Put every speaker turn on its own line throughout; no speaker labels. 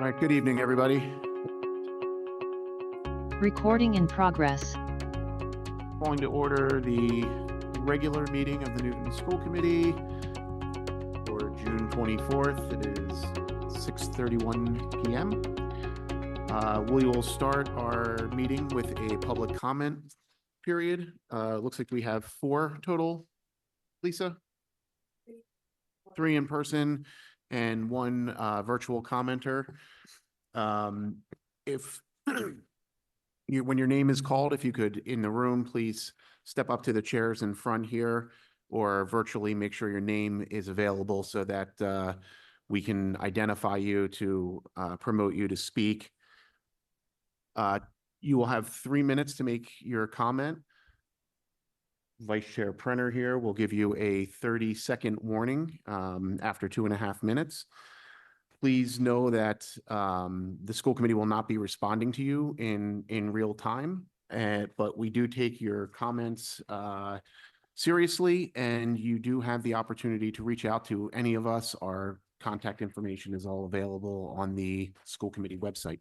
All right, good evening, everybody.
Recording in progress.
Calling to order the regular meeting of the Newton School Committee for June 24th. It is 6:31 p.m. We will start our meeting with a public comment period. Looks like we have 4 total. Lisa? 3 in person and 1 virtual commenter. If when your name is called, if you could, in the room, please step up to the chairs in front here, or virtually make sure your name is available so that we can identify you to promote you to speak. You will have 3 minutes to make your comment. Vice Chair Prenner here will give you a 30-second warning after 2.5 minutes. Please know that the school committee will not be responding to you in real time, but we do take your comments seriously, and you do have the opportunity to reach out to any of us. Our contact information is all available on the school committee website.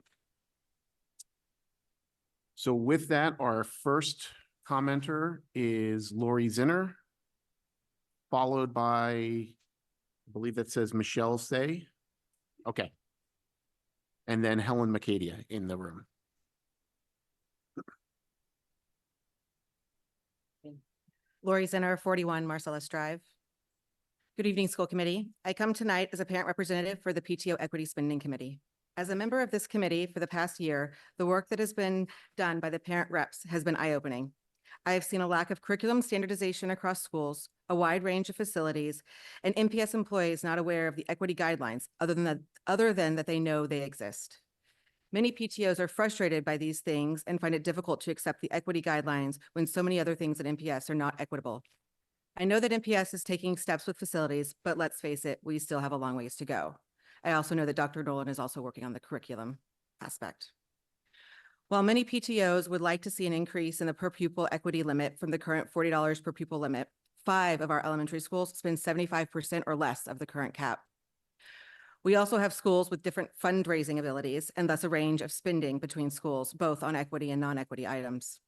So with that, our first commenter is Lori Zinner, followed by, I believe that says Michelle Say. Okay. And then Helen McCadia in the room.
Lori Zinner, 41 Marcellus Drive. Good evening, school committee. I come tonight as a parent representative for the PTO Equity Spending Committee. As a member of this committee for the past year, the work that has been done by the parent reps has been eye-opening. I have seen a lack of curriculum standardization across schools, a wide range of facilities, and MPS employees not aware of the equity guidelines other than that they know they exist. Many PTOs are frustrated by these things and find it difficult to accept the equity guidelines when so many other things at MPS are not equitable. I know that MPS is taking steps with facilities, but let's face it, we still have a long ways to go. I also know that Dr. Nolan is also working on the curriculum aspect. While many PTOs would like to see an increase in the per pupil equity limit from the current $40 per pupil limit, 5 of our elementary schools spend 75% or less of the current cap. We also have schools with different fundraising abilities and thus a range of spending between schools, both on equity and non-equity items.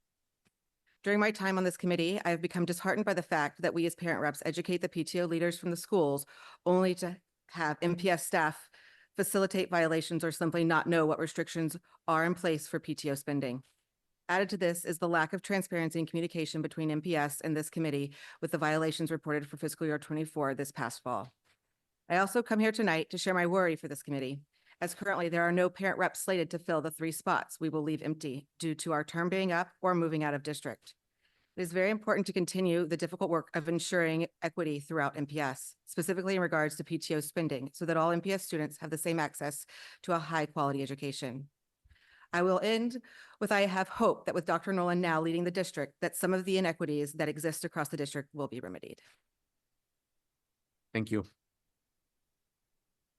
During my time on this committee, I have become disheartened by the fact that we as parent reps educate the PTO leaders from the schools only to have MPS staff facilitate violations or simply not know what restrictions are in place for PTO spending. Added to this is the lack of transparency and communication between MPS and this committee with the violations reported for fiscal year 24 this past fall. I also come here tonight to share my worry for this committee, as currently there are no parent reps slated to fill the 3 spots we will leave empty due to our term being up or moving out of district. It is very important to continue the difficult work of ensuring equity throughout MPS, specifically in regards to PTO spending, so that all MPS students have the same access to a high-quality education. I will end with I have hope that with Dr. Nolan now leading the district, that some of the inequities that exist across the district will be remedied.
Thank you.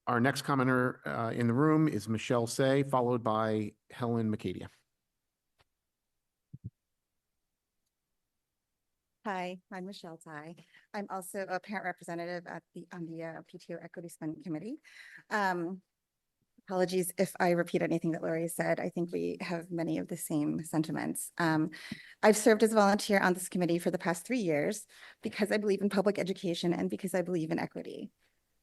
Our next commenter in the room is Michelle Say, followed by Helen McCadia.
Hi, I'm Michelle Ty. I'm also a parent representative on the PTO Equity Spending Committee. Apologies if I repeat anything that Lori said. I think we have many of the same sentiments. I've served as a volunteer on this committee for the past 3 years because I believe in public education and because I believe in equity.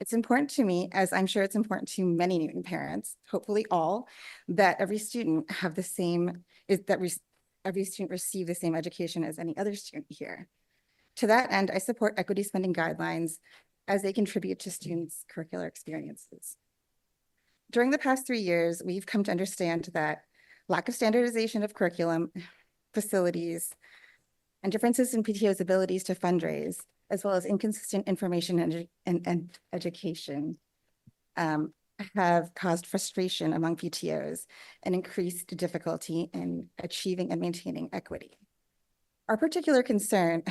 It's important to me, as I'm sure it's important to many Newton parents, hopefully all, that every student have the same, every student receive the same education as any other student here. To that end, I support equity spending guidelines as they contribute to students' curricular experiences. During the past 3 years, we've come to understand that lack of standardization of curriculum, facilities, and differences in PTO's abilities to fundraise, as well as inconsistent information and education, have caused frustration among PTOs and increased difficulty in achieving and maintaining equity. Our particular concern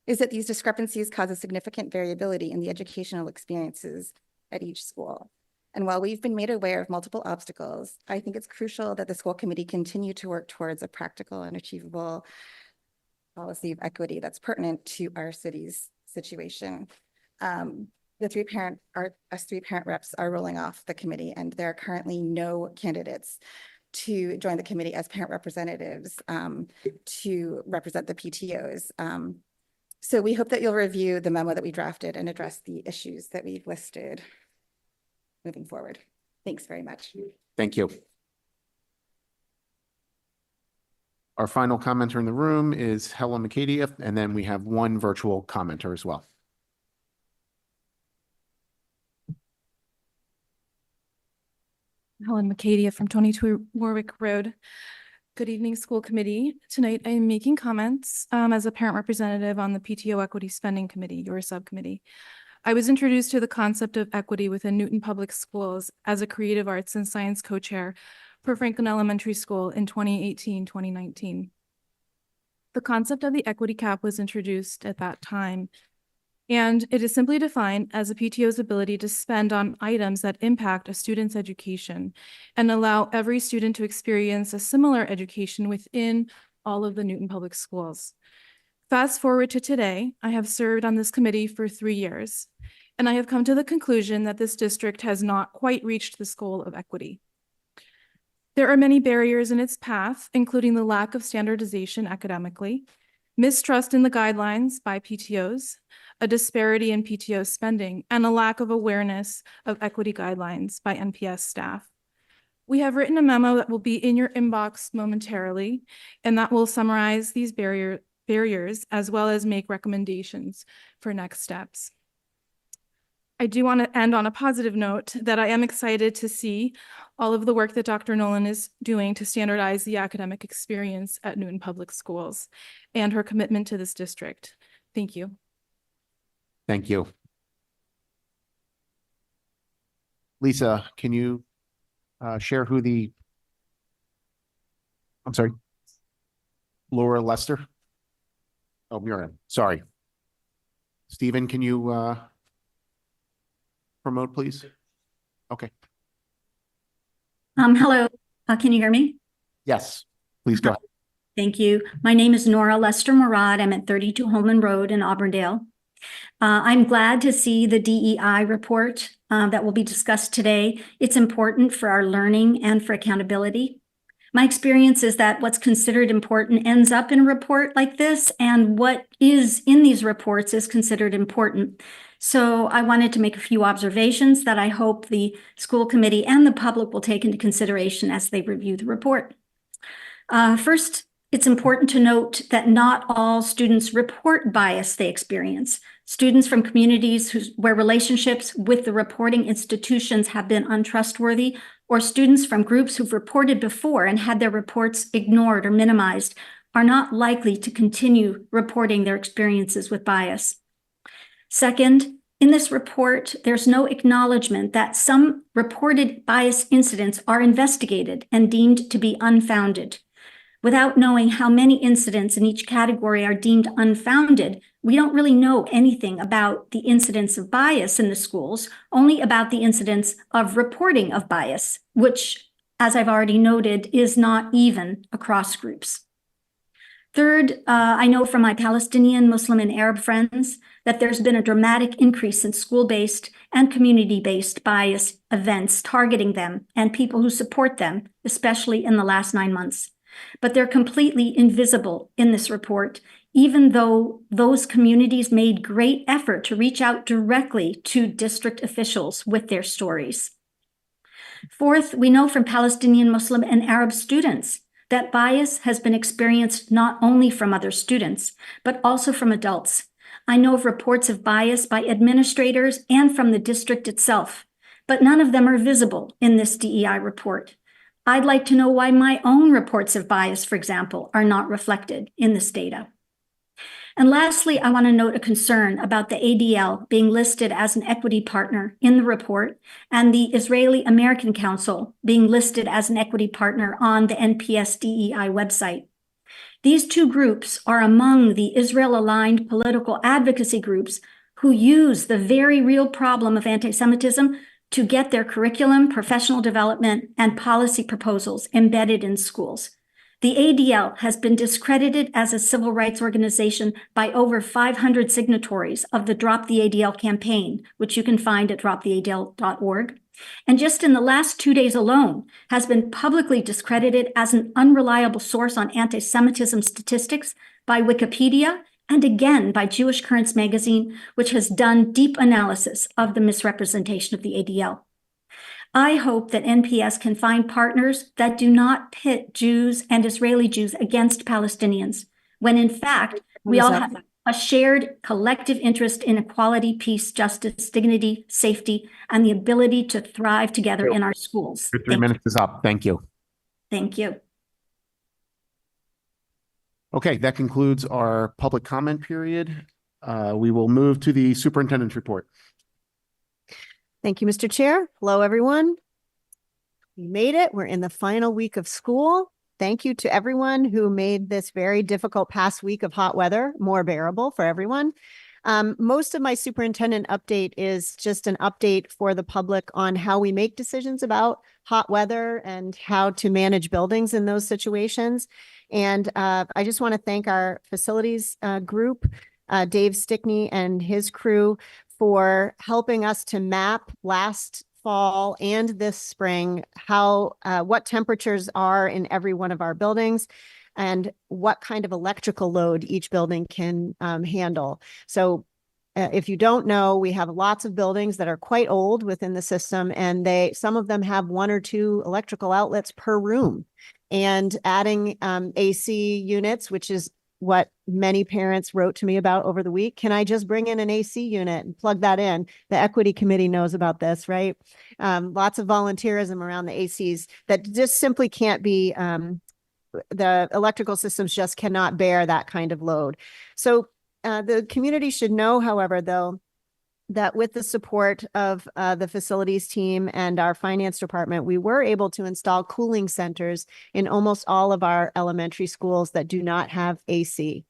is that these discrepancies cause a significant variability in the educational experiences at each school. And while we've been made aware of multiple obstacles, I think it's crucial that the school committee continue to work towards a practical and achievable policy of equity that's pertinent to our city's situation. the us three parent reps are rolling off the committee, and there are currently no candidates to join the committee as parent representatives to represent the PTOs. So we hope that you'll review the memo that we drafted and address the issues that we've listed moving forward. Thanks very much.
Thank you. Our final commenter in the room is Helen McCadia, and then we have one virtual commenter as well.
Helen McCadia from 22 Warwick Road. Good evening, school committee. Tonight I am making comments as a parent representative on the PTO Equity Spending Committee, your subcommittee. I was introduced to the concept of equity within Newton Public Schools as a creative arts and science co-chair for Franklin Elementary School in 2018-2019. The concept of the equity cap was introduced at that time, and it is simply defined as a PTO's ability to spend on items that impact a student's education and allow every student to experience a similar education within all of the Newton Public Schools. Fast forward to today, I have served on this committee for 3 years, and I have come to the conclusion that this district has not quite reached this goal of equity. There are many barriers in its path, including the lack of standardization academically, mistrust in the guidelines by PTOs, a disparity in PTO spending, and a lack of awareness of equity guidelines by NPS staff. We have written a memo that will be in your inbox momentarily, and that will summarize these barriers as well as make recommendations for next steps. I do want to end on a positive note that I am excited to see all of the work that Dr. Nolan is doing to standardize the academic experience at Newton Public Schools and her commitment to this district. Thank you.
Thank you. Lisa, can you share who I'm sorry, Laura Lester? Oh, Miriam, sorry. Stephen, can you promote, please? Okay.
Hello, can you hear me?
Yes, please go ahead.
Thank you. My name is Nora Lester Murad. I'm at 32 Holman Road in Auburndale. I'm glad to see the DEI report that will be discussed today. It's important for our learning and for accountability. My experience is that what's considered important ends up in a report like this, and what is in these reports is considered important. So I wanted to make a few observations that I hope the school committee and the public will take into consideration as they review the report. First, it's important to note that not all students report bias they experience. Students from communities where relationships with the reporting institutions have been untrustworthy, or students from groups who've reported before and had their reports ignored or minimized, are not likely to continue reporting their experiences with bias. Second, in this report, there's no acknowledgement that some reported bias incidents are investigated and deemed to be unfounded. Without knowing how many incidents in each category are deemed unfounded, we don't really know anything about the incidence of bias in the schools, only about the incidence of reporting of bias, which, as I've already noted, is not even across groups. Third, I know from my Palestinian, Muslim, and Arab friends that there's been a dramatic increase in school-based and community-based bias events targeting them and people who support them, especially in the last 9 months. But they're completely invisible in this report, even though those communities made great effort to reach out directly to district officials with their stories. Fourth, we know from Palestinian, Muslim, and Arab students that bias has been experienced not only from other students, but also from adults. I know of reports of bias by administrators and from the district itself, but none of them are visible in this DEI report. I'd like to know why my own reports of bias, for example, are not reflected in this data. And lastly, I want to note a concern about the ADL being listed as an equity partner in the report and the Israeli American Council being listed as an equity partner on the NPS DEI website. These two groups are among the Israel-aligned political advocacy groups who use the very real problem of anti-Semitism to get their curriculum, professional development, and policy proposals embedded in schools. The ADL has been discredited as a civil rights organization by over 500 signatories of the Drop the ADL campaign, which you can find at droptheadl.org. And just in the last 2 days alone, has been publicly discredited as an unreliable source on anti-Semitism statistics by Wikipedia and again by Jewish Currents magazine, which has done deep analysis of the misrepresentation of the ADL. I hope that NPS can find partners that do not pit Jews and Israeli Jews against Palestinians, when in fact, we all have a shared collective interest in equality, peace, justice, dignity, safety, and the ability to thrive together in our schools.
Your 3 minutes is up. Thank you.
Thank you.
Okay, that concludes our public comment period. We will move to the superintendent's report.
Thank you, Mr. Chair. Hello, everyone. We made it. We're in the final week of school. Thank you to everyone who made this very difficult past week of hot weather more bearable for everyone. Most of my superintendent update is just an update for the public on how we make decisions about hot weather and how to manage buildings in those situations. And I just want to thank our facilities group, Dave Stickney and his crew, for helping us to map last fall and this spring how what temperatures are in every one of our buildings and what kind of electrical load each building can handle. So if you don't know, we have lots of buildings that are quite old within the system, and some of them have 1 or 2 electrical outlets per room. And adding AC units, which is what many parents wrote to me about over the week. Can I just bring in an AC unit and plug that in? The equity committee knows about this, right? Lots of volunteerism around the ACs that just simply can't be, the electrical systems just cannot bear that kind of load. So the community should know, however, though, that with the support of the facilities team and our finance department, we were able to install cooling centers in almost all of our elementary schools that do not have AC.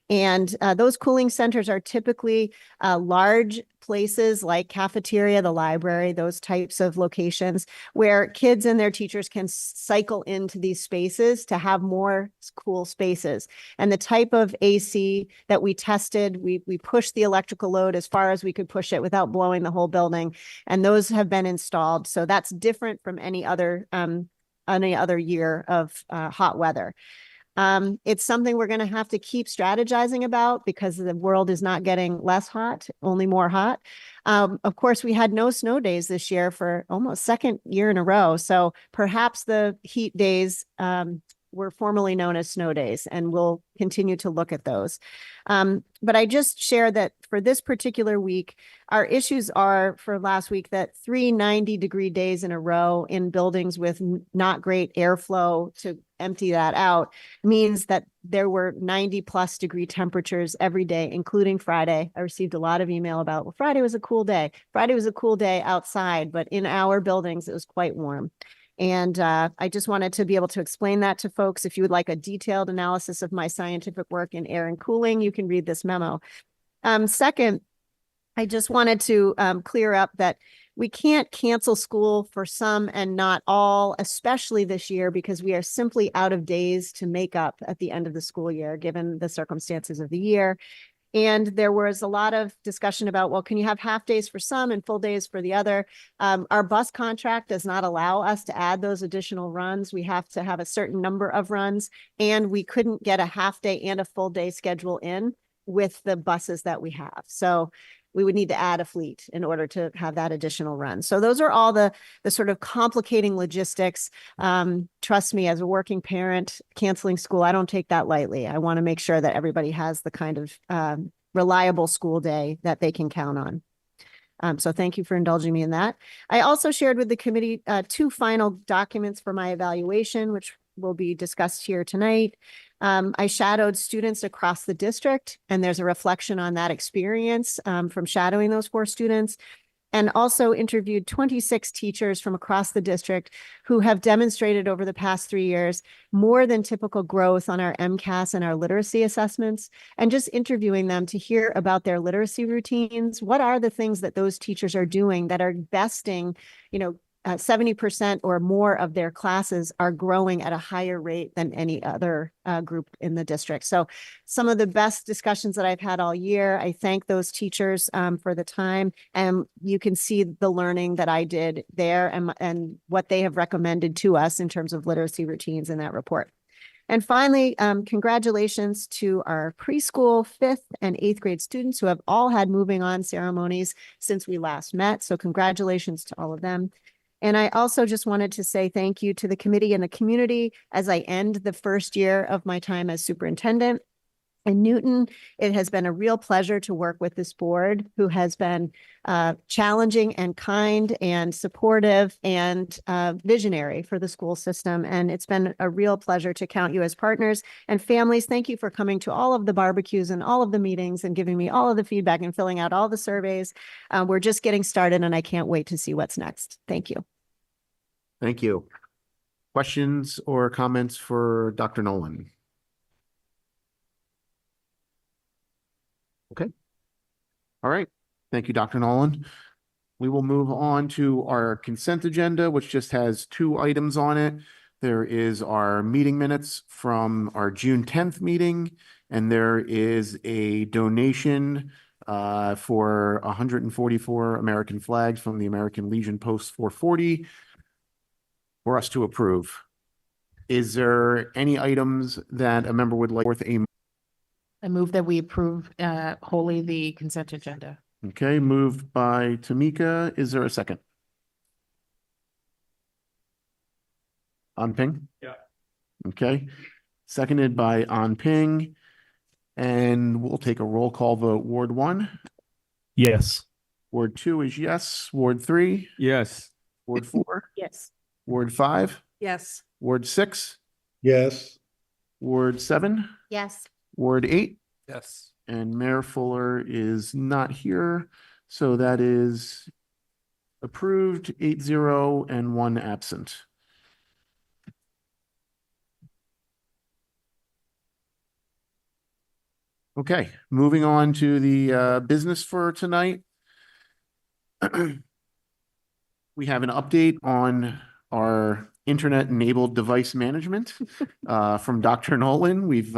And those cooling centers are typically large places like cafeteria, the library, those types of locations where kids and their teachers can cycle into these spaces to have more cool spaces. And the type of AC that we tested, we pushed the electrical load as far as we could push it without blowing the whole building. And those have been installed. So that's different from any other year of hot weather. It's something we're going to have to keep strategizing about because the world is not getting less hot, only more hot. Of course, we had no snow days this year for almost second year in a row. So perhaps the heat days were formerly known as snow days, and we'll continue to look at those. But I just share that for this particular week, our issues are for last week that 3 90-degree days in a row in buildings with not great airflow to empty that out means that there were 90+ degree temperatures every day, including Friday. I received a lot of email about, well, Friday was a cool day. Friday was a cool day outside, but in our buildings, it was quite warm. And I just wanted to be able to explain that to folks. If you would like a detailed analysis of my scientific work in air and cooling, you can read this memo. Second, I just wanted to clear up that we can't cancel school for some and not all, especially this year, because we are simply out of days to make up at the end of the school year, given the circumstances of the year. And there was a lot of discussion about, well, can you have half days for some and full days for the other? Our bus contract does not allow us to add those additional runs. We have to have a certain number of runs, and we couldn't get a half day and a full day schedule in with the buses that we have. So we would need to add a fleet in order to have that additional run. So those are all the sort of complicating logistics. Trust me, as a working parent, canceling school, I don't take that lightly. I want to make sure that everybody has the kind of reliable school day that they can count on. So thank you for indulging me in that. I also shared with the committee 2 final documents for my evaluation, which will be discussed here tonight. I shadowed students across the district, and there's a reflection on that experience from shadowing those 4 students, and also interviewed 26 teachers from across the district who have demonstrated over the past 3 years more than typical growth on our MCAS and our literacy assessments, and just interviewing them to hear about their literacy routines. What are the things that those teachers are doing that are besting, 70% or more of their classes are growing at a higher rate than any other group in the district. So some of the best discussions that I've had all year. I thank those teachers for the time, and you can see the learning that I did there and what they have recommended to us in terms of literacy routines in that report. And finally, congratulations to our preschool 5th and 8th grade students who have all had moving on ceremonies since we last met. So congratulations to all of them. And I also just wanted to say thank you to the committee and the community as I end the first year of my time as superintendent in Newton. It has been a real pleasure to work with this board, who has been challenging and kind and supportive and visionary for the school system. And it's been a real pleasure to count you as partners. And families, thank you for coming to all of the barbecues and all of the meetings and giving me all of the feedback and filling out all the surveys. We're just getting started, and I can't wait to see what's next. Thank you.
Thank you. Questions or comments for Dr. Nolan? Okay. All right. Thank you, Dr. Nolan. We will move on to our consent agenda, which just has 2 items on it. There is our meeting minutes from our June 10th meeting, and there is a donation for 144 American flags from the American Legion Post 440 for us to approve. Is there any items that a member would like worth a?
I move that we approve wholly the consent agenda.
Okay, moved by Tamika. Is there a second? On Ping?
Yeah.
Okay, seconded by On Ping. And we'll take a roll call vote. Ward 1?
Yes.
Ward 2 is yes. Ward 3?
Yes.
Ward 4?
Yes.
Ward 5?
Yes.
Ward 6?
Yes.
Ward 7?
Yes.
Ward 8?
Yes.
And Mayor Fuller is not here, so that is approved 8-0 and 1 absent. Okay, moving on to the business for tonight. We have an update on our internet-enabled device management from Dr. Nolan. We've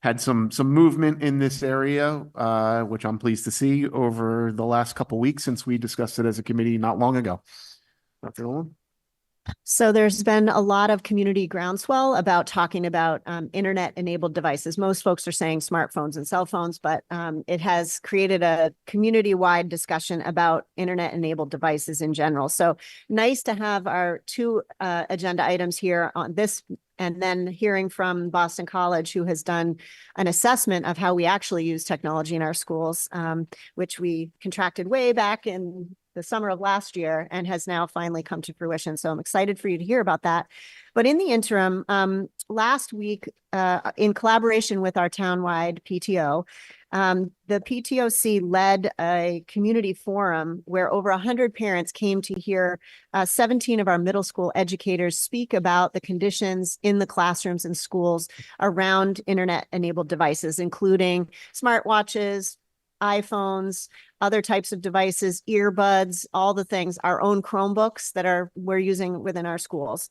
had some movement in this area, which I'm pleased to see over the last couple weeks since we discussed it as a committee not long ago. Dr. Nolan?
So there's been a lot of community groundswell about talking about internet-enabled devices. Most folks are saying smartphones and cell phones, but it has created a community-wide discussion about internet-enabled devices in general. So nice to have our 2 agenda items here on this, and then hearing from Boston College, who has done an assessment of how we actually use technology in our schools, which we contracted way back in the summer of last year and has now finally come to fruition. So I'm excited for you to hear about that. But in the interim, last week, in collaboration with our townwide PTO, the PTOC led a community forum where over 100 parents came to hear 17 of our middle school educators speak about the conditions in the classrooms and schools around internet-enabled devices, including smartwatches, iPhones, other types of devices, earbuds, all the things, our own Chromebooks that we're using within our schools.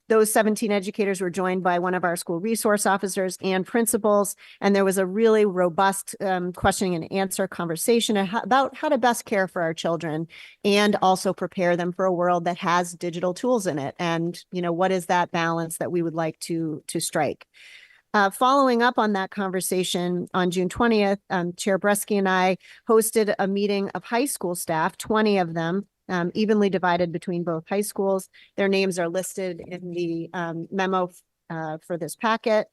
Those 17 educators were joined by one of our school resource officers and principals, and there was a really robust questioning and answer conversation about how to best care for our children and also prepare them for a world that has digital tools in it. And, what is that balance that we would like to strike? Following up on that conversation on June 20th, Chair Bresky and I hosted a meeting of high school staff, 20 of them, evenly divided between both high schools. Their names are listed in the memo for this packet.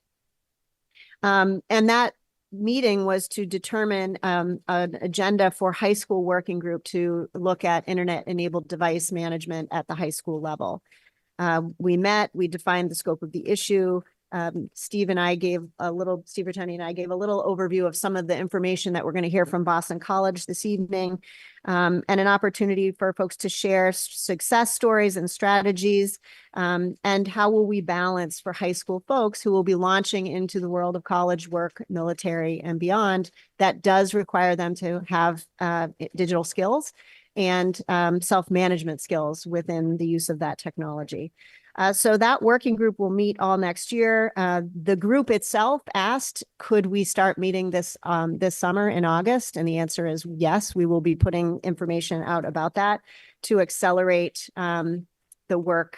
And that meeting was to determine an agenda for high school working group to look at internet-enabled device management at the high school level. We met, we defined the scope of the issue. Steve Bertoni and I gave a little overview of some of the information that we're going to hear from Boston College this evening, and an opportunity for folks to share success stories and strategies, and how will we balance for high school folks who will be launching into the world of college work, military, and beyond that does require them to have digital skills. and self-management skills within the use of that technology. So that working group will meet all next year. The group itself asked, could we start meeting this summer in August? And the answer is yes, we will be putting information out about that to accelerate the work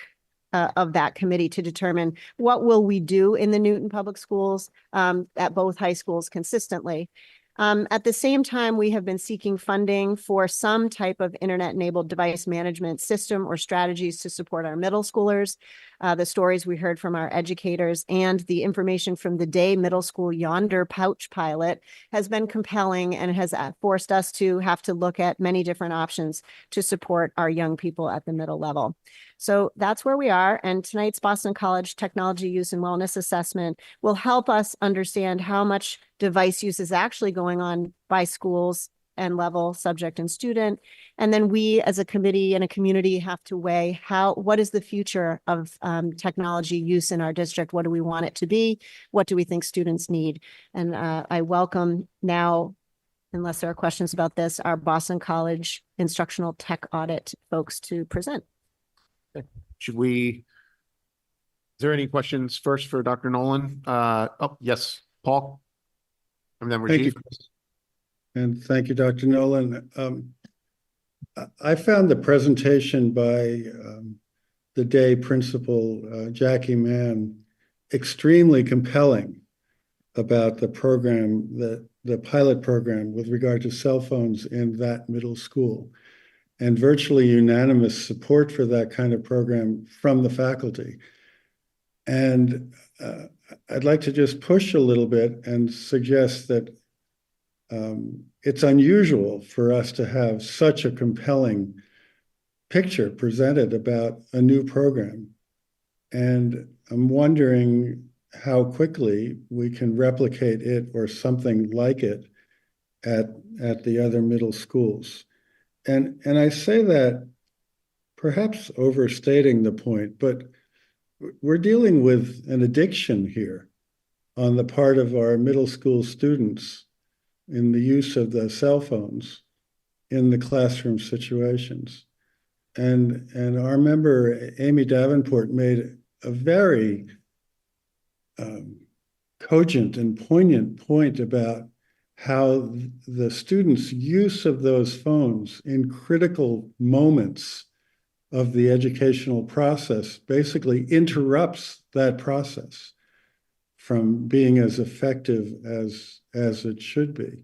of that committee to determine what will we do in the Newton Public Schools at both high schools consistently. At the same time, we have been seeking funding for some type of internet-enabled device management system or strategies to support our middle schoolers. The stories we heard from our educators and the information from the Day Middle School Yonder Pouch pilot has been compelling and has forced us to have to look at many different options to support our young people at the middle level. So that's where we are. And tonight's Boston College Technology Use and Wellness Assessment will help us understand how much device use is actually going on by schools and level, subject and student. And then we as a committee and a community have to weigh what is the future of technology use in our district? What do we want it to be? What do we think students need? And I welcome now, unless there are questions about this, our Boston College Instructional Tech Audit folks to present.
Is there any questions first for Dr. Nolan? Oh, yes, Paul. And then
Thank you,
Rajiv.
Chris. And thank you, Dr. Nolan. I found the presentation by the Day principal, Jackie Mann, extremely compelling about the program, the pilot program with regard to cell phones in that middle school, and virtually unanimous support for that kind of program from the faculty. And I'd like to just push a little bit and suggest that it's unusual for us to have such a compelling picture presented about a new program. And I'm wondering how quickly we can replicate it or something like it at the other middle schools. And I say that perhaps overstating the point, but we're dealing with an addiction here on the part of our middle school students in the use of the cell phones in the classroom situations. And our member, Amy Davenport, made a very cogent and poignant point about how the students' use of those phones in critical moments of the educational process basically interrupts that process from being as effective as it should be.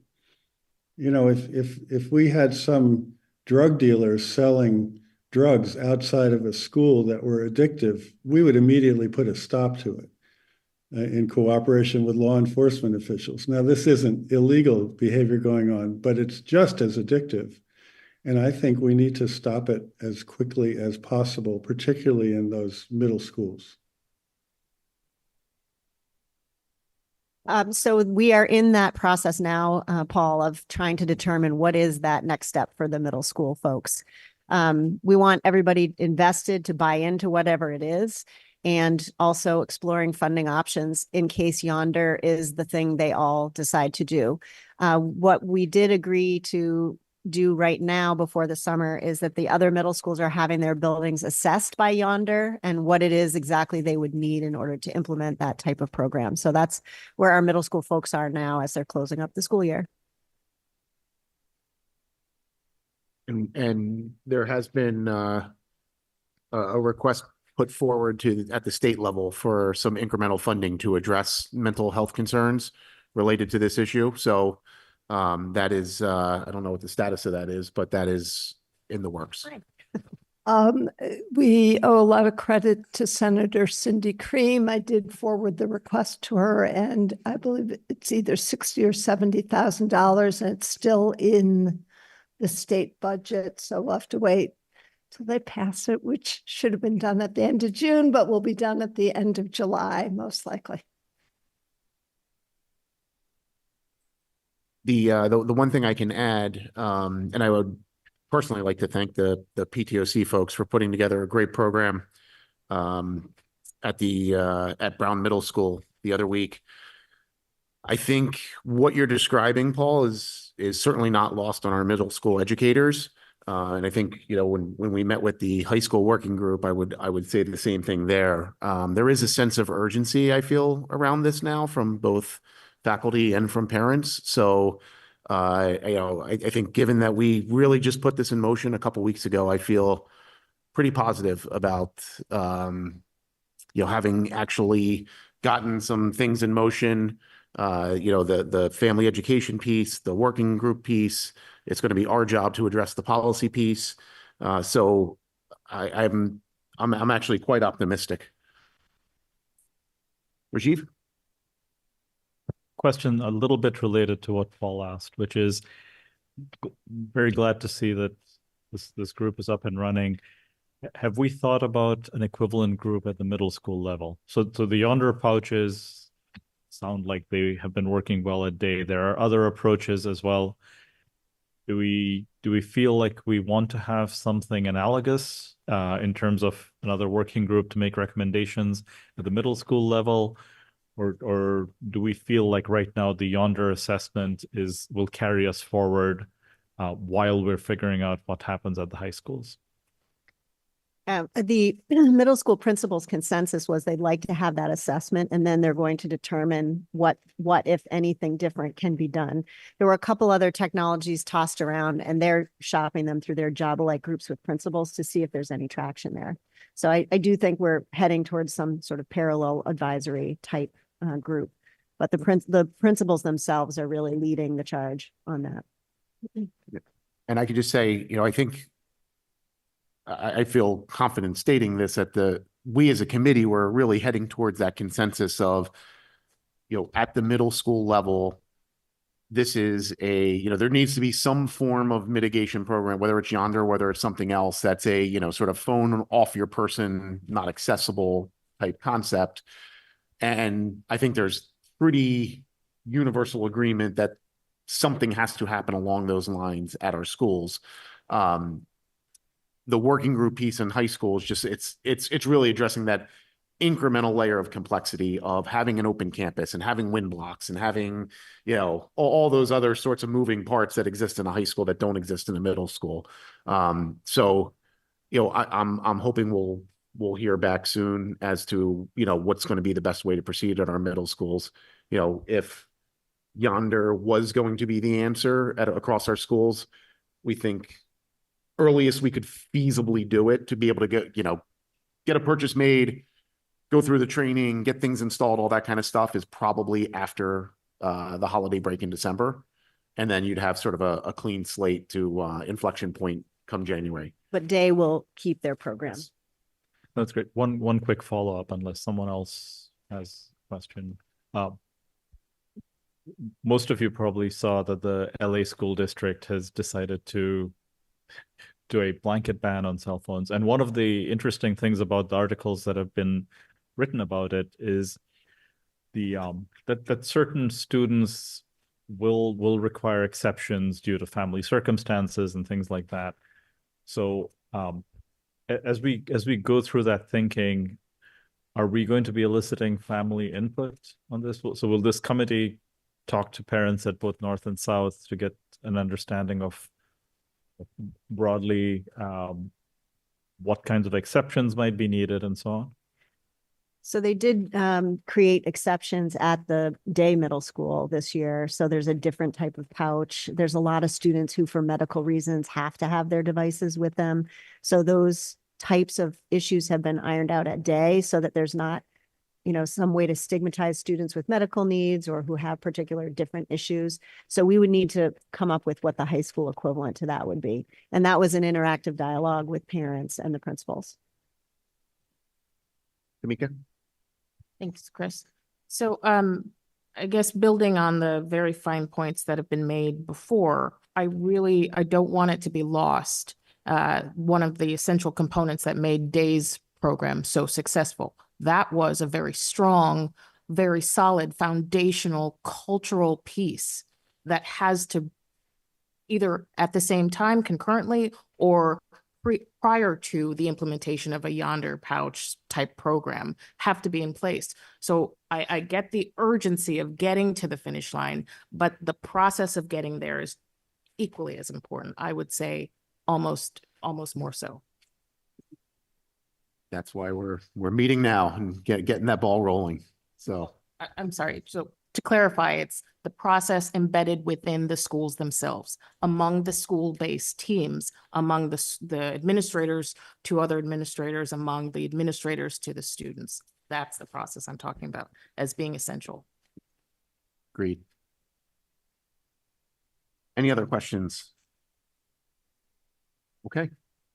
You know, if we had some drug dealers selling drugs outside of a school that were addictive, we would immediately put a stop to it in cooperation with law enforcement officials. Now, this isn't illegal behavior going on, but it's just as addictive. And I think we need to stop it as quickly as possible, particularly in those middle schools.
So we are in that process now, Paul, of trying to determine what is that next step for the middle school folks. We want everybody invested to buy into whatever it is, and also exploring funding options in case Yonder is the thing they all decide to do. What we did agree to do right now before the summer is that the other middle schools are having their buildings assessed by Yonder and what it is exactly they would need in order to implement that type of program. So that's where our middle school folks are now as they're closing up the school year.
And there has been a request put forward at the state level for some incremental funding to address mental health concerns related to this issue. So that is, I don't know what the status of that is, but that is in the works.
We owe a lot of credit to Senator Cindy Cream. I did forward the request to her, and I believe it's either $60,000 or $70,000, and it's still in the state budget. So we'll have to wait till they pass it, which should have been done at the end of June, but will be done at the end of July, most likely.
The one thing I can add, and I would personally like to thank the PTOC folks for putting together a great program at Brown Middle School the other week. I think what you're describing, Paul, is certainly not lost on our middle school educators. And I think, when we met with the high school working group, I would say the same thing there. There is a sense of urgency, I feel, around this now from both faculty and from parents. So, I think given that we really just put this in motion a couple weeks ago, I feel pretty positive about, having actually gotten some things in motion. The family education piece, the working group piece. It's going to be our job to address the policy piece. So I'm actually quite optimistic. Rajiv?
Question a little bit related to what Paul asked, which is very glad to see that this group is up and running. Have we thought about an equivalent group at the middle school level? So the Yonder pouches sound like they have been working well at day. There are other approaches as well. Do we feel like we want to have something analogous in terms of another working group to make recommendations at the middle school level? Or do we feel like right now the Yonder assessment will carry us forward while we're figuring out what happens at the high schools?
The middle school principals' consensus was they'd like to have that assessment, and then they're going to determine what, if anything, different can be done. There were a couple other technologies tossed around, and they're shopping them through their job-alike groups with principals to see if there's any traction there. So I do think we're heading towards some sort of parallel advisory type group, but the principals themselves are really leading the charge on that.
And I could just say, I think I feel confident stating this, that we as a committee were really heading towards that consensus of, at the middle school level, this is there needs to be some form of mitigation program, whether it's Yonder, whether it's something else that's a, sort of phone off your person, not accessible type concept. And I think there's pretty universal agreement that something has to happen along those lines at our schools. The working group piece in high school is just, it's really addressing that incremental layer of complexity of having an open campus and having wind blocks and having, all those other sorts of moving parts that exist in a high school that don't exist in a middle school. So, I'm hoping we'll hear back soon as to, what's going to be the best way to proceed at our middle schools. If Yonder was going to be the answer across our schools, we think earliest we could feasibly do it to be able to get a purchase made, go through the training, get things installed, all that kind of stuff is probably after the holiday break in December. And then you'd have sort of a clean slate to inflection point come January.
But Day will keep their program.
Yes.
That's great. One quick follow-up, unless someone else has a question. Most of you probably saw that the LA school district has decided to do a blanket ban on cell phones. And one of the interesting things about the articles that have been written about it is that certain students will require exceptions due to family circumstances and things like that. So as we go through that thinking, are we going to be eliciting family input on this? So will this committee talk to parents at both North and South to get an understanding of broadly what kinds of exceptions might be needed and so on?
So they did create exceptions at the Day Middle School this year. So there's a different type of pouch. There's a lot of students who, for medical reasons, have to have their devices with them. So those types of issues have been ironed out at Day so that there's not, some way to stigmatize students with medical needs or who have particular different issues. So we would need to come up with what the high school equivalent to that would be. And that was an interactive dialogue with parents and the principals.
Tamika?
Thanks, Chris. So I guess building on the very fine points that have been made before, I don't want it to be lost. One of the essential components that made Day's program so successful, that was a very strong, very solid foundational cultural piece that has to either at the same time concurrently or prior to the implementation of a Yonder pouch type program have to be in place. So I get the urgency of getting to the finish line, but the process of getting there is equally as important. I would say almost more so.
That's why we're meeting now and getting that ball rolling. So
I'm sorry. So to clarify, it's the process embedded within the schools themselves, among the school-based teams, among the administrators to other administrators, among the administrators to the students. That's the process I'm talking about as being essential.
agreed. Any other questions? Okay,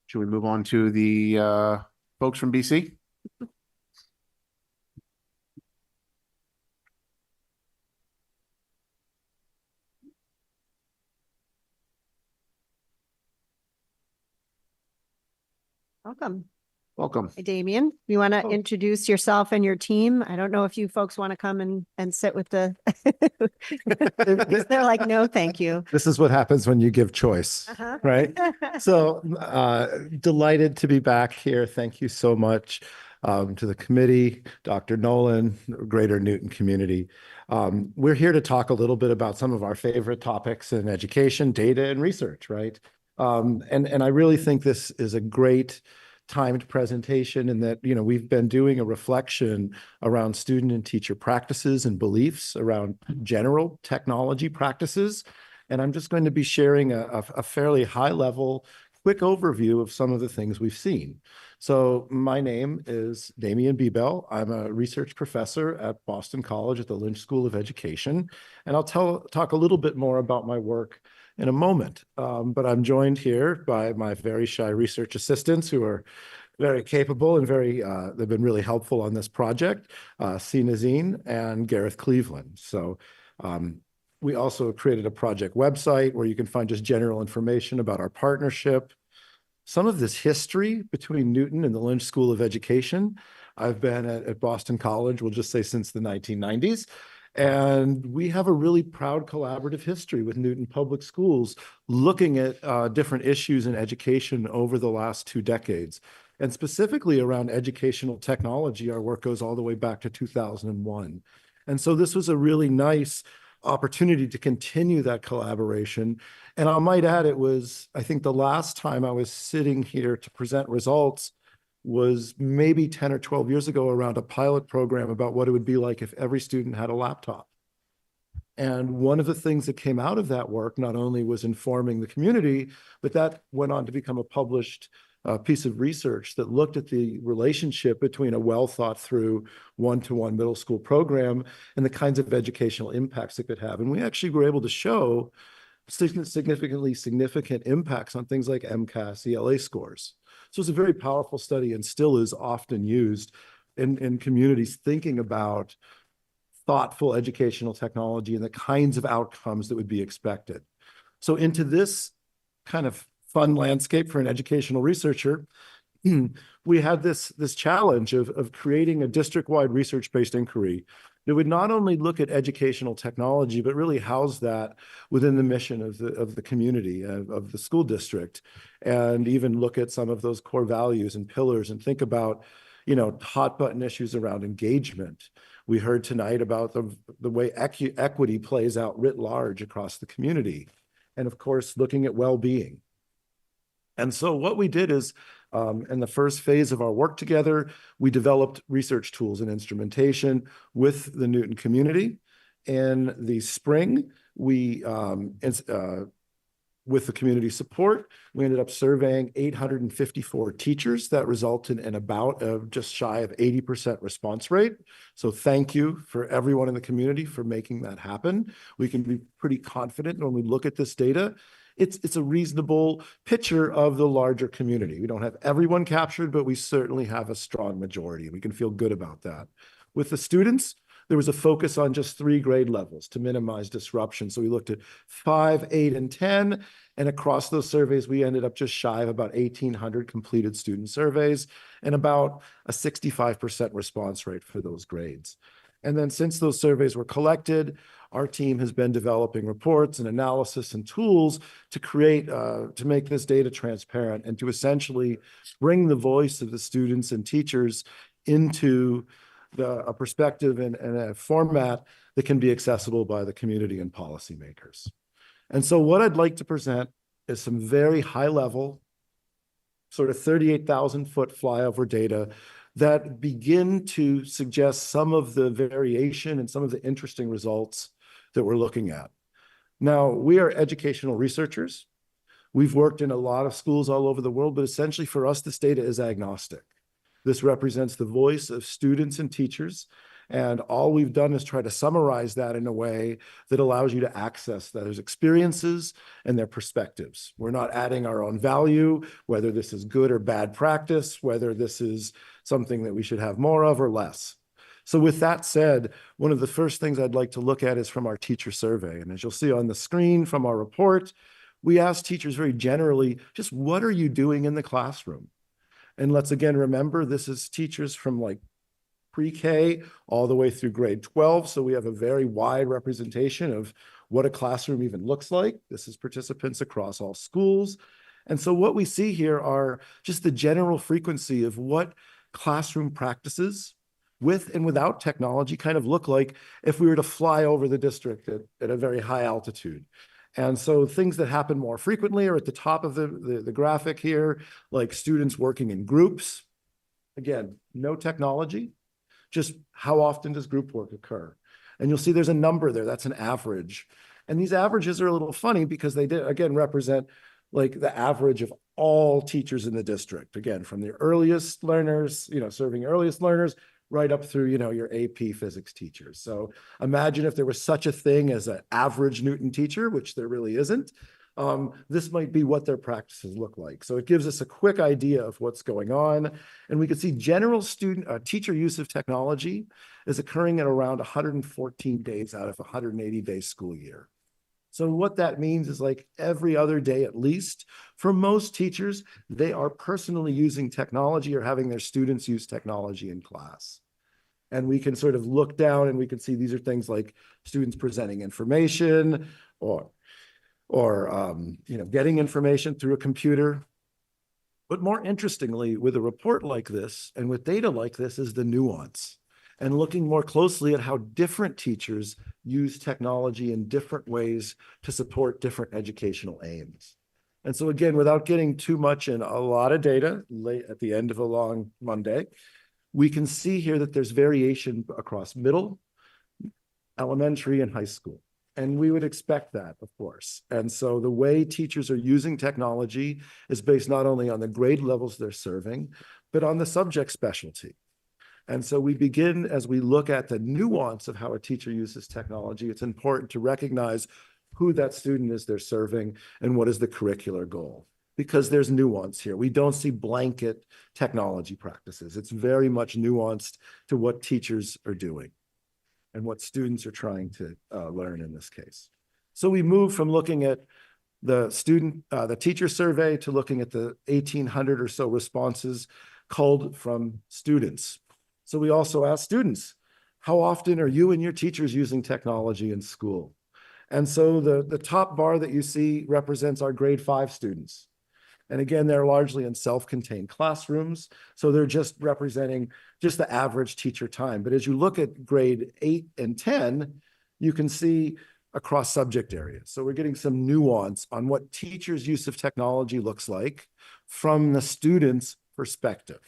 should we move on to the folks from BC?
Welcome.
Welcome.
Hey, Damien, you want to
Oh.
introduce yourself and your team? I don't know if you folks want to come and sit with the, they're like, no, thank you.
This is what happens when you give choice,
Uh-huh.
right? So delighted to be back here. Thank you so much to the committee, Dr. Nolan, Greater Newton community. We're here to talk a little bit about some of our favorite topics in education, data, and research, right? And I really think this is a great timed presentation in that, you know, we've been doing a reflection around student and teacher practices and beliefs around general technology practices. And I'm just going to be sharing a fairly high level, quick overview of some of the things we've seen. So my name is Damien Biebel. I'm a research professor at Boston College at the Lynch School of Education. And I'll talk a little bit more about my work in a moment. But I'm joined here by my very shy research assistants who are very capable and they've been really helpful on this project, Sina Zine and Gareth Cleveland. So we also created a project website where you can find just general information about our partnership. Some of this history between Newton and the Lynch School of Education. I've been at Boston College, we'll just say since the 1990s. And we have a really proud collaborative history with Newton Public Schools, looking at different issues in education over the last 2 decades. And specifically around educational technology, our work goes all the way back to 2001. And so this was a really nice opportunity to continue that collaboration. And I might add, it was, I think the last time I was sitting here to present results was maybe 10 or 12 years ago around a pilot program about what it would be like if every student had a laptop. And one of the things that came out of that work not only was informing the community, but that went on to become a published piece of research that looked at the relationship between a well thought through one-to-one middle school program and the kinds of educational impacts it could have. And we actually were able to show significant impacts on things like MCAS, ELA scores. So it's a very powerful study and still is often used in communities thinking about thoughtful educational technology and the kinds of outcomes that would be expected. So into this kind of fun landscape for an educational researcher, we had this challenge of creating a district-wide research-based inquiry that would not only look at educational technology, but really house that within the mission of the community, of the school district, and even look at some of those core values and pillars and think about, you know, hot button issues around engagement. We heard tonight about the way equity plays out writ large across the community. And of course, looking at well-being. And so what we did is, in the first phase of our work together, we developed research tools and instrumentation with the Newton community. In the spring, we, with the community support, we ended up surveying 854 teachers. That resulted in about just shy of 80% response rate. So thank you for everyone in the community for making that happen. We can be pretty confident when we look at this data. It's a reasonable picture of the larger community. We don't have everyone captured, but we certainly have a strong majority. We can feel good about that. With the students, there was a focus on just 3 grade levels to minimize disruption. So we looked at 5, 8, and 10. And across those surveys, we ended up just shy of about 1,800 completed student surveys and about a 65% response rate for those grades. And then since those surveys were collected, our team has been developing reports and analysis and tools to create, to make this data transparent and to essentially bring the voice of the students and teachers into a perspective and a format that can be accessible by the community and policymakers. And so what I'd like to present is some very high level sort of 38,000-foot flyover data that begin to suggest some of the variation and some of the interesting results that we're looking at. Now, we are educational researchers. We've worked in a lot of schools all over the world, but essentially for us, this data is agnostic. This represents the voice of students and teachers. And all we've done is try to summarize that in a way that allows you to access those experiences and their perspectives. We're not adding our own value, whether this is good or bad practice, whether this is something that we should have more of or less. So with that said, one of the first things I'd like to look at is from our teacher survey. And as you'll see on the screen from our report, we asked teachers very generally, just what are you doing in the classroom? And let's again remember, this is teachers from like pre-K all the way through grade 12. So we have a very wide representation of what a classroom even looks like. This is participants across all schools. And so what we see here are just the general frequency of what classroom practices with and without technology kind of look like if we were to fly over the district at a very high altitude. And so things that happen more frequently are at the top of the graphic here, like students working in groups. Again, no technology. Just how often does group work occur? And you'll see there's a number there, that's an average. And these averages are a little funny because they again represent like the average of all teachers in the district. Again, from the earliest learners, serving earliest learners, right up through, your AP physics teachers. So imagine if there was such a thing as an average Newton teacher, which there really isn't. This might be what their practices look like. So it gives us a quick idea of what's going on. And we can see general teacher use of technology is occurring at around 114 days out of a 180-day school year. So what that means is like every other day at least, for most teachers, they are personally using technology or having their students use technology in class. And we can sort of look down and we can see these are things like students presenting information or getting information through a computer. But more interestingly, with a report like this and with data like this is the nuance and looking more closely at how different teachers use technology in different ways to support different educational aims. And so again, without getting too much in a lot of data late at the end of a long Monday, we can see here that there's variation across middle, elementary, and high school. And we would expect that, of course. And so the way teachers are using technology is based not only on the grade levels they're serving, but on the subject specialty. And so we begin, as we look at the nuance of how a teacher uses technology, it's important to recognize who that student is they're serving and what is the curricular goal. Because there's nuance here. We don't see blanket technology practices. It's very much nuanced to what teachers are doing and what students are trying to learn in this case. So we move from looking at the teacher survey to looking at the 1,800 or so responses culled from students. So we also asked students, how often are you and your teachers using technology in school? And so the top bar that you see represents our grade 5 students. And again, they're largely in self-contained classrooms. So they're just representing just the average teacher time. But as you look at grade 8 and 10, you can see across subject areas. So we're getting some nuance on what teachers' use of technology looks like from the students' perspective.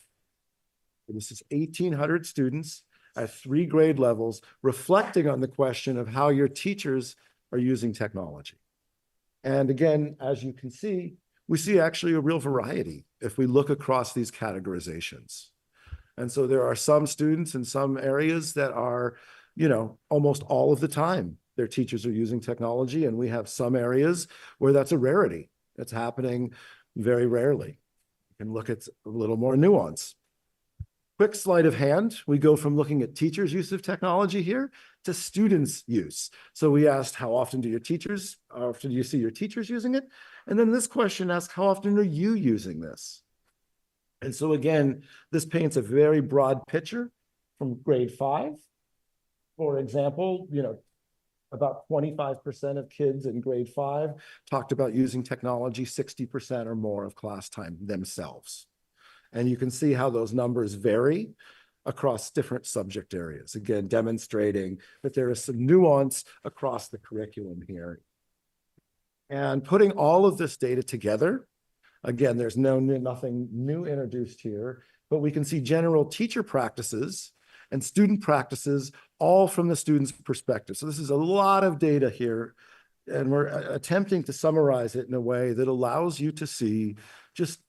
And this is 1,800 students at 3 grade levels reflecting on the question of how your teachers are using technology. And again, as you can see, we see actually a real variety if we look across these categorizations. And so there are some students in some areas that are, almost all of the time their teachers are using technology. And we have some areas where that's a rarity. It's happening very rarely. You can look at a little more nuance. Quick sleight of hand, we go from looking at teachers' use of technology here to students' use. So we asked, how often do you see your teachers using it? And then this question asks, how often are you using this? And so again, this paints a very broad picture from grade 5. For example, about 25% of kids in grade 5 talked about using technology 60% or more of class time themselves. And you can see how those numbers vary across different subject areas, again, demonstrating that there is some nuance across the curriculum here. And putting all of this data together, Again, there's nothing new introduced here, but we can see general teacher practices and student practices all from the student's perspective. So this is a lot of data here, and we're attempting to summarize it in a way that allows you to see just,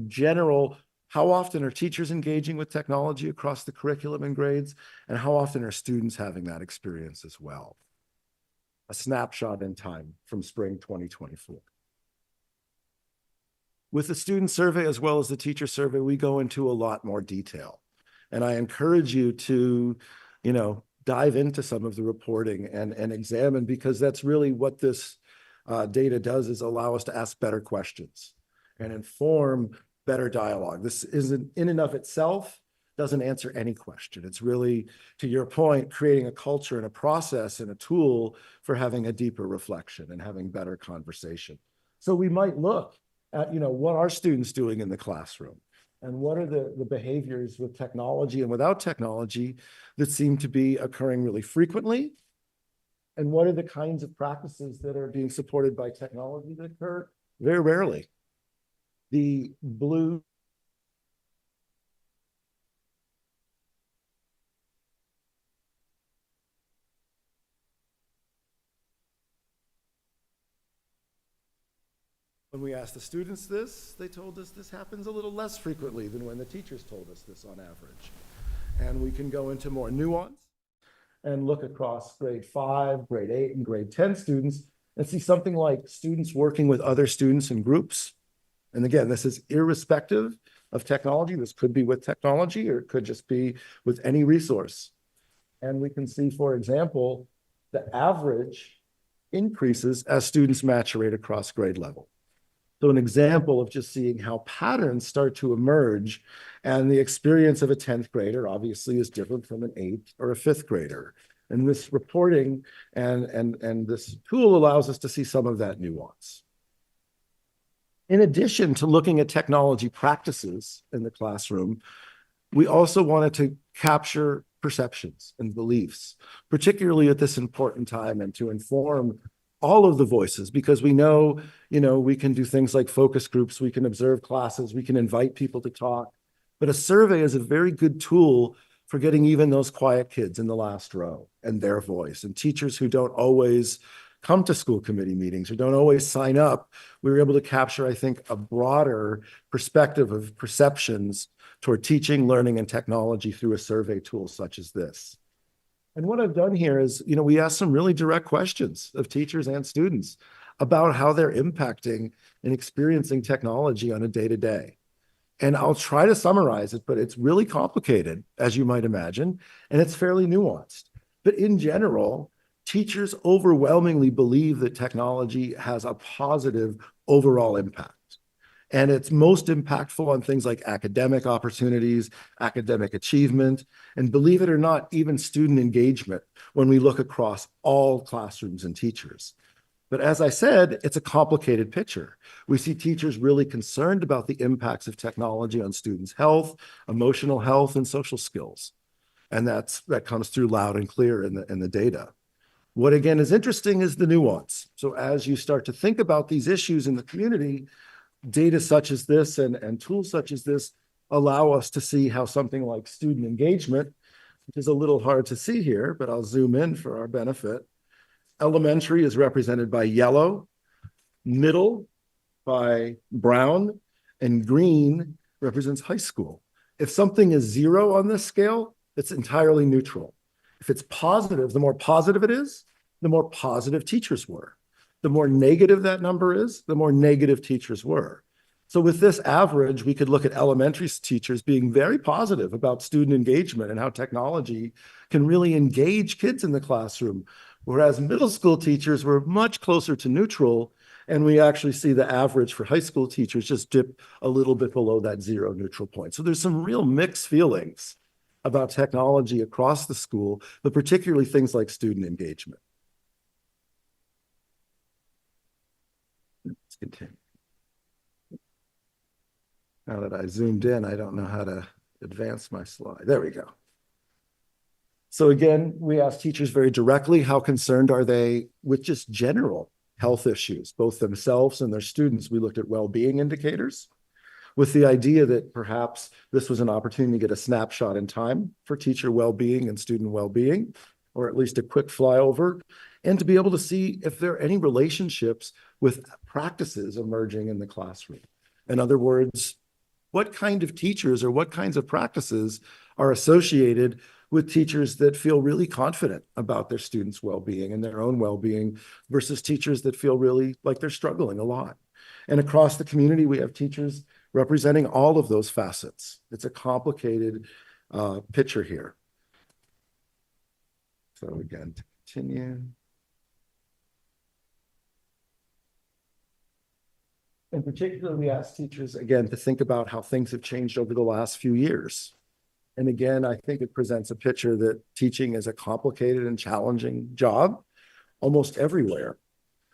general, how often are teachers engaging with technology across the curriculum and grades, and how often are students having that experience as well. A snapshot in time from spring 2024. With the student survey as well as the teacher survey, we go into a lot more detail. And I encourage you to, dive into some of the reporting and examine, because that's really what this data does, is allow us to ask better questions and inform better dialogue. This isn't in and of itself, doesn't answer any question. It's really, to your point, creating a culture and a process and a tool for having a deeper reflection and having better conversation. So we might look at, what are students doing in the classroom? And what are the behaviors with technology and without technology that seem to be occurring really frequently? And what are the kinds of practices that are being supported by technology that occur very rarely? The blue When we asked the students this, they told us this happens a little less frequently than when the teachers told us this on average. And we can go into more nuance and look across grade 5, grade 8, and grade 10 students and see something like students working with other students in groups. And again, this is irrespective of technology. This could be with technology, or it could just be with any resource. And we can see, for example, the average increases as students maturate across grade level. So an example of just seeing how patterns start to emerge, and the experience of a 10th grader obviously is different from an 8th or a 5th grader. And this reporting and this tool allows us to see some of that nuance. In addition to looking at technology practices in the classroom, we also wanted to capture perceptions and beliefs, particularly at this important time, and to inform all of the voices, because we know, we can do things like focus groups, we can observe classes, we can invite people to talk, but a survey is a very good tool for getting even those quiet kids in the last row and their voice, and teachers who don't always come to school committee meetings or don't always sign up. We were able to capture, I think, a broader perspective of perceptions toward teaching, learning, and technology through a survey tool such as this. And what I've done here is, we asked some really direct questions of teachers and students about how they're impacting and experiencing technology on a day-to-day. And I'll try to summarize it, but it's really complicated, as you might imagine, and it's fairly nuanced. But in general, teachers overwhelmingly believe that technology has a positive overall impact. And it's most impactful on things like academic opportunities, academic achievement, and believe it or not, even student engagement when we look across all classrooms and teachers. But as I said, it's a complicated picture. We see teachers really concerned about the impacts of technology on students' health, emotional health, and social skills. And that comes through loud and clear in the data. What again is interesting is the nuance. So as you start to think about these issues in the community, data such as this and tools such as this allow us to see how something like student engagement, which is a little hard to see here, but I'll zoom in for our benefit. Elementary is represented by yellow, middle by brown, and green represents high school. If something is 0 on this scale, it's entirely neutral. If it's positive, the more positive it is, the more positive teachers were. The more negative that number is, the more negative teachers were. So with this average, we could look at elementary teachers being very positive about student engagement and how technology can really engage kids in the classroom, whereas middle school teachers were much closer to neutral, and we actually see the average for high school teachers just dip a little bit below that 0 neutral point. So there's some real mixed feelings about technology across the school, but particularly things like student engagement. Let's continue. Now that I zoomed in, I don't know how to advance my slide. There we go. So again, we asked teachers very directly, how concerned are they with just general health issues, both themselves and their students. We looked at well-being indicators with the idea that perhaps this was an opportunity to get a snapshot in time for teacher well-being and student well-being, or at least a quick flyover, and to be able to see if there are any relationships with practices emerging in the classroom. In other words, what kind of teachers or what kinds of practices are associated with teachers that feel really confident about their students' well-being and their own well-being versus teachers that feel really like they're struggling a lot. And across the community, we have teachers representing all of those facets. It's a complicated picture here. So again, to continue. In particular, we asked teachers, again, to think about how things have changed over the last few years. And again, I think it presents a picture that teaching is a complicated and challenging job almost everywhere.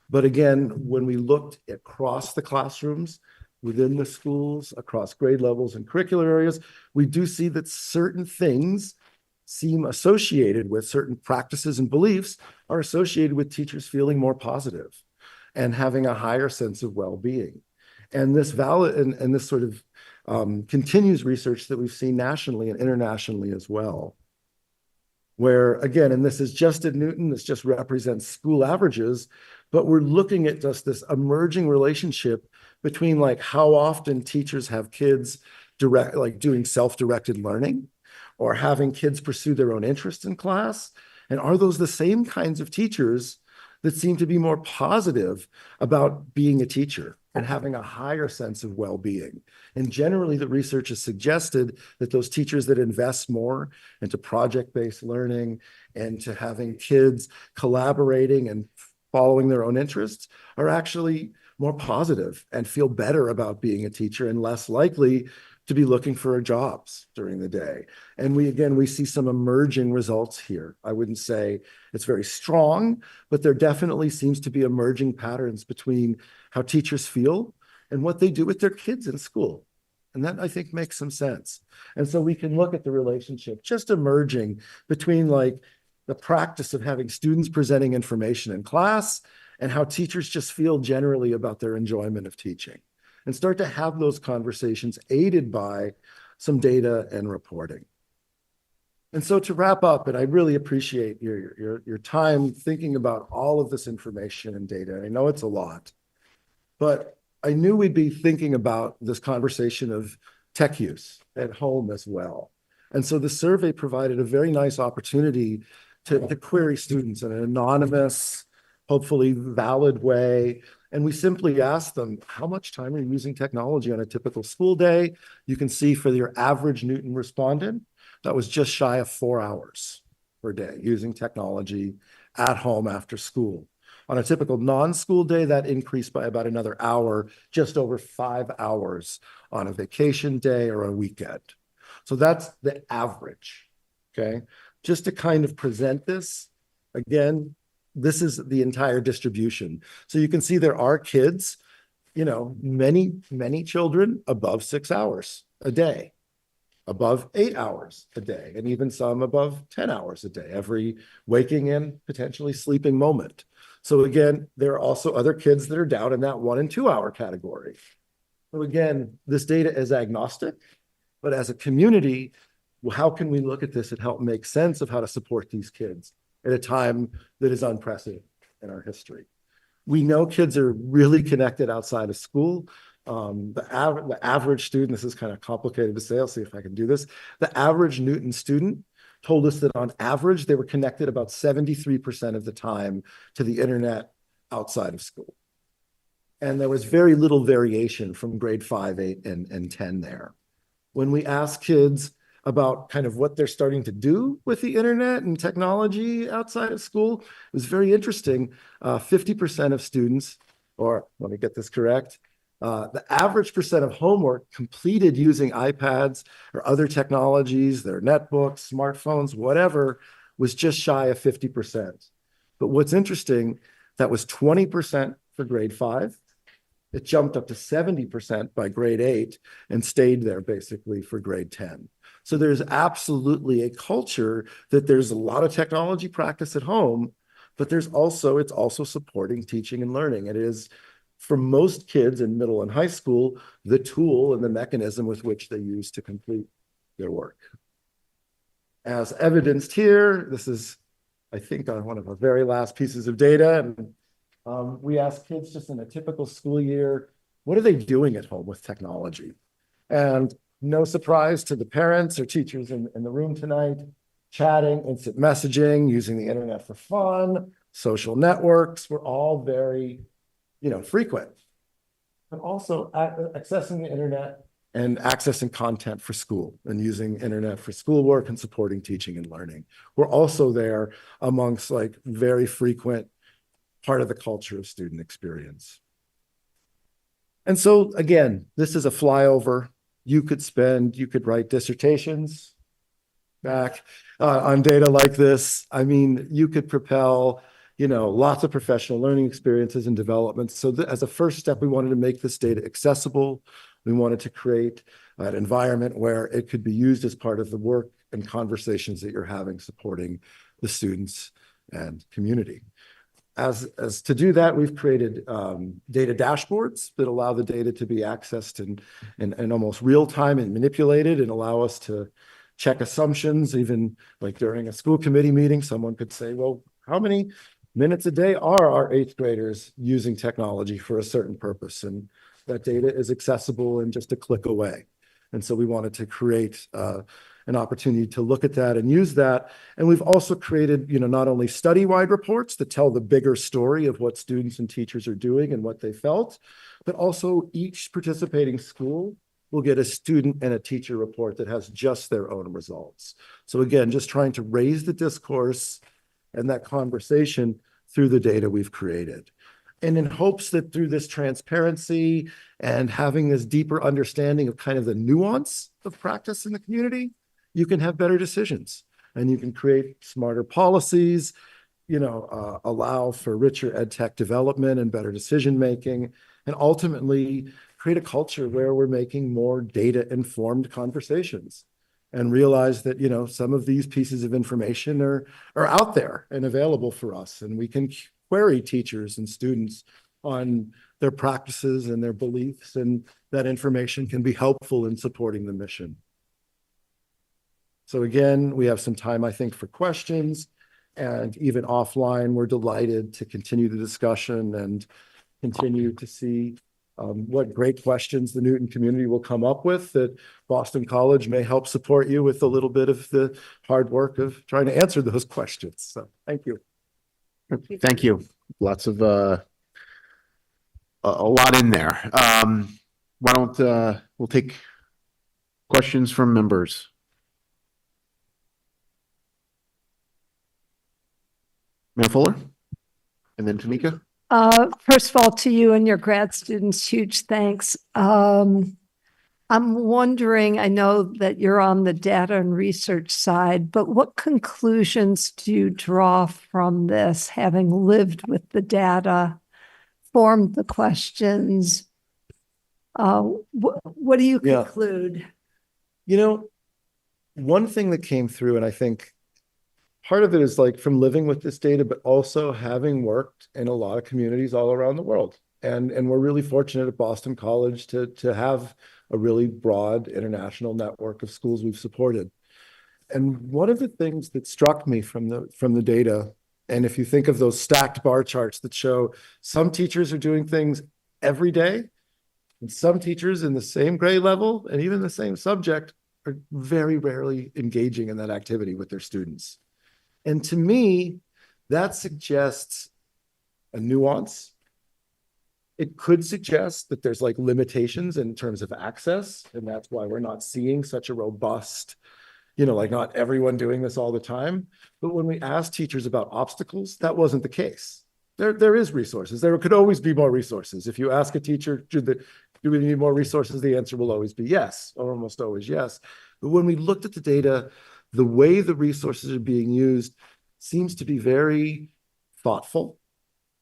But again, when we looked across the classrooms, within the schools, across grade levels and curricular areas, we do see that certain things seem associated with certain practices and beliefs are associated with teachers feeling more positive and having a higher sense of well-being. And this and this sort of continues research that we've seen nationally and internationally as well. Where again, and this is just at Newton, this just represents school averages, but we're looking at just this emerging relationship between like how often teachers have kids doing self-directed learning or having kids pursue their own interests in class. And are those the same kinds of teachers that seem to be more positive about being a teacher and having a higher sense of well-being? And generally, the research has suggested that those teachers that invest more into project-based learning and to having kids collaborating and following their own interests are actually more positive and feel better about being a teacher and less likely to be looking for jobs during the day. And we see some emerging results here. I wouldn't say it's very strong, but there definitely seems to be emerging patterns between how teachers feel and what they do with their kids in school. And that, I think, makes some sense. And so we can look at the relationship just emerging between like the practice of having students presenting information in class and how teachers just feel generally about their enjoyment of teaching, and start to have those conversations aided by some data and reporting. And so to wrap up, and I really appreciate your time thinking about all of this information and data. I know it's a lot, but I knew we'd be thinking about this conversation of tech use at home as well. And so the survey provided a very nice opportunity to query students in an anonymous, hopefully valid way. And we simply asked them, how much time are you using technology on a typical school day? You can see for your average Newton respondent, that was just shy of 4 hours per day using technology at home after school. On a typical non-school day, that increased by about another hour, just over 5 hours on a vacation day or a weekend. So that's the average, okay? Just to kind of present this, again, this is the entire distribution. So you can see there are kids, many children above 6 hours a day, above 8 hours a day, and even some above 10 hours a day, every waking and potentially sleeping moment. So again, there are also other kids that are down in that 1 and 2 hour category. So again, this data is agnostic, but as a community, how can we look at this and help make sense of how to support these kids at a time that is unprecedented in our history? We know kids are really connected outside of school. The average student, this is kind of complicated to say, I'll see if I can do this. The average Newton student told us that on average, they were connected about 73% of the time to the internet outside of school. And there was very little variation from grade 5, 8, and 10 there. When we asked kids about kind of what they're starting to do with the internet and technology outside of school, it was very interesting. 50% of students, or let me get this correct, the average percent of homework completed using iPads or other technologies, their netbooks, smartphones, whatever, was just shy of 50%. But what's interesting, that was 20% for grade 5. It jumped up to 70% by grade 8 and stayed there basically for grade 10. So there's absolutely a culture that there's a lot of technology practice at home, but it's also supporting teaching and learning. It is, for most kids in middle and high school, the tool and the mechanism with which they use to complete their work. As evidenced here, this is, I think, on one of our very last pieces of data. And we asked kids just in a typical school year, what are they doing at home with technology? And no surprise to the parents or teachers in the room tonight, chatting, instant messaging, using the internet for fun, social networks were all very, frequent. But also accessing the internet and accessing content for school and using internet for schoolwork and supporting teaching and learning. We're also there amongst like very frequent part of the culture of student experience. And so again, this is a flyover. You could write dissertations back on data like this. I mean, you could propel, lots of professional learning experiences and developments. So as a first step, we wanted to make this data accessible. We wanted to create an environment where it could be used as part of the work and conversations that you're having supporting the students and community. As to do that, we've created data dashboards that allow the data to be accessed in almost real time and manipulated, and allow us to check assumptions. Even like during a school committee meeting, someone could say, well, how many minutes a day are our 8th graders using technology for a certain purpose? And that data is accessible in just a click away. And so we wanted to create an opportunity to look at that and use that. And we've also created, not only study-wide reports that tell the bigger story of what students and teachers are doing and what they felt, but also each participating school will get a student and a teacher report that has just their own results. So again, just trying to raise the discourse and that conversation through the data we've created. And in hopes that through this transparency and having this deeper understanding of kind of the nuance of practice in the community, you can have better decisions and you can create smarter policies, allow for richer ed tech development and better decision-making, and ultimately create a culture where we're making more data-informed conversations and realize that, some of these pieces of information are out there and available for us. And we can query teachers and students on their practices and their beliefs, and that information can be helpful in supporting the mission. So again, we have some time, I think, for questions, and even offline, we're delighted to continue the discussion and continue to see what great questions the Newton community will come up with that Boston College may help support you with a little bit of the hard work of trying to answer those questions. So thank you.
Thank you. Lots of, a lot in there. Why don't, we'll take questions from members. Mayor Fuller, and then Tamika.
First of all, to you and your grad students, huge thanks. I'm wondering, I know that you're on the data and research side, but what conclusions do you draw from this, having lived with the data, formed the questions? What do you conclude?
One thing that came through, and I think part of it is like from living with this data, but also having worked in a lot of communities all around the world. And we're really fortunate at Boston College to have a really broad international network of schools we've supported. And one of the things that struck me from the data, and if you think of those stacked bar charts that show some teachers are doing things every day, and some teachers in the same grade level and even the same subject are very rarely engaging in that activity with their students. And to me, that suggests a nuance. It could suggest that there's like limitations in terms of access, and that's why we're not seeing such a robust, like not everyone doing this all the time. But when we ask teachers about obstacles, that wasn't the case. There is resources. There could always be more resources. If you ask a teacher, do we need more resources? The answer will always be yes, or almost always yes. But when we looked at the data, the way the resources are being used seems to be very thoughtful.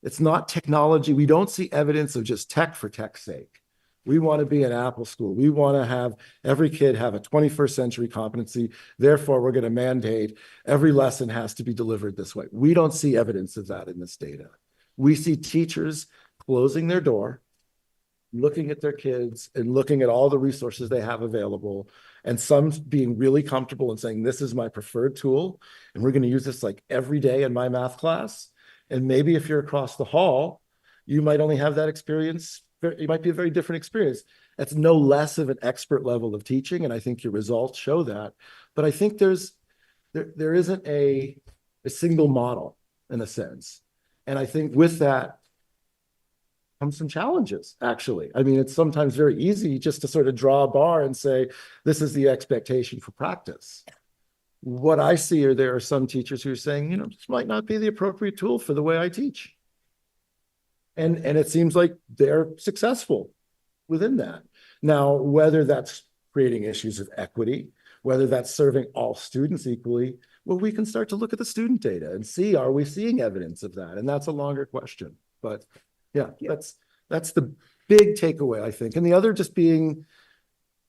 It's not technology. We don't see evidence of just tech for tech's sake. We want to be an Apple school. We want to have every kid have a 21st century competency. Therefore, we're going to mandate every lesson has to be delivered this way. We don't see evidence of that in this data. We see teachers closing their door, looking at their kids and looking at all the resources they have available, and some being really comfortable and saying, this is my preferred tool, and we're going to use this like every day in my math class. And maybe if you're across the hall, you might only have that experience. It might be a very different experience. That's no less of an expert level of teaching, and I think your results show that. But I think there isn't a single model in a sense. And I think with that comes some challenges, actually. I mean, it's sometimes very easy just to sort of draw a bar and say, this is the expectation for practice. What I see are there are some teachers who are saying, you know, this might not be the appropriate tool for the way I teach. And it seems like they're successful within that. Now, whether that's creating issues of equity, whether that's serving all students equally, well, we can start to look at the student data and see, are we seeing evidence of that? And that's a longer question. But yeah, that's the big takeaway, I think. And the other just being,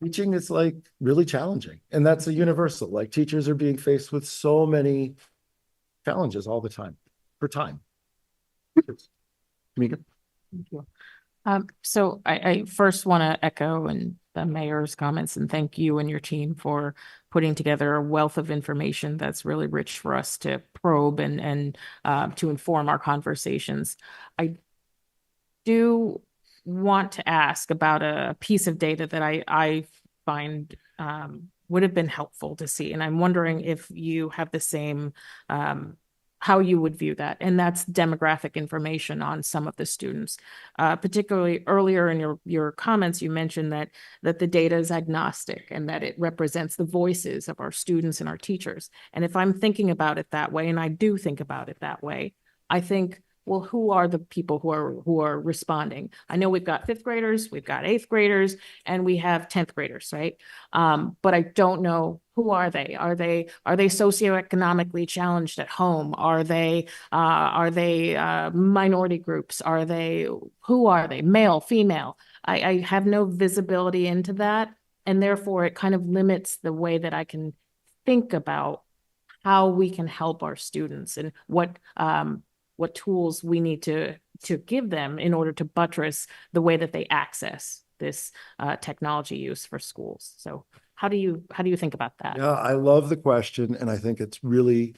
teaching is like really challenging. And that's a universal, like teachers are being faced with so many challenges all the time, for time. Tamika?
Thank you. So I first want to echo and the mayor's comments and thank you and your team for putting together a wealth of information that's really rich for us to probe and to inform our conversations. I do want to ask about a piece of data that I find would have been helpful to see. And I'm wondering if you have the same how you would view that. And that's demographic information on some of the students. Particularly earlier in your comments, you mentioned that the data is agnostic and that it represents the voices of our students and our teachers. And if I'm thinking about it that way, and I do think about it that way, I think, well, who are the people who are responding? I know we've got 5th graders, we've got 8th graders, and we have 10th graders, right? But I don't know, who are they? Are they socioeconomically challenged at home? Are they minority groups? Who are they? Male, female? I have no visibility into that, and therefore it kind of limits the way that I can think about how we can help our students and what tools we need to give them in order to buttress the way that they access this technology use for schools. So how do you think about that?
Yeah, I love the question, and I think it's really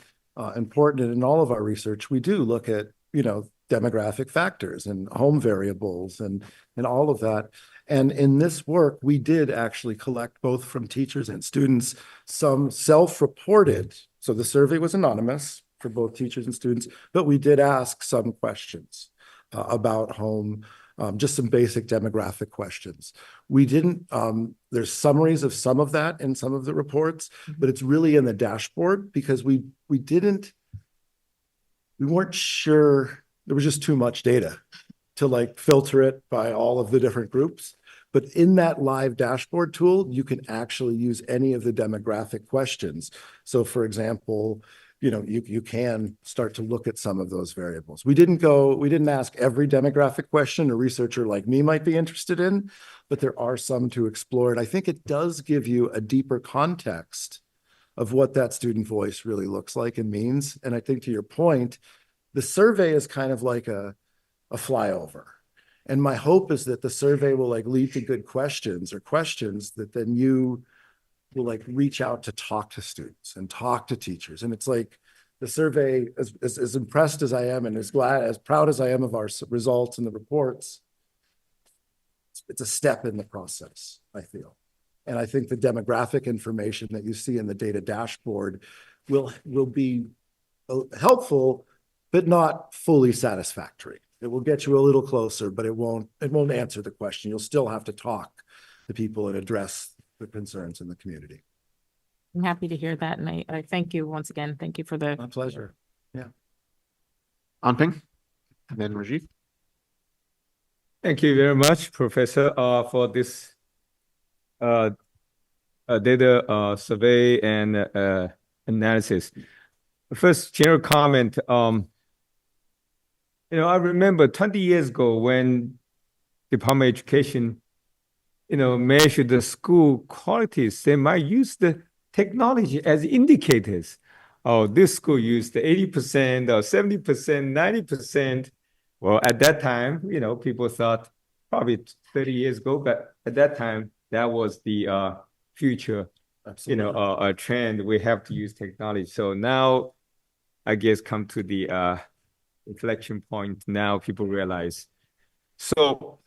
important. And in all of our research, we do look at, you know, demographic factors and home variables and all of that. And in this work, we did actually collect both from teachers and students some self-reported. So the survey was anonymous for both teachers and students, but we did ask some questions about home, just some basic demographic questions. We didn't, there's summaries of some of that in some of the reports, but it's really in the dashboard because we weren't sure, there was just too much data to like filter it by all of the different groups. But in that live dashboard tool, you can actually use any of the demographic questions. So for example, you know, you can start to look at some of those variables. We didn't ask every demographic question a researcher like me might be interested in, but there are some to explore. And I think it does give you a deeper context of what that student voice really looks like and means. And I think to your point, the survey is kind of like a flyover. And my hope is that the survey will like lead to good questions or questions that then you will like reach out to talk to students and talk to teachers. And it's like the survey, as impressed as I am and as proud as I am of our results and the reports, it's a step in the process, I feel. And I think the demographic information that you see in the data dashboard will be helpful, but not fully satisfactory. It will get you a little closer, but it won't answer the question. You'll still have to talk to people and address the concerns in the community.
I'm happy to hear that. And I thank you once again. Thank you for the—
My pleasure. Yeah.
Anping, and then Rajiv.
Thank you very much, Professor, for this data survey and analysis. First, general comment. You know, I remember 20 years ago when Department of Education measure the school qualities, they might use the technology as indicators. Oh, this school used 80% or 70%, 90%. Well, at that time, people thought probably 30 years ago, but at that time, that was the future, a trend. We have to use technology. So now, I guess, come to the inflection point. Now people realize. So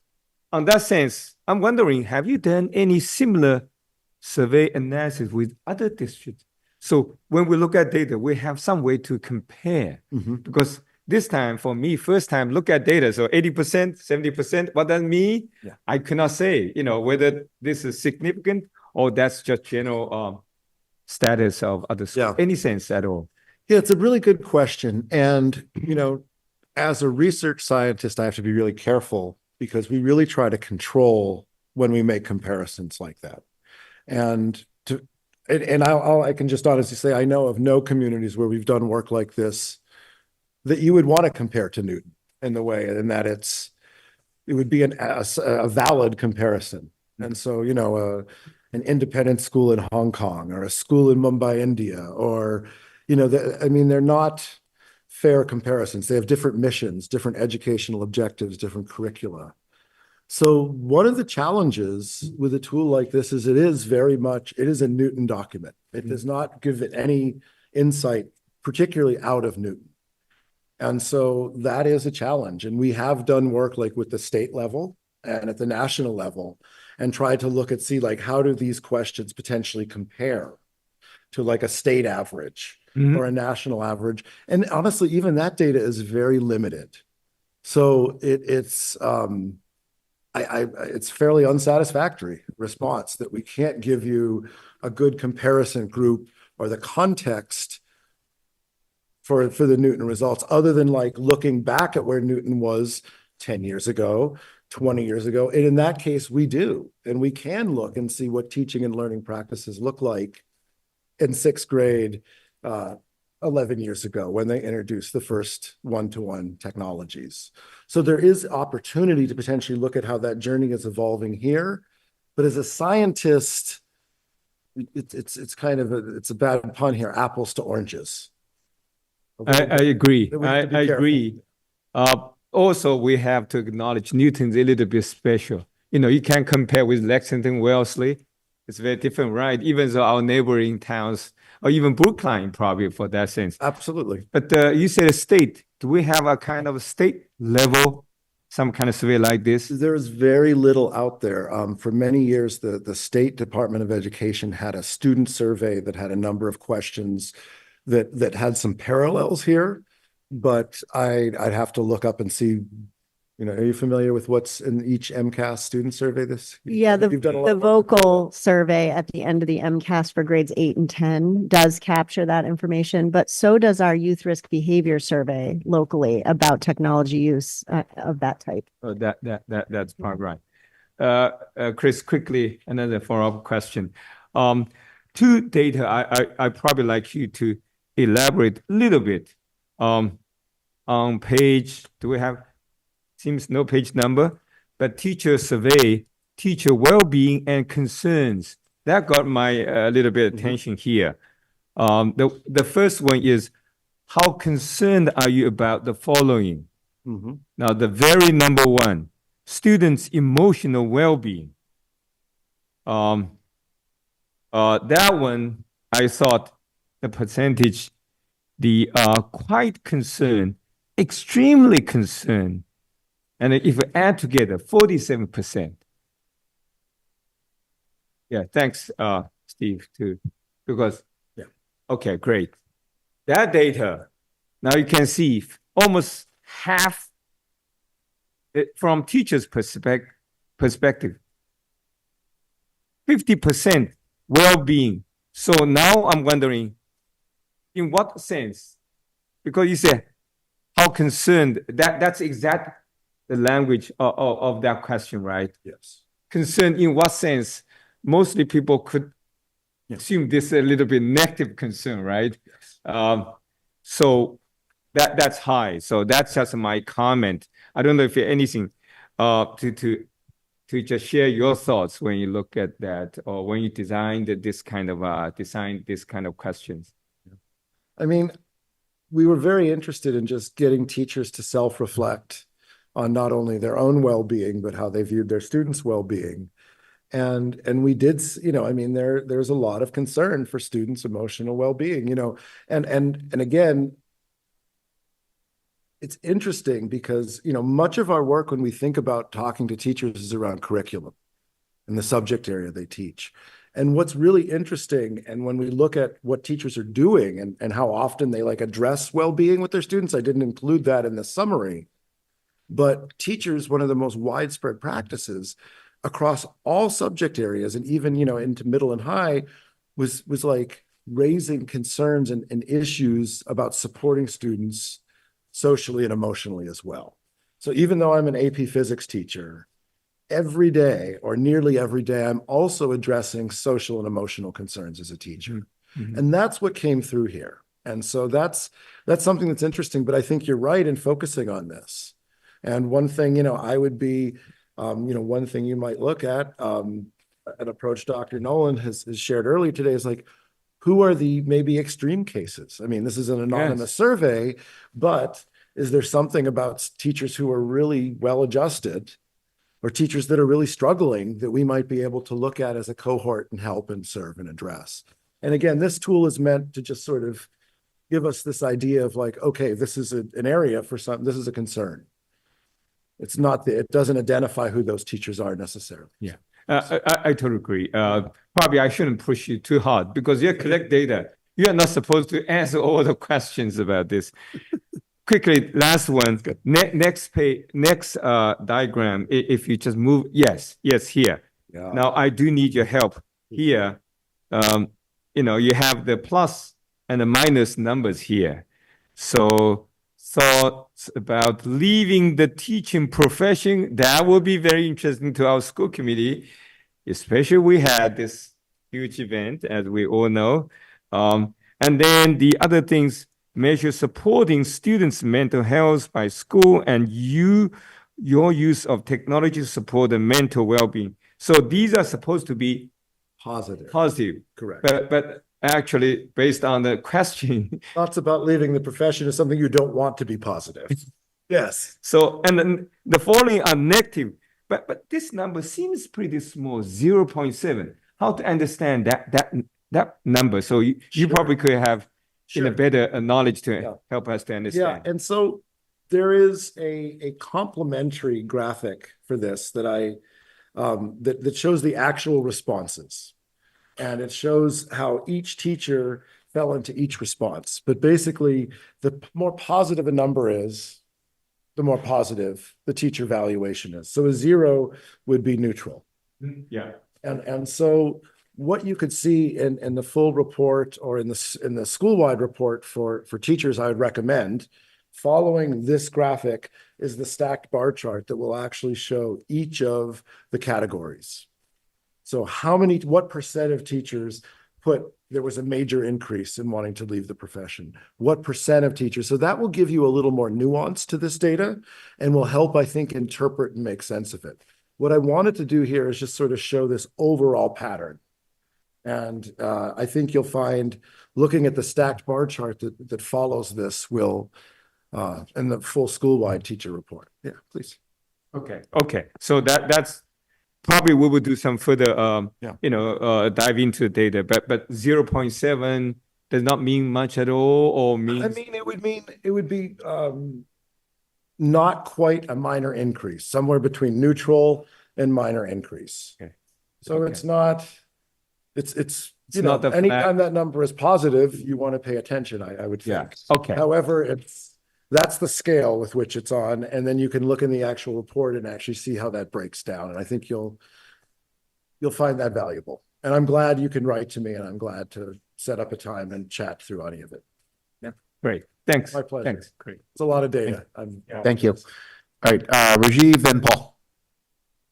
on that sense, I'm wondering, have you done any similar survey analysis with other districts? So when we look at data, we have some way to compare. Because this time, for me, first time, look at data. So 80%, 70%, what does that mean?
Yeah.
I cannot say, whether this is significant or that's just general status of other schools.
Yeah.
Any sense at all?
Yeah, it's a really good question. And, as a research scientist, I have to be really careful because we really try to control when we make comparisons like that. And I can just honestly say, I know of no communities where we've done work like this that you would want to compare to Newton in the way, and that it would be a valid comparison. And so, an independent school in Hong Kong or a school in Mumbai, India, or, they're not fair comparisons. They have different missions, different educational objectives, different curricula. So one of the challenges with a tool like this is it is a Newton document. It does not give it any insight, particularly out of Newton. And so that is a challenge. And we have done work like with the state level and at the national level and tried to look at, how do these questions potentially compare to like a state average or a national average. And honestly, even that data is very limited. So it's fairly unsatisfactory response that we can't give you a good comparison group or the context for the Newton results, other than looking back at where Newton was 10 years ago, 20 years ago. And in that case, we do. And we can look and see what teaching and learning practices look like in sixth grade 11 years ago when they introduced the first one-to-one technologies. So there is opportunity to potentially look at how that journey is evolving here. But as a scientist, it's kind of it's a bad pun here, apples to oranges.
I agree.
I
agree. Also, we have to acknowledge Newton's a little bit special. You can't compare with Lexington, Wellesley. It's very different, right? Even though our neighboring towns, or even Brookline, probably for that sense.
Absolutely.
But you said a state. Do we have a kind of state level, some kind of survey like this?
There is very little out there. For many years, the State Department of Education had a student survey that had a number of questions that had some parallels here, but I'd have to look up and see. Are you familiar with what's in each MCAS student survey?
Yeah, the vocal survey at the end of the MCAS for grades 8 and 10 does capture that information, but so does our youth risk behavior survey locally about technology use of that type.
That's part right. Chris, quickly, another follow-up question. To data, I probably like you to elaborate a little bit. On page, do we have? Seems no page number, but teacher survey, teacher well-being and concerns. That got my little bit attention here. The first one is, how concerned are you about the following? Now, the very number one, students' emotional well-being. That one, I thought the percentage, quite concerned, extremely concerned. And if we add together, 47%. Yeah, thanks, Steve, too. Because, okay, great. That data, now you can see almost half from teachers' perspective, 50% well-being. So now I'm wondering, in what sense? Because you said, how concerned, that's exact the language of that question, right?
Yes.
Concern in what sense? Mostly people could assume this is a little bit negative concern, right? Yes. So that's high. So that's just my comment. I don't know if you have anything to to just share your thoughts when you look at that or when you designed this kind of questions.
I mean, we were very interested in just getting teachers to self-reflect on not only their own well-being, but how they viewed their students' well-being. And we did, I mean, there's a lot of concern for students' emotional well-being, and again, it's interesting because, much of our work when we think about talking to teachers is around curriculum and the subject area they teach. And what's really interesting, and when we look at what teachers are doing and how often they address well-being with their students, I didn't include that in the summary, but teachers, one of the most widespread practices across all subject areas and even, into middle and high was raising concerns and issues about supporting students socially and emotionally as well. So even though I'm an AP Physics teacher, every day or nearly every day, I'm also addressing social and emotional concerns as a teacher. Mm-hmm. And that's what came through here. And so that's something that's interesting, but I think you're right in focusing on this. And one thing, I would be, one thing you might look at, an approach Dr. Nolan has shared earlier today is who are the maybe extreme cases? I mean, this is an anonymous survey, but is there something about teachers who are really well-adjusted or teachers that are really struggling that we might be able to look at as a cohort and help and serve and address? And again, this tool is meant to just sort of give us this idea of okay, this is an area for this is a concern. It's not, it doesn't identify who those teachers are necessarily.
Yeah, I totally agree. Probably I shouldn't push you too hard because you collect data. You're not supposed to answer all the questions about this. Quickly, last one. Next page, next diagram. If you just move, yes, here. Yeah. Now I do need your help here. You have the plus and the minus numbers here. So thoughts about leaving the teaching profession, that will be very interesting to our school committee, especially we had this huge event, as we all know. And then the other things, measure supporting students' mental health by school and your use of technology to support the mental well-being. So these are supposed to be
positive.
Correct. But actually, based on the question,
thoughts about leaving the profession is something you don't want to be positive. Yes.
So, and then the following are negative, but this number seems pretty small, 0.7. How to understand that number? So you probably could have a better knowledge to help us to understand.
Yeah, and so there is a complementary graphic for this that that shows the actual responses. And it shows how each teacher fell into each response. But basically, the more positive a number is, the more positive the teacher valuation is. So a 0 would be neutral.
Yeah.
And so what you could see in the full report or in the school-wide report for teachers, I would recommend following this graphic is the stacked bar chart that will actually show each of the categories. So what percent of teachers there was a major increase in wanting to leave the profession? What percent of teachers? So that will give you a little more nuance to this data and will help, I think, interpret and make sense of it. What I wanted to do here is just sort of show this overall pattern. And I think you'll find, looking at the stacked bar chart that follows this in the full school-wide teacher report. Yeah, please.
Okay. So that's probably we will do some further, dive into the data, but 0.7 does not mean much at all, or means.
I mean, it would be not quite a minor increase, somewhere between neutral and minor increase. Okay. So it's not. It's not anytime that number is positive, you want to pay attention. I would think.
Yeah. Okay.
However, that's the scale with which it's on, and then you can look in the actual report and actually see how that breaks down. And I think you'll find that valuable. And I'm glad you can write to me, and I'm glad to set up a time and chat through any of it.
Yeah, great. Thanks.
My pleasure.
Thanks. Great.
It's a lot of data.
Thank you. All right, Rajiv, then Paul,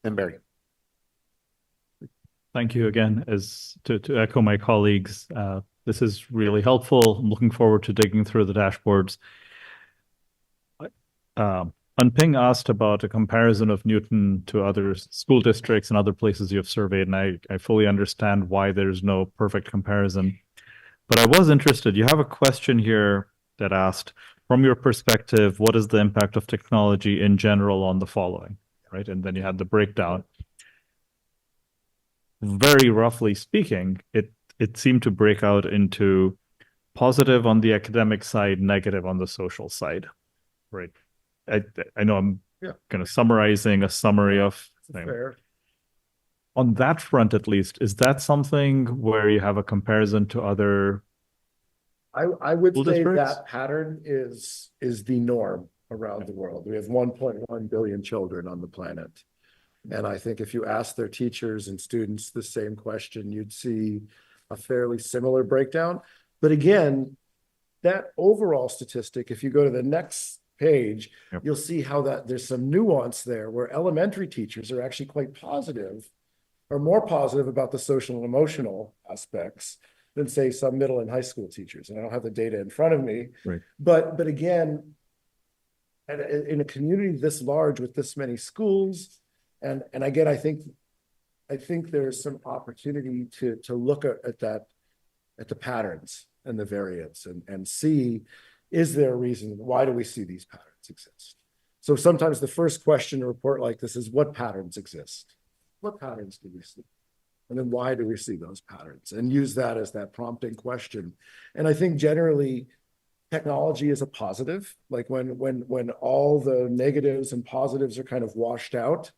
then Barry.
Thank you again. As to echo my colleagues, this is really helpful. I'm looking forward to digging through the dashboards. Ping asked about a comparison of Newton to other school districts and other places you have surveyed, and I fully understand why there's no perfect comparison. But I was interested, you have a question here that asked, from your perspective, what is the impact of technology in general on the following, right? And then you had the breakdown. Very roughly speaking, it seemed to break out into positive on the academic side, negative on the social side, right? I know I'm kind of summarizing a summary of
Fair.
on that front, at least. Is that something where you have a comparison to other?
I would
School
say
districts?
that pattern is the norm around the world. We have 1.1 billion children on the planet. And I think if you ask their teachers and students the same question, you'd see a fairly similar breakdown. But again, that overall statistic, if you go to the next page, you'll see how that there's some nuance there where elementary teachers are actually quite positive or more positive about the social and emotional aspects than say some middle and high school teachers. And I don't have the data in front of me,
Right.
But again, in a community this large with this many schools, and again, I think there's some opportunity to look at the patterns and the variance and see, is there a reason? Why do we see these patterns exist? So sometimes the first question in a report like this is, what patterns exist? What patterns do we see? And then why do we see those patterns? And use that as that prompting question. And I think generally technology is a positive. Like when all the negatives and positives are kind of washed out,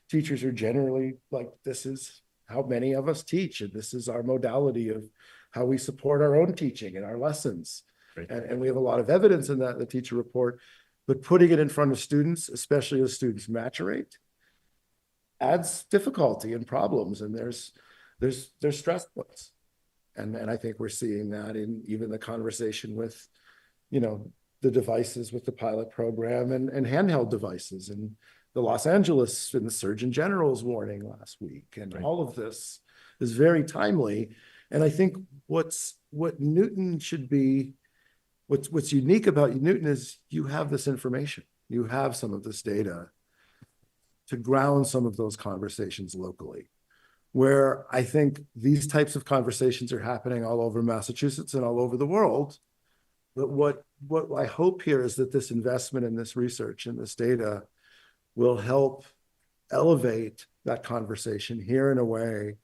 teachers are generally like, this is how many of us teach, and this is our modality of how we support our own teaching and our lessons. Right. And we have a lot of evidence in that in the teacher report, but putting it in front of students, especially as students maturate, adds difficulty and problems, and there's stress points. And I think we're seeing that in even the conversation with, the devices with the pilot program and handheld devices, and the Los Angeles and the Surgeon General's warning last week. And all of this is very timely. And I think what Newton should be, what's unique about Newton is you have this information, you have some of this data to ground some of those conversations locally, where I think these types of conversations are happening all over Massachusetts and all over the world. But what I hope here is that this investment in this research and this data will help elevate that conversation here in a way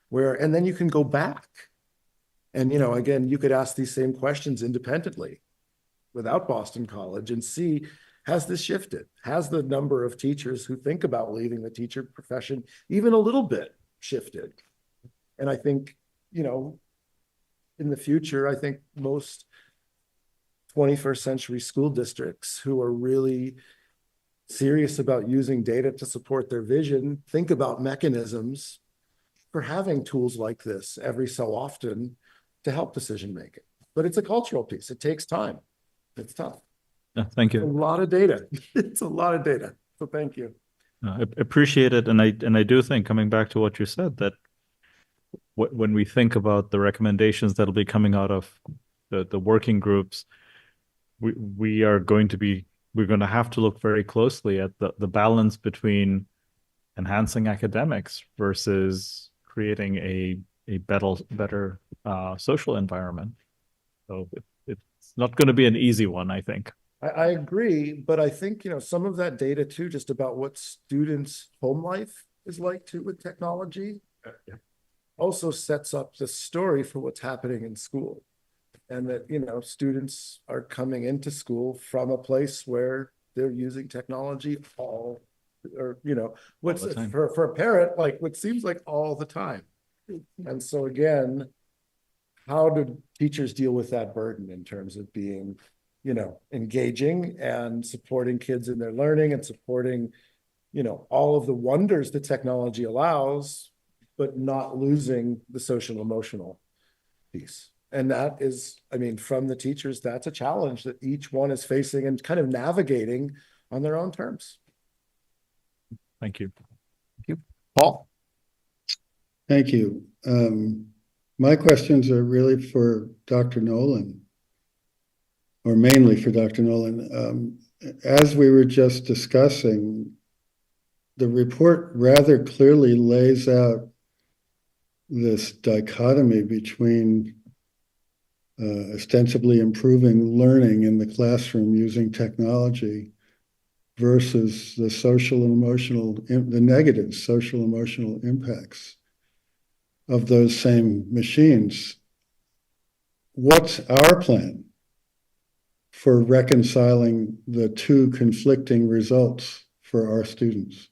where, and then you can go back. And, again, you could ask these same questions independently without Boston College and see, has this shifted? Has the number of teachers who think about leaving the teacher profession even a little bit shifted? And I think, in the future, I think most 21st century school districts who are really serious about using data to support their vision think about mechanisms for having tools like this every so often to help decision making. But it's a cultural piece. It takes time. It's tough.
Thank you.
A lot of data. It's a lot of data. So thank you.
I appreciate it, and I do think, coming back to what you said, that when we think about the recommendations that'll be coming out of the working groups, we're going to have to look very closely at the balance between enhancing academics versus creating a better social environment. So it's not going to be an easy one, I think.
I agree, but I think, some of that data too, just about what students' home life is like too with technology, also sets up the story for what's happening in school. And that, students are coming into school from a place where they're using technology for a parent, like what seems like all the time. And so again, how do teachers deal with that burden in terms of being, engaging and supporting kids in their learning and supporting, all of the wonders that technology allows, but not losing the social emotional piece. And that is, from the teachers, that's a challenge that each one is facing and kind of navigating on their own terms.
Thank you.
Thank you. Paul.
Thank you. My questions are really for Dr. Nolan, or mainly for Dr. Nolan. as we were just discussing, the report rather clearly lays out this dichotomy between ostensibly improving learning in the classroom using technology versus the social and emotional, the negative social emotional impacts of those same machines. What's our plan for reconciling the two conflicting results for our students?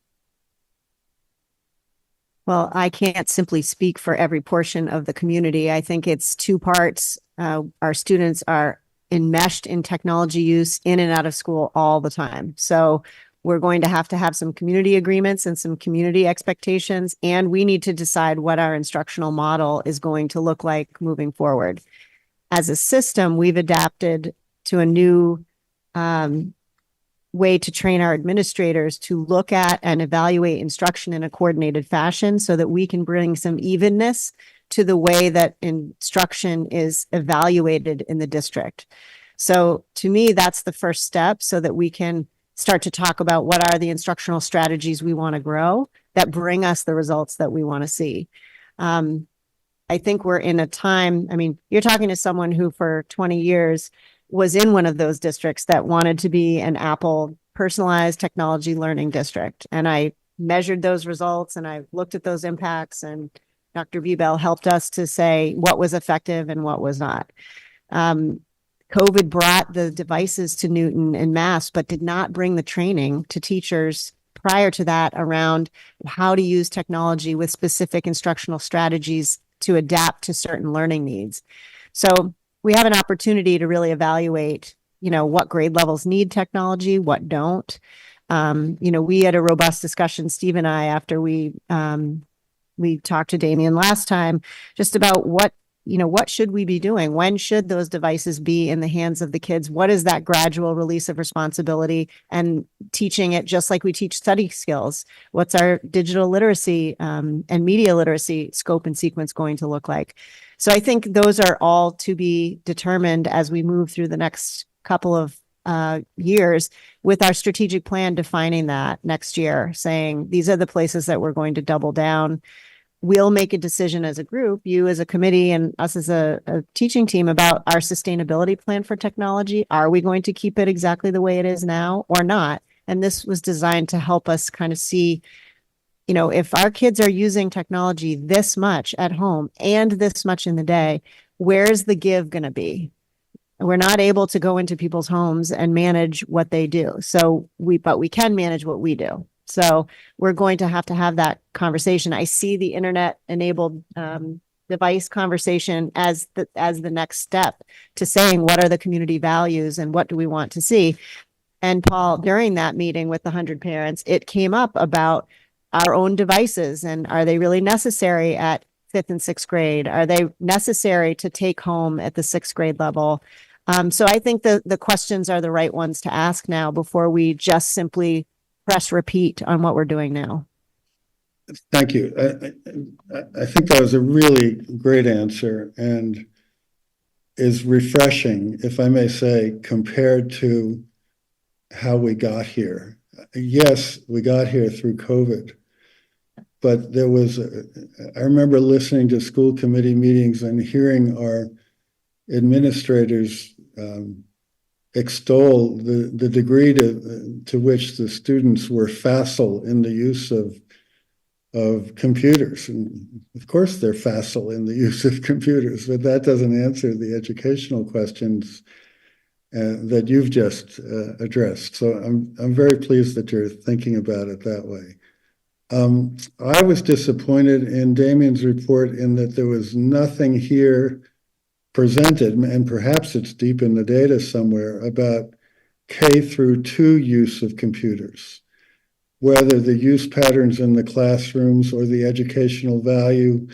Well, I can't simply speak for every portion of the community. I think it's two parts. Our students are enmeshed in technology use in and out of school all the time. So we're going to have some community agreements and some community expectations, and we need to decide what our instructional model is going to look like moving forward. As a system, we've adapted to a new way to train our administrators to look at and evaluate instruction in a coordinated fashion so that we can bring some evenness to the way that instruction is evaluated in the district. So to me, that's the first step so that we can start to talk about what are the instructional strategies we want to grow that bring us the results that we want to see. I think we're in a time, I mean, you're talking to someone who for 20 years was in one of those districts that wanted to be an Apple personalized technology learning district. And I measured those results and I looked at those impacts, and Dr. Bebel helped us to say what was effective and what was not. COVID brought the devices to Newton en masse, but did not bring the training to teachers prior to that around how to use technology with specific instructional strategies to adapt to certain learning needs. So we have an opportunity to really evaluate, what grade levels need technology, what don't. We had a robust discussion, Steve and I, after we talked to Damien last time, just about what should we be doing? When should those devices be in the hands of the kids? What is that gradual release of responsibility and teaching it just like we teach study skills? What's our digital literacy and media literacy scope and sequence going to look like? So I think those are all to be determined as we move through the next couple of years with our strategic plan defining that next year, saying these are the places that we're going to double down. We'll make a decision as a group, you as a committee and us as a teaching team, about our sustainability plan for technology. Are we going to keep it exactly the way it is now or not? And this was designed to help us kind of see, if our kids are using technology this much at home and this much in the day, where's the give going to be? We're not able to go into people's homes and manage what they do. But we can manage what we do. So we're going to have that conversation. I see the internet-enabled device conversation as the next step to saying what are the community values and what do we want to see. And Paul, during that meeting with the 100 parents, it came up about our own devices and are they really necessary at 5th and 6th grade? Are they necessary to take home at the 6th grade level? So I think the questions are the right ones to ask now before we just simply press repeat on what we're doing now.
Thank you. I think that was a really great answer and is refreshing, if I may say, compared to how we got here. Yes, we got here through COVID, but there was, I remember listening to school committee meetings and hearing our administrators extol the degree to which the students were facile in the use of computers. And of course they're facile in the use of computers, but that doesn't answer the educational questions that you've just addressed. So I'm very pleased that you're thinking about it that way. I was disappointed in Damien's report in that there was nothing here presented, and perhaps it's deep in the data somewhere, about K through 2 use of computers, whether the use patterns in the classrooms or the educational value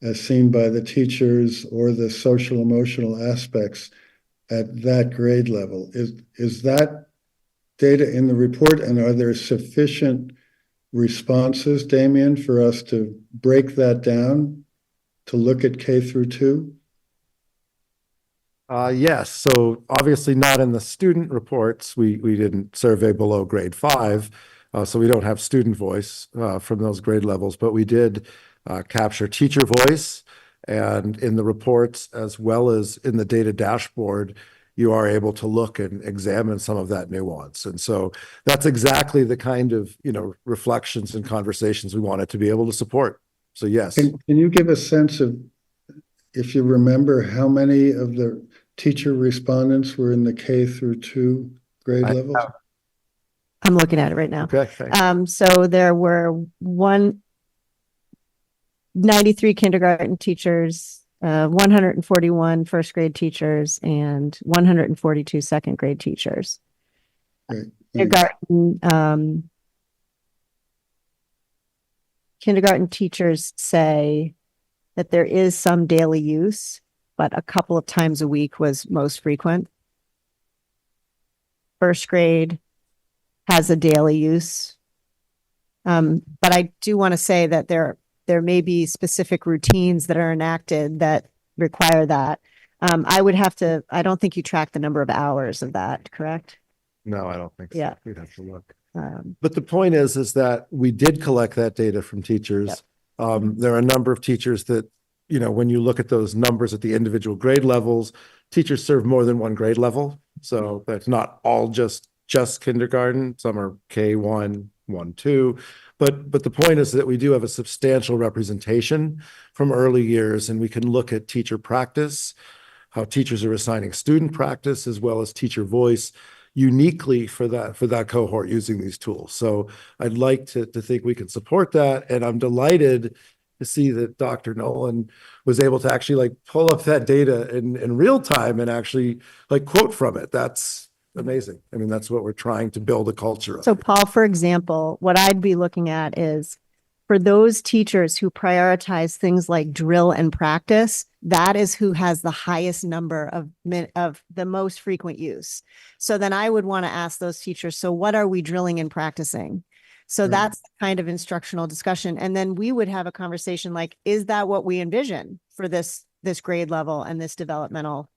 as seen by the teachers or the social emotional aspects at that grade level. Is that data in the report, and are there sufficient responses, Damien, for us to break that down to look at K through 2?
Yes, so obviously not in the student reports. We didn't survey below grade 5, so we don't have student voice from those grade levels, but we did capture teacher voice. And in the reports, as well as in the data dashboard, you are able to look and examine some of that nuance. And so that's exactly the kind of, reflections and conversations we wanted to be able to support. So yes.
Can you give a sense of, if you remember, how many of the teacher respondents were in the K through 2 grade levels?
I'm looking at it right now.
Okay. Thanks.
So there were 93 kindergarten teachers, 141 first grade teachers, and 142 second grade teachers.
Great.
Kindergarten teachers say that there is some daily use, but a couple of times a week was most frequent. First grade has a daily use. But I do want to say that there may be specific routines that are enacted that require that. I don't think you track the number of hours of that, correct?
No, I don't think so.
Yeah.
We'd have to look. But the point is that we did collect that data from teachers. There are a number of teachers that, when you look at those numbers at the individual grade levels, teachers serve more than one grade level. So that's not all just kindergarten. Some are K1, 1, 2. But the point is that we do have a substantial representation from early years, and we can look at teacher practice, how teachers are assigning student practice, as well as teacher voice uniquely for that cohort using these tools. So I'd like to think we can support that. And I'm delighted to see that Dr. Nolan was able to actually pull up that data in real time and actually quote from it. That's amazing. I mean, that's what we're trying to build a culture of.
So Paul, for example, what I'd be looking at is for those teachers who prioritize things like drill and practice, that is who has the highest number of the most frequent use. So then I would want to ask those teachers, so what are we drilling and practicing? So that's the kind of instructional discussion. And then we would have a conversation like, is that what we envision for this grade level and this developmental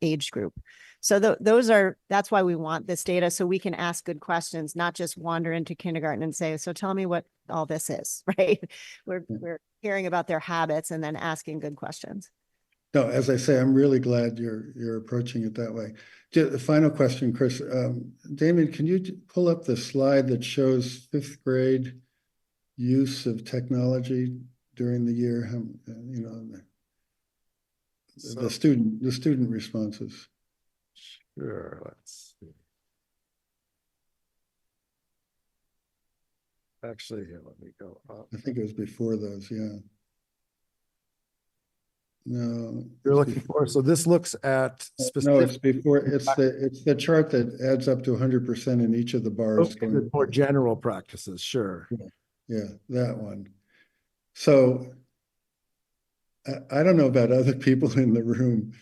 age group? So that's why we want this data, so we can ask good questions, not just wander into kindergarten and say, so tell me what all this is, right? We're hearing about their habits and then asking good questions.
No, as I say, I'm really glad you're approaching it that way. The final question, Chris. Damien, can you pull up the slide that shows 5th grade use of technology during the year? The student responses.
Sure, let's see. Actually, here, let me go up.
I think it was before those, yeah. No.
You're looking for, so this looks at specific.
No, it's before, it's the chart that adds up to 100% in each of the bars.
Okay, the more general practices, sure.
Yeah, that one. So I don't know about other people in the room,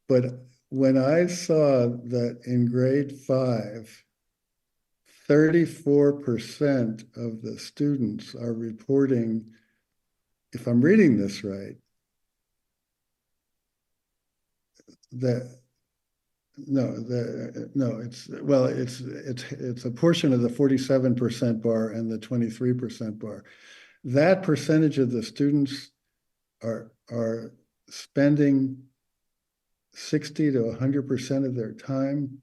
but when I saw that in grade 5, 34% of the students are reporting, if I'm reading this right, it's a portion of the 47% bar and the 23% bar. That percentage of the students are spending 60 to 100% of their time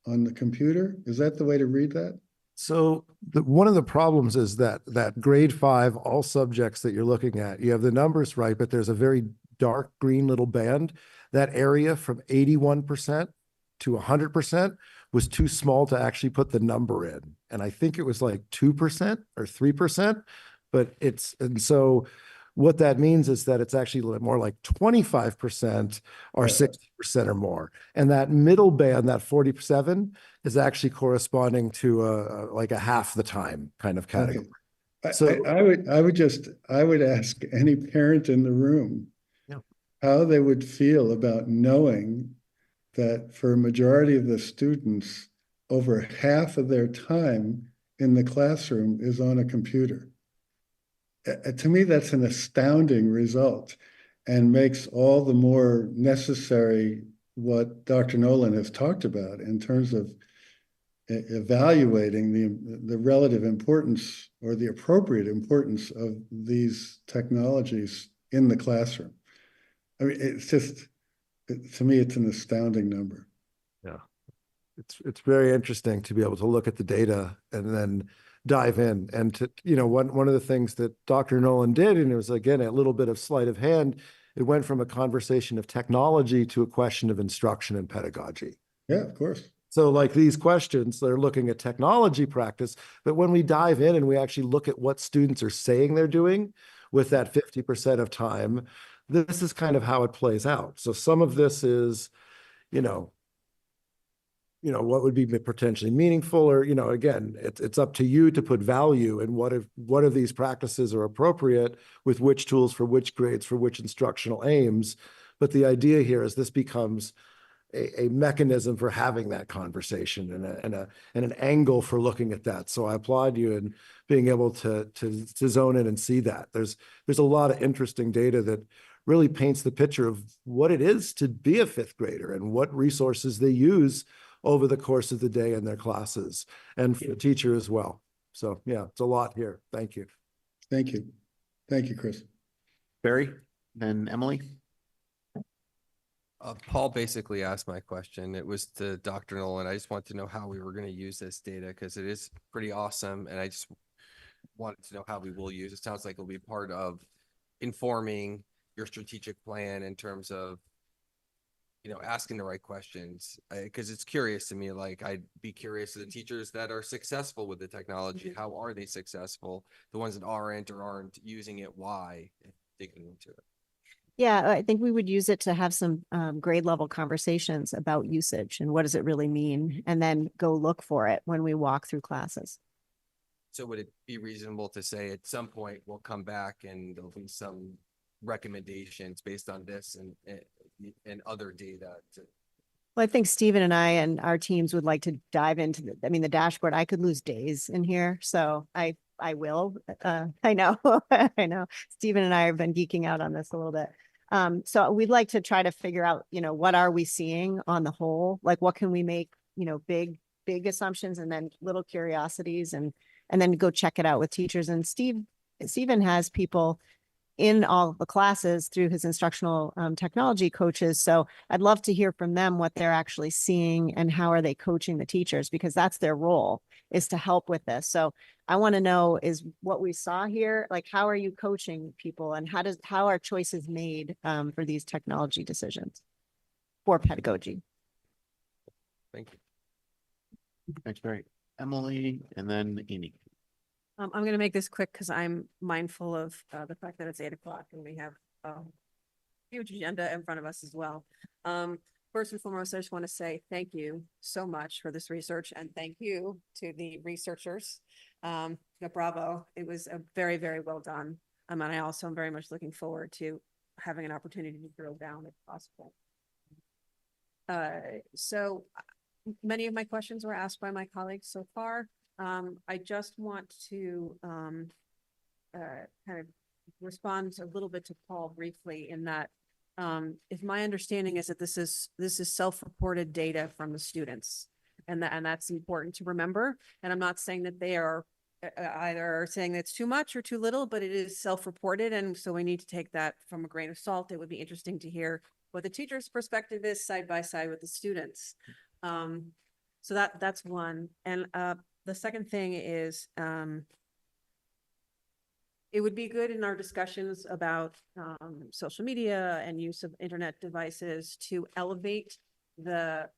on the computer. Is that the way to read that?
So one of the problems is that grade 5, all subjects that you're looking at, you have the numbers right, but there's a very dark green little band. That area from 81% to 100% was too small to actually put the number in. And I think it was like 2% or 3%, and so what that means is that it's actually more like 25% or 60% or more. And that middle band, that 47, is actually corresponding to like a half the time kind of category.
Okay.
So
I would ask any parent in the room how they would feel about knowing that for a majority of the students, over half of their time in the classroom is on a computer. To me, that's an astounding result and makes all the more necessary what Dr. Nolan has talked about in terms of evaluating the relative importance or the appropriate importance of these technologies in the classroom. I mean, it's just, to me, it's an astounding number.
Yeah. It's very interesting to be able to look at the data and then dive in. And to, one of the things that Dr. Nolan did, and it was again a little bit of sleight of hand, it went from a conversation of technology to a question of instruction and pedagogy.
Yeah, of course.
So like these questions, they're looking at technology practice, but when we dive in and we actually look at what students are saying they're doing with that 50% of time, this is kind of how it plays out. So some of this is, what would be potentially meaningful, or, again, it's up to you to put value in what of these practices are appropriate with which tools for which grades, for which instructional aims. But the idea here is this becomes a mechanism for having that conversation and an angle for looking at that. So I applaud you in being able to zone in and see that. There's a lot of interesting data that really paints the picture of what it is to be a fifth grader and what resources they use over the course of the day in their classes, and for the teacher as well. So yeah, it's a lot here. Thank you.
Thank you. Thank you, Chris.
Barry, then Emily.
Paul basically asked my question. It was to Dr. Nolan. I just wanted to know how we were going to use this data because it is pretty awesome. And I just wanted to know how we will use it. Sounds like it'll be part of informing your strategic plan in terms of, asking the right questions. Because it's curious to me, like I'd be curious to the teachers that are successful with the technology. How are they successful? The ones that aren't or aren't using it, why? Digging into it.
Yeah, I think we would use it to have some grade level conversations about usage and what does it really mean, and then go look for it when we walk through classes.
So would it be reasonable to say at some point we'll come back and there'll be some recommendations based on this and other data?
Well, I think Stephen and I and our teams would like to dive into the dashboard. I could lose days in here, so I will. I know, I know. Stephen and I have been geeking out on this a little bit. So we'd like to try to figure out, what are we seeing on the whole? Like, what can we make, big assumptions and then little curiosities, and then go check it out with teachers. And Stephen has people in all the classes through his instructional technology coaches. So I'd love to hear from them what they're actually seeing and how are they coaching the teachers, because that's their role, is to help with this. So I want to know, is what we saw here, like, how are you coaching people, and how are choices made for these technology decisions for pedagogy?
Thank you.
Thanks, Barry. Emily, and then Amy.
I'm going to make this quick because I'm mindful of the fact that it's 8 o'clock and we have a huge agenda in front of us as well. First and foremost, I just want to say thank you so much for this research, and thank you to the researchers. Bravo. It was a very, very well done. And I also am very much looking forward to having an opportunity to drill down if possible. So many of my questions were asked by my colleagues so far. I just want to kind of respond a little bit to Paul briefly in that if my understanding is that this is self-reported data from the students, and that's important to remember. And I'm not saying that they are either saying that's too much or too little, but it is self-reported, and so we need to take that from a grain of salt. It would be interesting to hear what the teacher's perspective is side by side with the students. So that's one. And the second thing is, it would be good in our discussions about social media and use of internet devices to elevate the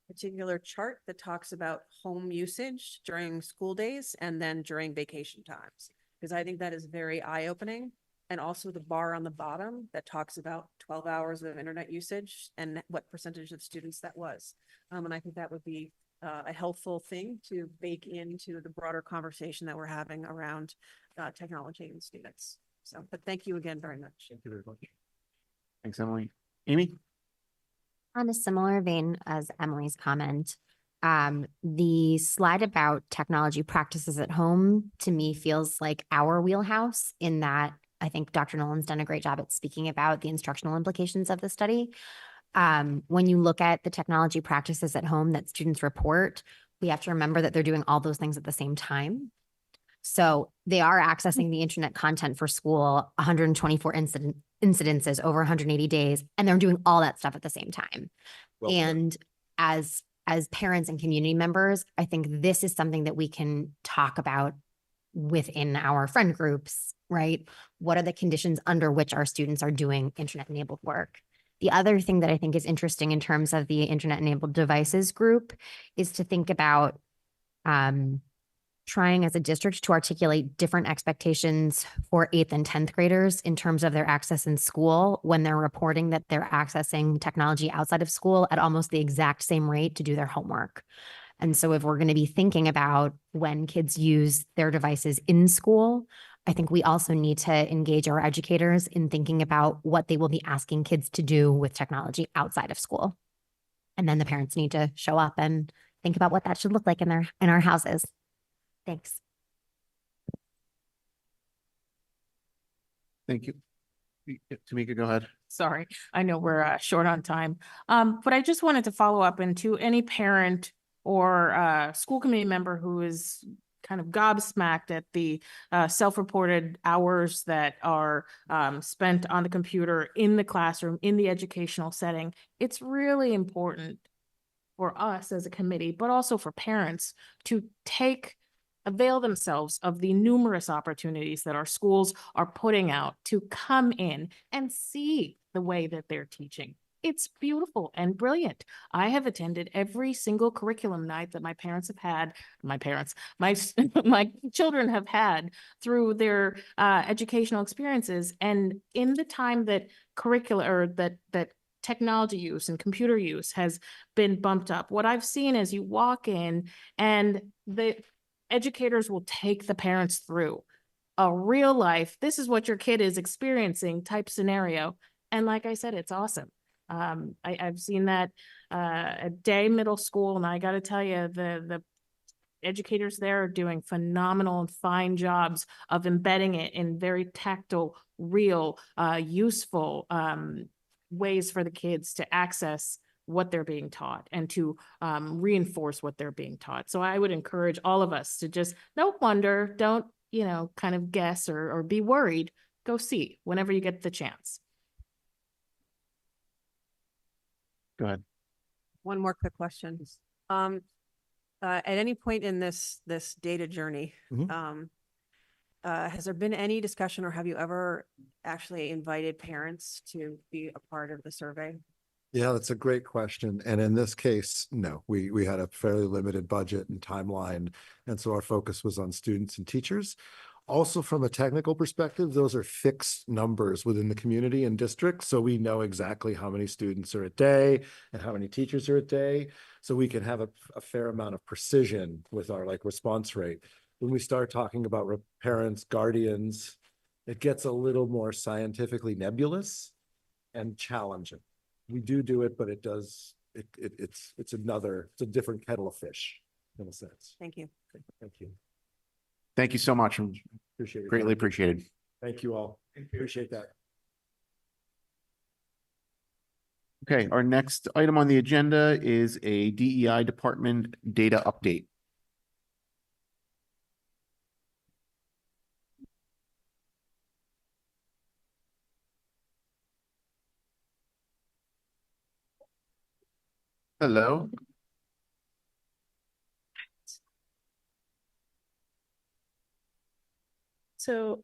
particular chart that talks about home usage during school days and then during vacation times, because I think that is very eye-opening. And also the bar on the bottom that talks about 12 hours of internet usage and what percentage of students that was. And I think that would be a helpful thing to bake into the broader conversation that we're having around technology and students. So, but thank you again very much.
Thank you very much. Thanks, Emily. Amy?
On a similar vein as Emily's comment, the slide about technology practices at home to me feels like our wheelhouse, in that I think Dr. Nolan's done a great job at speaking about the instructional implications of the study. When you look at the technology practices at home that students report, we have to remember that they're doing all those things at the same time. So they are accessing the internet content for school, 124 incidences over 180 days, and they're doing all that stuff at the same time.
Well put.
And as parents and community members, I think this is something that we can talk about within our friend groups, right? What are the conditions under which our students are doing internet-enabled work? The other thing that I think is interesting in terms of the internet-enabled devices group is to think about trying as a district to articulate different expectations for 8th and 10th graders in terms of their access in school when they're reporting that they're accessing technology outside of school at almost the exact same rate to do their homework. And so if we're going to be thinking about when kids use their devices in school, I think we also need to engage our educators in thinking about what they will be asking kids to do with technology outside of school. And then the parents need to show up and think about what that should look like in our houses. Thanks.
Thank you. Tamika, go ahead.
Sorry, I know we're short on time. But I just wanted to follow up into any parent or school committee member who is kind of gobsmacked at the self-reported hours that are spent on the computer in the classroom, in the educational setting. It's really important for us as a committee, but also for parents to avail themselves of the numerous opportunities that our schools are putting out to come in and see the way that they're teaching. It's beautiful and brilliant. I have attended every single curriculum night that my children have had through their educational experiences. And in the time that that technology use and computer use has been bumped up, what I've seen is you walk in and the educators will take the parents through a real life, this is what your kid is experiencing type scenario. And like I said, it's awesome. I've seen that at Day Middle School, and I got to tell you, the educators there are doing phenomenal and fine jobs of embedding it in very tactile, real, useful ways for the kids to access what they're being taught and to reinforce what they're being taught. So I would encourage all of us to just don't wonder, don't, kind of guess or be worried. Go see whenever you get the chance.
Go ahead.
One more quick question. At any point in this data journey, has there been any discussion, or have you ever actually invited parents to be a part of the survey?
Yeah, that's a great question. And in this case, no, we had a fairly limited budget and timeline. And so our focus was on students and teachers. Also, from a technical perspective, those are fixed numbers within the community and district. So we know exactly how many students are a day and how many teachers are a day. So we can have a fair amount of precision with our response rate. When we start talking about parents, guardians, it gets a little more scientifically nebulous and challenging. We do it, but it's a different kettle of fish in a sense.
Thank you.
Thank you.
Thank you so much.
Appreciate it.
Greatly appreciated.
Thank you all. Appreciate that.
Okay, our next item on the agenda is a DEI department data update. Hello.
So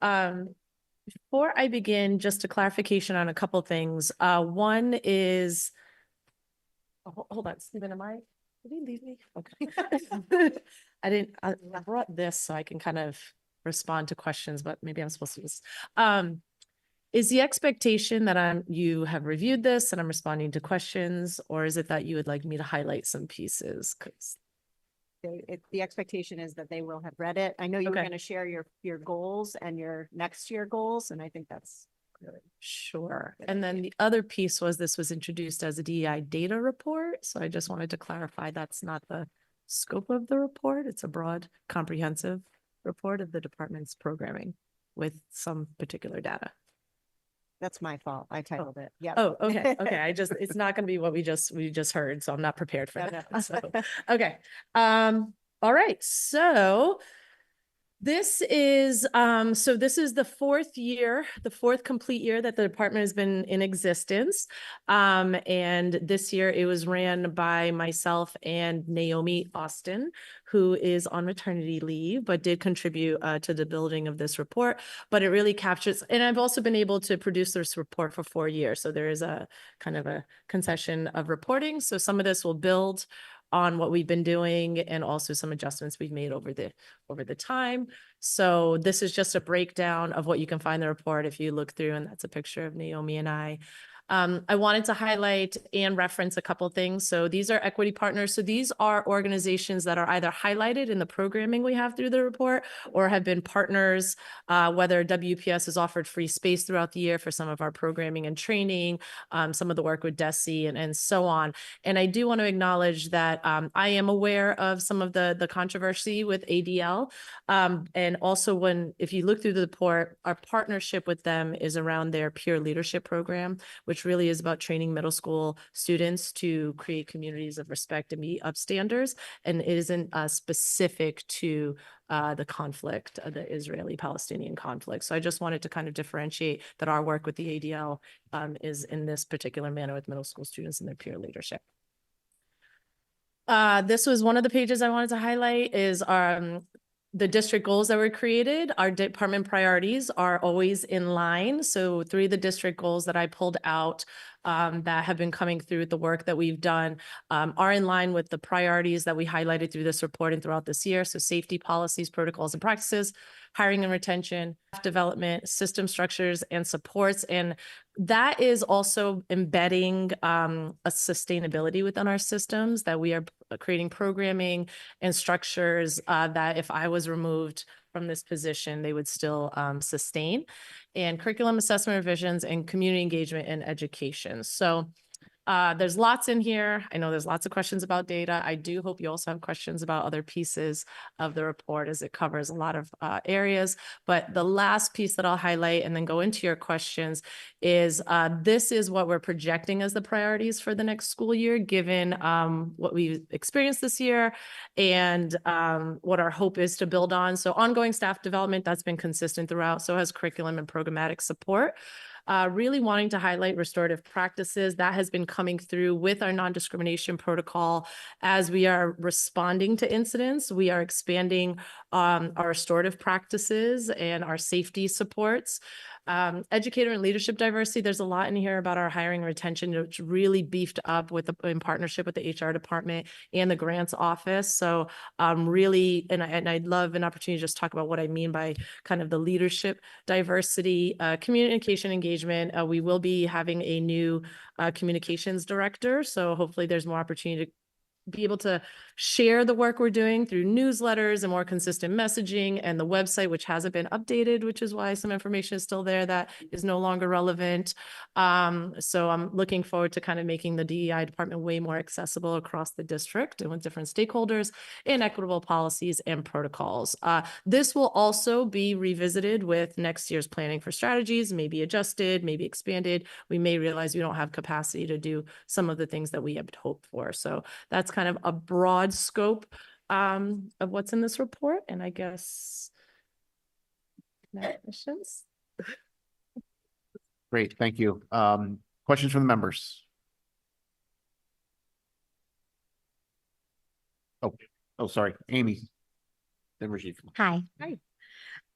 before I begin, just a clarification on a couple things. One is, hold on, Stephen, did he leave me? Okay. I brought this so I can kind of respond to questions, but maybe I'm supposed to just, is the expectation that you have reviewed this and I'm responding to questions, or is it that you would like me to highlight some pieces?
The expectation is that they will have read it. I know you were going to share your goals and your next year goals, and I think that's good.
Sure. And then the other piece was this was introduced as a DEI data report. So I just wanted to clarify that's not the scope of the report. It's a broad, comprehensive report of the department's programming with some particular data.
That's my fault. I titled it. Yeah.
Oh, okay, okay. It's not gonna be what we just heard, so I'm not prepared for
No,
that.
no.
So, okay. All right, so this is the fourth complete year that the department has been in existence. And this year it was ran by myself and Naomi Austin, who is on maternity leave, but did contribute to the building of this report. But it really captures, and I've also been able to produce this report for 4 years. So there is a kind of a concession of reporting. So some of this will build on what we've been doing and also some adjustments we've made over the time. So this is just a breakdown of what you can find in the report if you look through, and that's a picture of Naomi and I. I wanted to highlight and reference a couple of things. So these are equity partners. So these are organizations that are either highlighted in the programming we have through the report or have been partners, whether WPS has offered free space throughout the year for some of our programming and training, some of the work with DESE and so on. And I do want to acknowledge that I am aware of some of the controversy with ADL. And also if you look through the report, our partnership with them is around their peer leadership program, which really is about training middle school students to create communities of respect and meet up standards. And it isn't specific to the conflict, the Israeli-Palestinian conflict. So I just wanted to kind of differentiate that our work with the ADL is in this particular manner with middle school students and their peer leadership. This was one of the pages I wanted to highlight is the district goals that were created. Our department priorities are always in line. So 3 of the district goals that I pulled out that have been coming through the work that we've done are in line with the priorities that we highlighted through this report and throughout this year. So safety policies, protocols, and practices, hiring and retention, development, system structures, and supports. And that is also embedding a sustainability within our systems, that we are creating programming and structures that if I was removed from this position, they would still sustain, and curriculum assessment revisions and community engagement and education. So there's lots in here. I know there's lots of questions about data. I do hope you also have questions about other pieces of the report as it covers a lot of areas. But the last piece that I'll highlight and then go into your questions is this is what we're projecting as the priorities for the next school year, given what we've experienced this year and what our hope is to build on. So ongoing staff development, that's been consistent throughout. So has curriculum and programmatic support. Really wanting to highlight restorative practices that has been coming through with our non-discrimination protocol. As we are responding to incidents, we are expanding our restorative practices and our safety supports. Educator and leadership diversity, there's a lot in here about our hiring and retention, which really beefed up in partnership with the HR department and the grants office. So really, and I'd love an opportunity to just talk about what I mean by kind of the leadership diversity, communication engagement. We will be having a new communications director. So hopefully there's more opportunity to be able to share the work we're doing through newsletters and more consistent messaging, and the website, which hasn't been updated, which is why some information is still there that is no longer relevant. So I'm looking forward to kind of making the DEI department way more accessible across the district and with different stakeholders and equitable policies and protocols. This will also be revisited with next year's planning for strategies, maybe adjusted, maybe expanded. We may realize we don't have capacity to do some of the things that we had hoped for. So that's kind of a broad scope of what's in this report. And I guess questions.
Great, thank you. Questions from the members? Oh, sorry, Amy. Then Rajiv.
Hi.
Hi.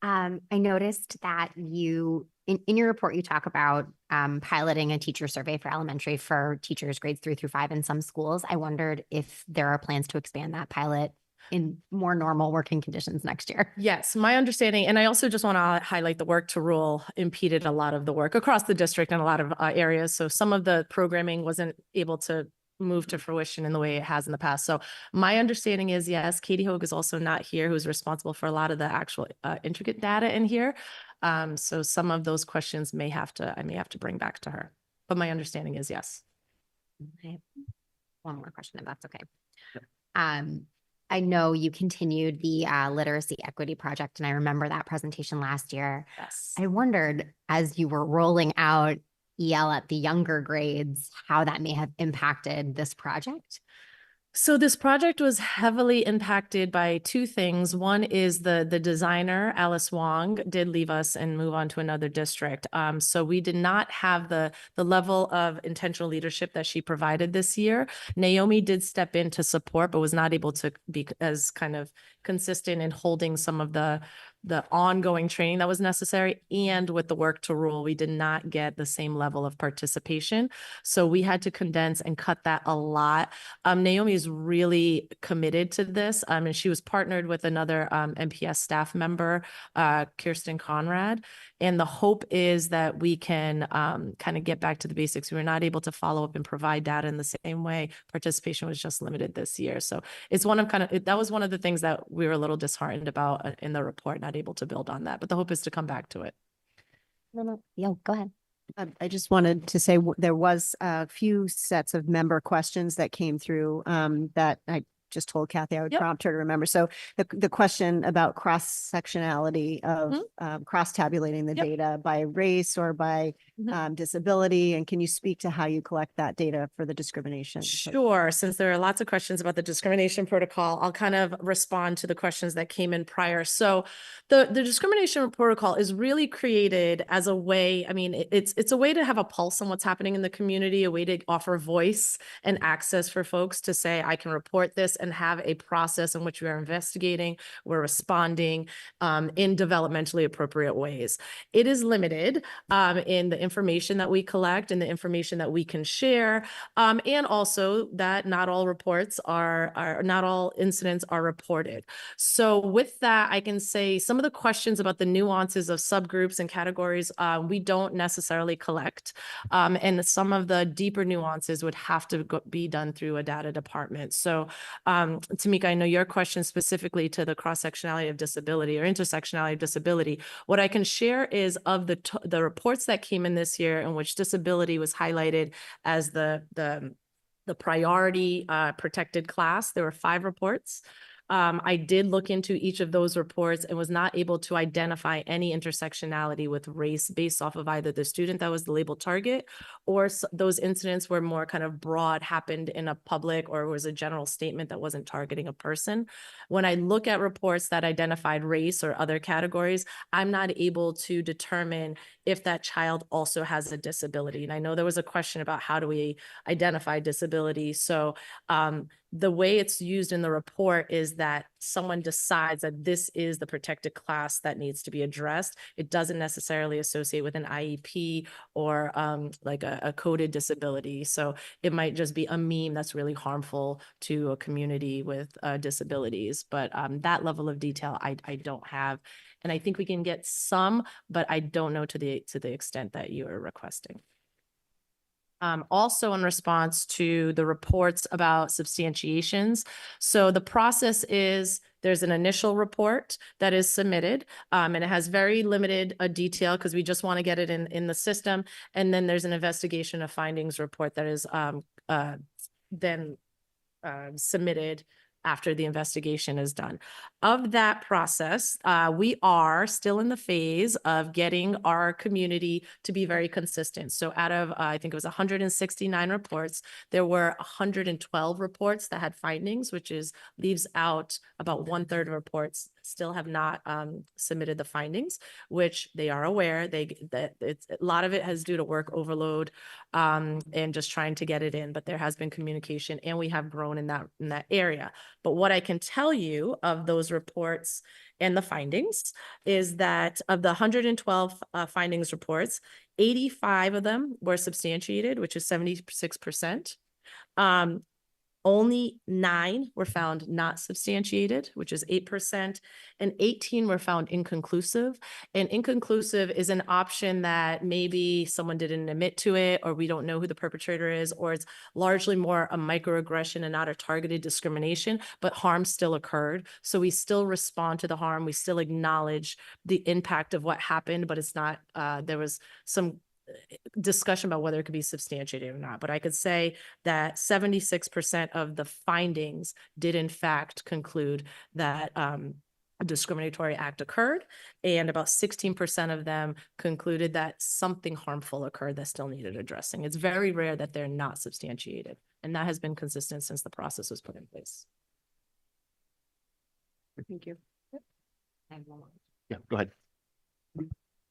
I noticed that you, in your report, you talk about piloting a teacher survey for elementary for teachers grades 3 through 5 in some schools. I wondered if there are plans to expand that pilot in more normal working conditions next year.
Yes, my understanding, and I also just want to highlight the work to rule impeded a lot of the work across the district in a lot of areas. So some of the programming wasn't able to move to fruition in the way it has in the past. So my understanding is, yes, Katie Hogue is also not here, who's responsible for a lot of the actual intricate data in here. So some of those questions I may have to bring back to her, but my understanding is yes.
I have one more question, if that's okay.
Yep.
I know you continued the literacy equity project, and I remember that presentation last year.
Yes.
I wondered, as you were rolling out EL at the younger grades, how that may have impacted this project.
So this project was heavily impacted by two things. One is the designer, Alice Wong, did leave us and move on to another district. So we did not have the level of intentional leadership that she provided this year. Naomi did step in to support, but was not able to be as kind of consistent in holding some of the ongoing training that was necessary. And with the work to rule, we did not get the same level of participation. So we had to condense and cut that a lot. Naomi is really committed to this. And she was partnered with another MPS staff member, Kirsten Conrad. And the hope is that we can kind of get back to the basics. We were not able to follow up and provide data in the same way. Participation was just limited this year. So it's one of that was one of the things that we were a little disheartened about in the report, not able to build on that. But the hope is to come back to it.
No, go ahead.
I just wanted to say there was a few sets of member questions that came through that I just told Kathy I would prompt her to remember. So the question about cross-sectionality of cross-tabulating the data by race or by disability, and can you speak to how you collect that data for the discrimination?
Sure. Since there are lots of questions about the discrimination protocol, I'll kind of respond to the questions that came in prior. So the discrimination protocol is really created as a way, I mean, it's a way to have a pulse on what's happening in the community, a way to offer voice and access for folks to say, I can report this, and have a process in which we are investigating, we're responding in developmentally appropriate ways. It is limited in the information that we collect and the information that we can share, and also that not all reports are not all incidents are reported. So with that, I can say some of the questions about the nuances of subgroups and categories we don't necessarily collect, and some of the deeper nuances would have to be done through a data department. So Tamika, I know your question specifically to the cross-sectionality of disability or intersectionality of disability. What I can share is of the reports that came in this year in which disability was highlighted as the priority protected class. There were 5 reports. I did look into each of those reports and was not able to identify any intersectionality with race based off of either the student that was the labeled target, or those incidents were more kind of broad, happened in a public, or was a general statement that wasn't targeting a person. When I look at reports that identified race or other categories, I'm not able to determine if that child also has a disability. And I know there was a question about how do we identify disability. So the way it's used in the report is that someone decides that this is the protected class that needs to be addressed. It doesn't necessarily associate with an IEP or like a coded disability. So it might just be a meme that's really harmful to a community with disabilities. But that level of detail I don't have. And I think we can get some, but I don't know to the extent that you are requesting. Also in response to the reports about substantiations. So the process is there's an initial report that is submitted and it has very limited detail because we just want to get it in the system. And then there's an investigation of findings report that is then submitted after the investigation is done. Of that process, we are still in the phase of getting our community to be very consistent. So out of, I think it was 169 reports, there were 112 reports that had findings, which leaves out about 1/3 of reports still have not submitted the findings, which they are aware. A lot of it has due to work overload and just trying to get it in, but there has been communication and we have grown in that area. But what I can tell you of those reports and the findings is that of the 112 findings reports, 85 of them were substantiated, which is 76%. Only 9 were found not substantiated, which is 8%, and 18 were found inconclusive. And inconclusive is an option that maybe someone didn't admit to it, or we don't know who the perpetrator is, or it's largely more a microaggression and not a targeted discrimination, but harm still occurred. So we still respond to the harm. We still acknowledge the impact of what happened, but it's not, there was some discussion about whether it could be substantiated or not, but I could say that 76% of the findings did in fact conclude that a discriminatory act occurred, and about 16% of them concluded that something harmful occurred that still needed addressing. It's very rare that they're not substantiated, and that has been consistent since the process was put in place.
Thank you.
Yeah, go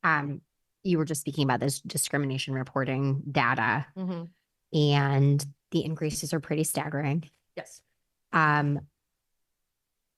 ahead.
You were just speaking about this discrimination reporting data,
Mhm.
and the increases are pretty staggering.
Yes.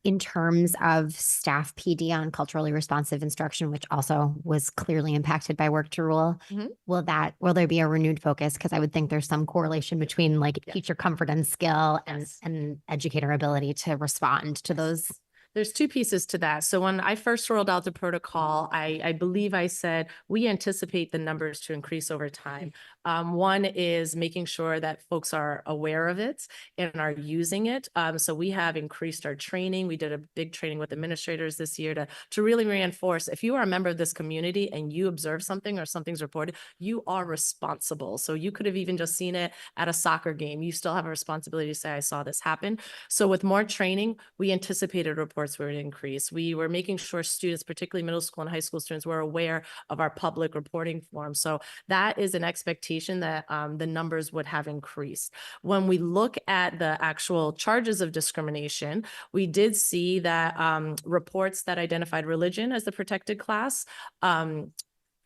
In terms of staff PD on culturally responsive instruction, which also was clearly impacted by work to rule,
Mhm.
will there be a renewed focus? Because I would think there's some correlation between like teacher comfort and skill and educator ability to respond to those.
There's two pieces to that. So when I first rolled out the protocol, I believe I said, we anticipate the numbers to increase over time. One is making sure that folks are aware of it and are using it. So we have increased our training. We did a big training with administrators this year to really reinforce, if you are a member of this community and you observe something or something's reported, you are responsible. So you could have even just seen it at a soccer game. You still have a responsibility to say, I saw this happen. So with more training, we anticipated reports would increase. We were making sure students, particularly middle school and high school students, were aware of our public reporting form. So that is an expectation that the numbers would have increased. When we look at the actual charges of discrimination, we did see that reports that identified religion as the protected class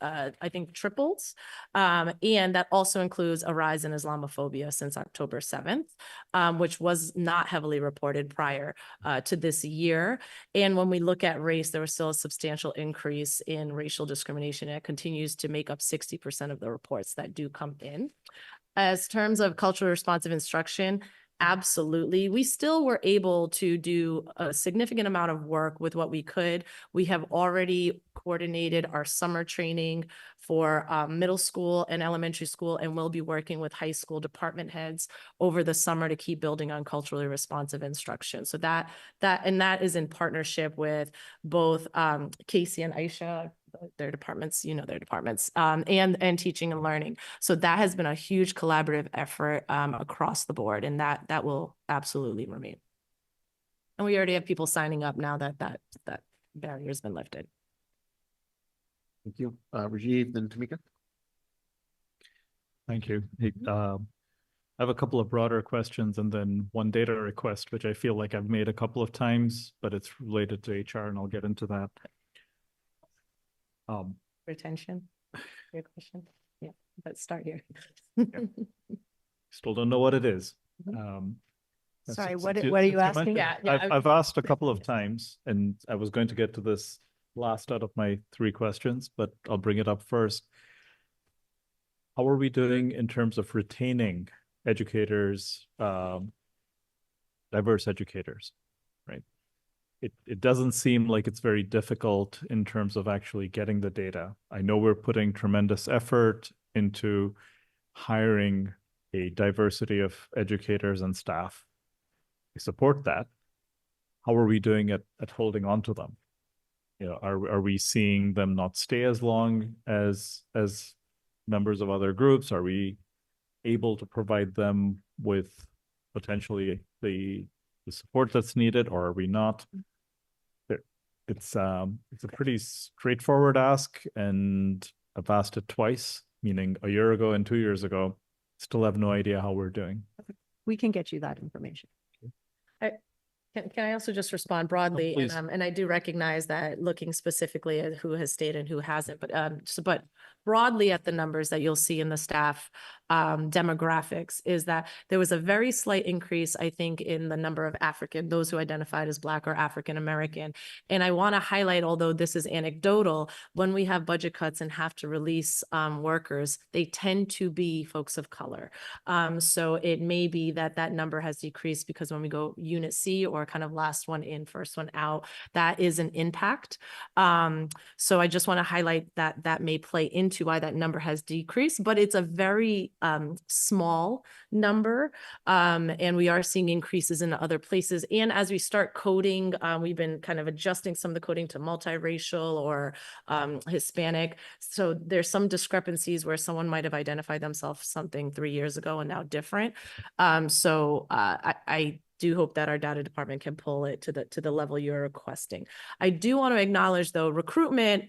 I think tripled. And that also includes a rise in Islamophobia since October 7th, which was not heavily reported prior to this year. And when we look at race, there was still a substantial increase in racial discrimination. And it continues to make up 60% of the reports that do come in. As terms of culturally responsive instruction, absolutely. We still were able to do a significant amount of work with what we could. We have already coordinated our summer training for middle school and elementary school, and we'll be working with high school department heads over the summer to keep building on culturally responsive instruction. So that is in partnership with both Casey and Aisha, their departments, their departments, and teaching and learning. So that has been a huge collaborative effort across the board, and that will absolutely remain. And we already have people signing up now that barrier has been lifted.
Thank you. Rajiv, then Tamika.
Thank you. Hey, I have a couple of broader questions and then one data request, which I feel like I've made a couple of times, but it's related to HR, and I'll get into that.
Retention, your question? Yeah, let's start here.
Still don't know what it is.
Sorry, what are you asking?
I've asked a couple of times, and I was going to get to this last out of my 3 questions, but I'll bring it up first. How are we doing in terms of retaining educators, diverse educators, right? It doesn't seem like it's very difficult in terms of actually getting the data. I know we're putting tremendous effort into hiring a diversity of educators and staff. I support that. How are we doing at holding on to them? Are we seeing them not stay as long as members of other groups? Are we able to provide them with potentially the support that's needed, or are we not? It's a pretty straightforward ask, and I've asked it twice, meaning a year ago and 2 years ago. Still have no idea how we're doing.
We can get you that information.
Can I also just respond broadly?
Please.
And I do recognize that looking specifically at who has stayed and who hasn't, but broadly at the numbers that you'll see in the staff demographics is that there was a very slight increase, I think, in the number of those who identified as Black or African American. And I want to highlight, although this is anecdotal, when we have budget cuts and have to release workers, they tend to be folks of color. So it may be that number has decreased because when we go unit C or kind of last one in, first one out, that is an impact. So I just want to highlight that may play into into why that number has decreased, but it's a very small number. And we are seeing increases in other places. And as we start coding, we've been kind of adjusting some of the coding to multiracial or Hispanic. So there's some discrepancies where someone might have identified themselves something 3 years ago and now different. I do hope that our data department can pull it to the level you're requesting. I do want to acknowledge though, recruitment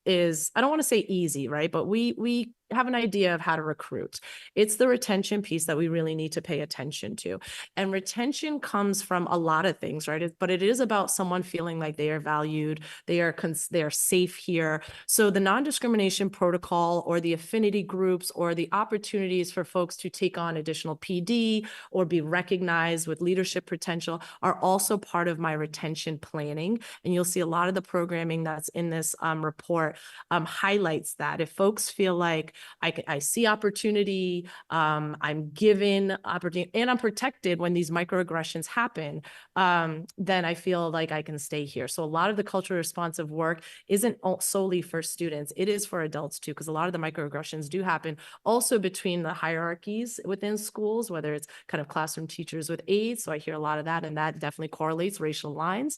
is, I don't want to say easy, right? But we have an idea of how to recruit. It's the retention piece that we really need to pay attention to. And retention comes from a lot of things, right? But it is about someone feeling like they are valued, they are safe here. So the non-discrimination protocol or the affinity groups or the opportunities for folks to take on additional PD or be recognized with leadership potential are also part of my retention planning. And you'll see a lot of the programming that's in this report highlights that. If folks feel like I see opportunity, I'm given opportunity, and I'm protected when these microaggressions happen, then I feel like I can stay here. So a lot of the culturally responsive work isn't solely for students. It is for adults too, because a lot of the microaggressions do happen also between the hierarchies within schools, whether it's kind of classroom teachers with aides. So I hear a lot of that, and that definitely correlates racial lines.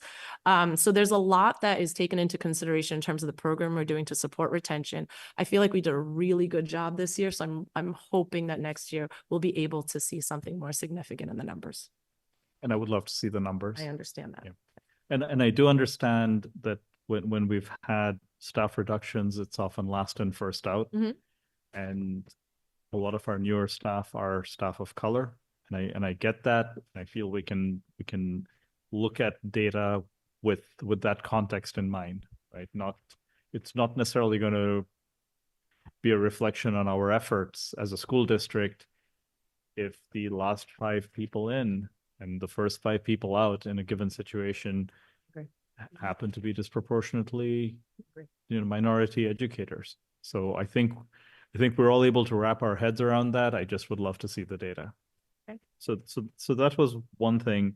So there's a lot that is taken into consideration in terms of the program we're doing to support retention. I feel like we did a really good job this year. So I'm hoping that next year we'll be able to see something more significant in the numbers.
And I would love to see the numbers.
I understand that.
Yeah. And I do understand that when we've had staff reductions, it's often last in, first out. And a lot of our newer staff are staff of color. And I get that. I feel we can look at data with that context in mind, right? It's not necessarily going to be a reflection on our efforts as a school district if the last 5 people in and the first 5 people out in a given situation happen to be disproportionately minority educators. So I think we're all able to wrap our heads around that. I just would love to see the data.
Okay.
So that was one thing.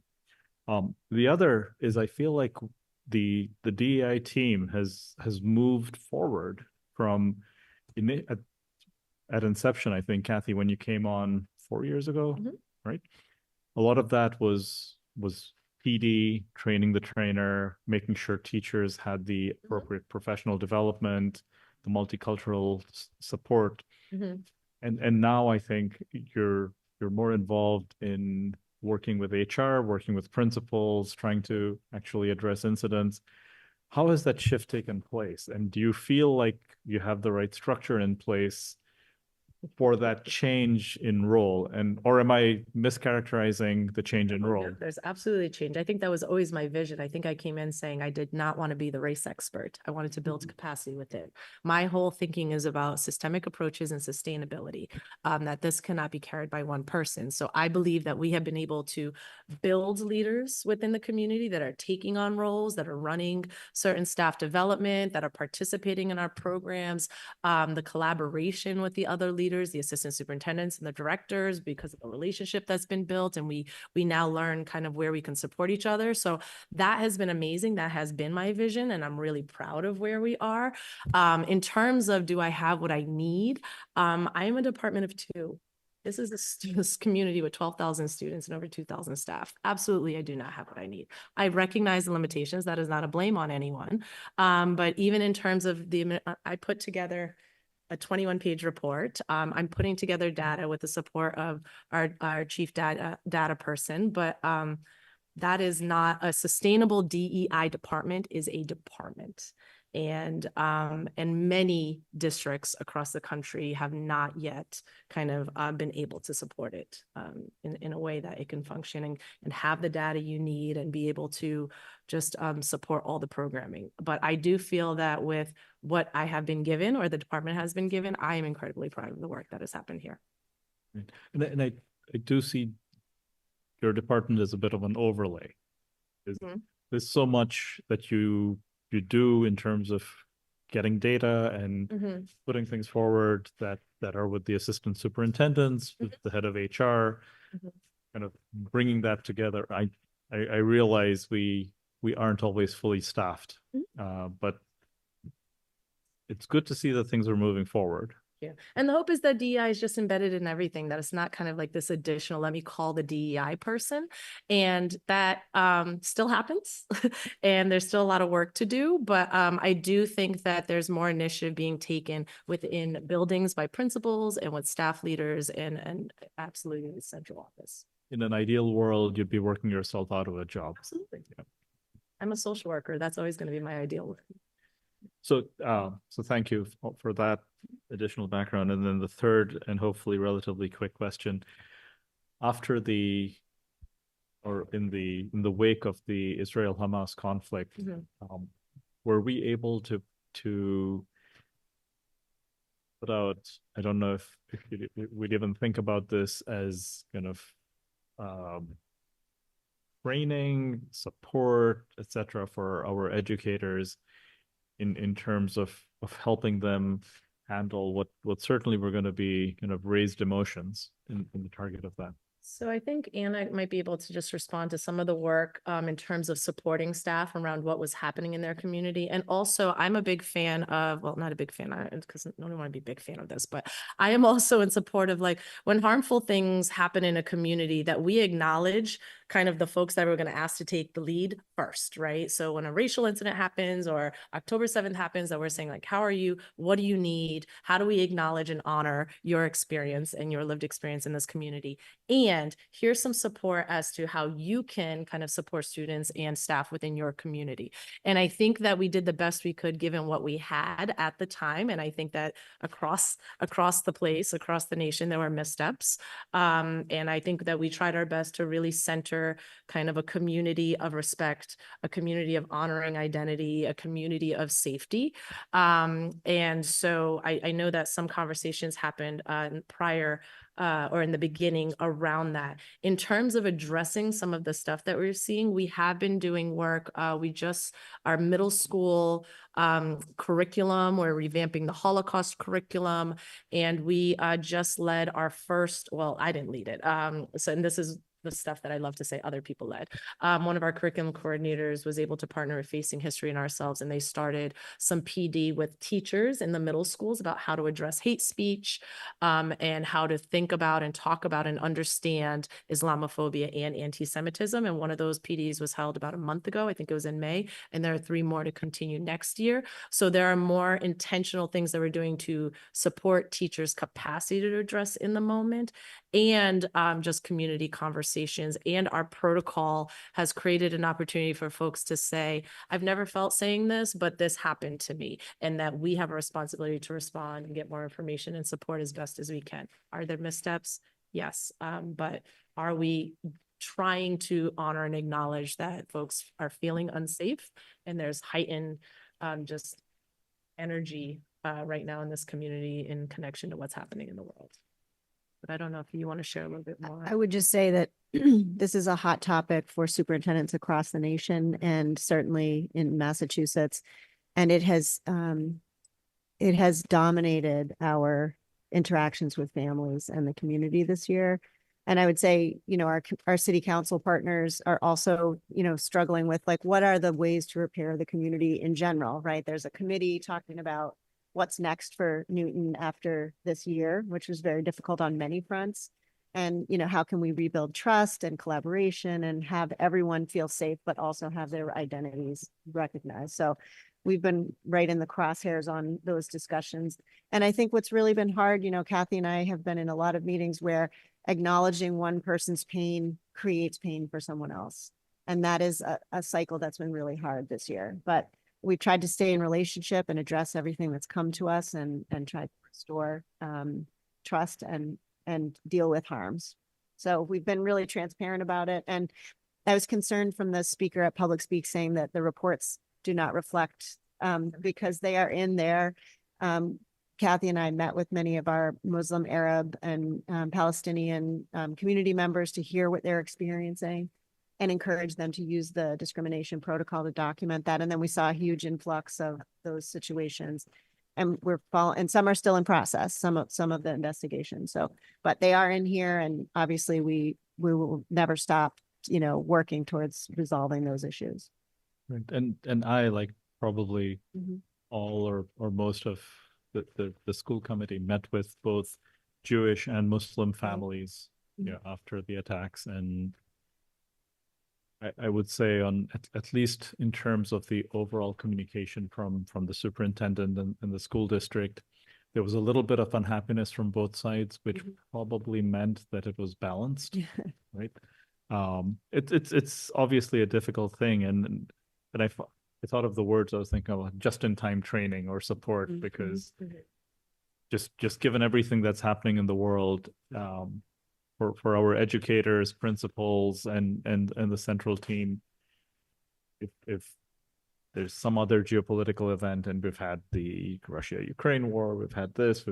The other is I feel like the DEI team has moved forward from at inception. I think, Kathy, when you came on 4 years ago, right? A lot of that was PD, training the trainer, making sure teachers had the appropriate professional development, the multicultural support. And now I think you're more involved in working with HR, working with principals, trying to actually address incidents. How has that shift taken place? And do you feel like you have the right structure in place for that change in role? Or am I mischaracterizing the change in role?
No, there's absolutely a change. I think that was always my vision. I think I came in saying I did not want to be the race expert. I wanted to build capacity with it. My whole thinking is about systemic approaches and sustainability, that this cannot be carried by one person. So I believe that we have been able to build leaders within the community that are taking on roles, that are running certain staff development, that are participating in our programs, the collaboration with the other leaders, the assistant superintendents and the directors, because of the relationship that's been built. And we now learn kind of where we can support each other. So that has been amazing. That has been my vision. And I'm really proud of where we are. In terms of, do I have what I need? I am a department of 2. This is this community with 12,000 students and over 2,000 staff. Absolutely, I do not have what I need. I recognize the limitations. That is not a blame on anyone. But even in terms of I put together a 21-page report. I'm putting together data with the support of our chief data person, but that is not a sustainable DEI department, is a department. And many districts across the country have not yet kind of been able to support it in a way that it can function and have the data you need and be able to just support all the programming. But I do feel that with what I have been given or the department has been given, I am incredibly proud of the work that has happened here.
And I do see your department as a bit of an overlay. There's so much that you do in terms of getting data and putting things forward that are with the assistant superintendents, with the head of HR, kind of bringing that together. I realize we aren't always fully staffed, but it's good to see that things are moving forward.
Yeah. And the hope is that DEI is just embedded in everything, that it's not kind of like this additional, let me call the DEI person. And that still happens. And there's still a lot of work to do. But I do think that there's more initiative being taken within buildings by principals and with staff leaders and absolutely the central office.
In an ideal world, you'd be working yourself out of a job.
Absolutely. Yeah. I'm a social worker. That's always going to be my ideal work.
So, so thank you for that additional background. And then the third and hopefully relatively quick question: after the, or in the wake of the Israel-Hamas conflict, were we able to put out? I don't know if we'd even think about this as kind of training, support, etc., for our educators in terms of helping them handle what certainly were going to be kind of raised emotions in the target of that.
So I think Anna might be able to just respond to some of the work in terms of supporting staff around what was happening in their community. And also I'm a big fan of, well, not a big fan, because I don't want to be a big fan of this, but I am also in support of, like, when harmful things happen in a community, that we acknowledge kind of the folks that were going to ask to take the lead first, right? So when a racial incident happens or October 7th happens, that we're saying, like, how are you? What do you need? How do we acknowledge and honor your experience and your lived experience in this community? And here's some support as to how you can kind of support students and staff within your community. And I think that we did the best we could given what we had at the time. And I think that across the place, across the nation, there were missteps. And I think that we tried our best to really center kind of a community of respect, a community of honoring identity, a community of safety. And so I know that some conversations happened prior or in the beginning around that. In terms of addressing some of the stuff that we're seeing, we have been doing work. Our middle school curriculum, we're revamping the Holocaust curriculum, and we just led our first, well, I didn't lead it. And this is the stuff that I love to say other people led. One of our curriculum coordinators was able to partner with Facing History and Ourselves, and they started some PD with teachers in the middle schools about how to address hate speech and how to think about and talk about and understand Islamophobia and anti-Semitism. And one of those PDs was held about a month ago. I think it was in May, and there are 3 more to continue next year. So there are more intentional things that we're doing to support teachers' capacity to address in the moment, and just community conversations. And our protocol has created an opportunity for folks to say, I've never felt saying this, but this happened to me, and that we have a responsibility to respond and get more information and support as best as we can. Are there missteps? Yes. But are we trying to honor and acknowledge that folks are feeling unsafe, and there's heightened just energy right now in this community in connection to what's happening in the world? But I don't know if you want to share a little bit more.
I would just say that this is a hot topic for superintendents across the nation, and certainly in Massachusetts. And it has dominated our interactions with families and the community this year. And I would say, our city council partners are also, struggling with, like, what are the ways to repair the community in general, right? There's a committee talking about what's next for Newton after this year, which was very difficult on many fronts. And, how can we rebuild trust and collaboration and have everyone feel safe, but also have their identities recognized? So we've been right in the crosshairs on those discussions. And I think what's really been hard, Kathy and I have been in a lot of meetings where acknowledging one person's pain creates pain for someone else. And that is a cycle that's been really hard this year. But we've tried to stay in relationship and address everything that's come to us, and try to restore trust and deal with harms. So we've been really transparent about it. And I was concerned from the speaker at Public Speak saying that the reports do not reflect because they are in there. Kathy and I met with many of our Muslim, Arab, and Palestinian community members to hear what they're experiencing and encourage them to use the discrimination protocol to document that. And then we saw a huge influx of those situations, and and some are still in process, some of the investigations. So, but they are in here, and obviously we will never stop, working towards resolving those issues.
Right. And I, like, probably all or most of the school committee met with both Jewish and Muslim families, after the attacks. And I would say at least in terms of the overall communication from the superintendent and the school district, there was a little bit of unhappiness from both sides, which probably meant that it was balanced, right? It's obviously a difficult thing, and I thought of the words I was thinking of, just-in-time training or support, because just given everything that's happening in the world, for our educators, principals, and the central team, if there's some other geopolitical event, and we've had the Russia-Ukraine war, we've had this,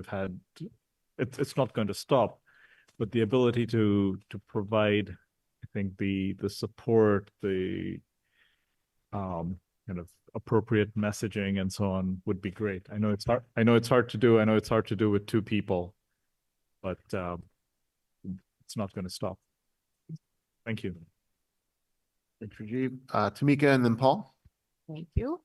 it's not going to stop, but the ability to provide, I think, the support, the kind of appropriate messaging and so on would be great. I know it's hard. I know it's hard to do. I know it's hard to do with two people, but it's not going to stop. Thank you.
Thanks, Rajiv. Tamika and then Paul.
Thank you.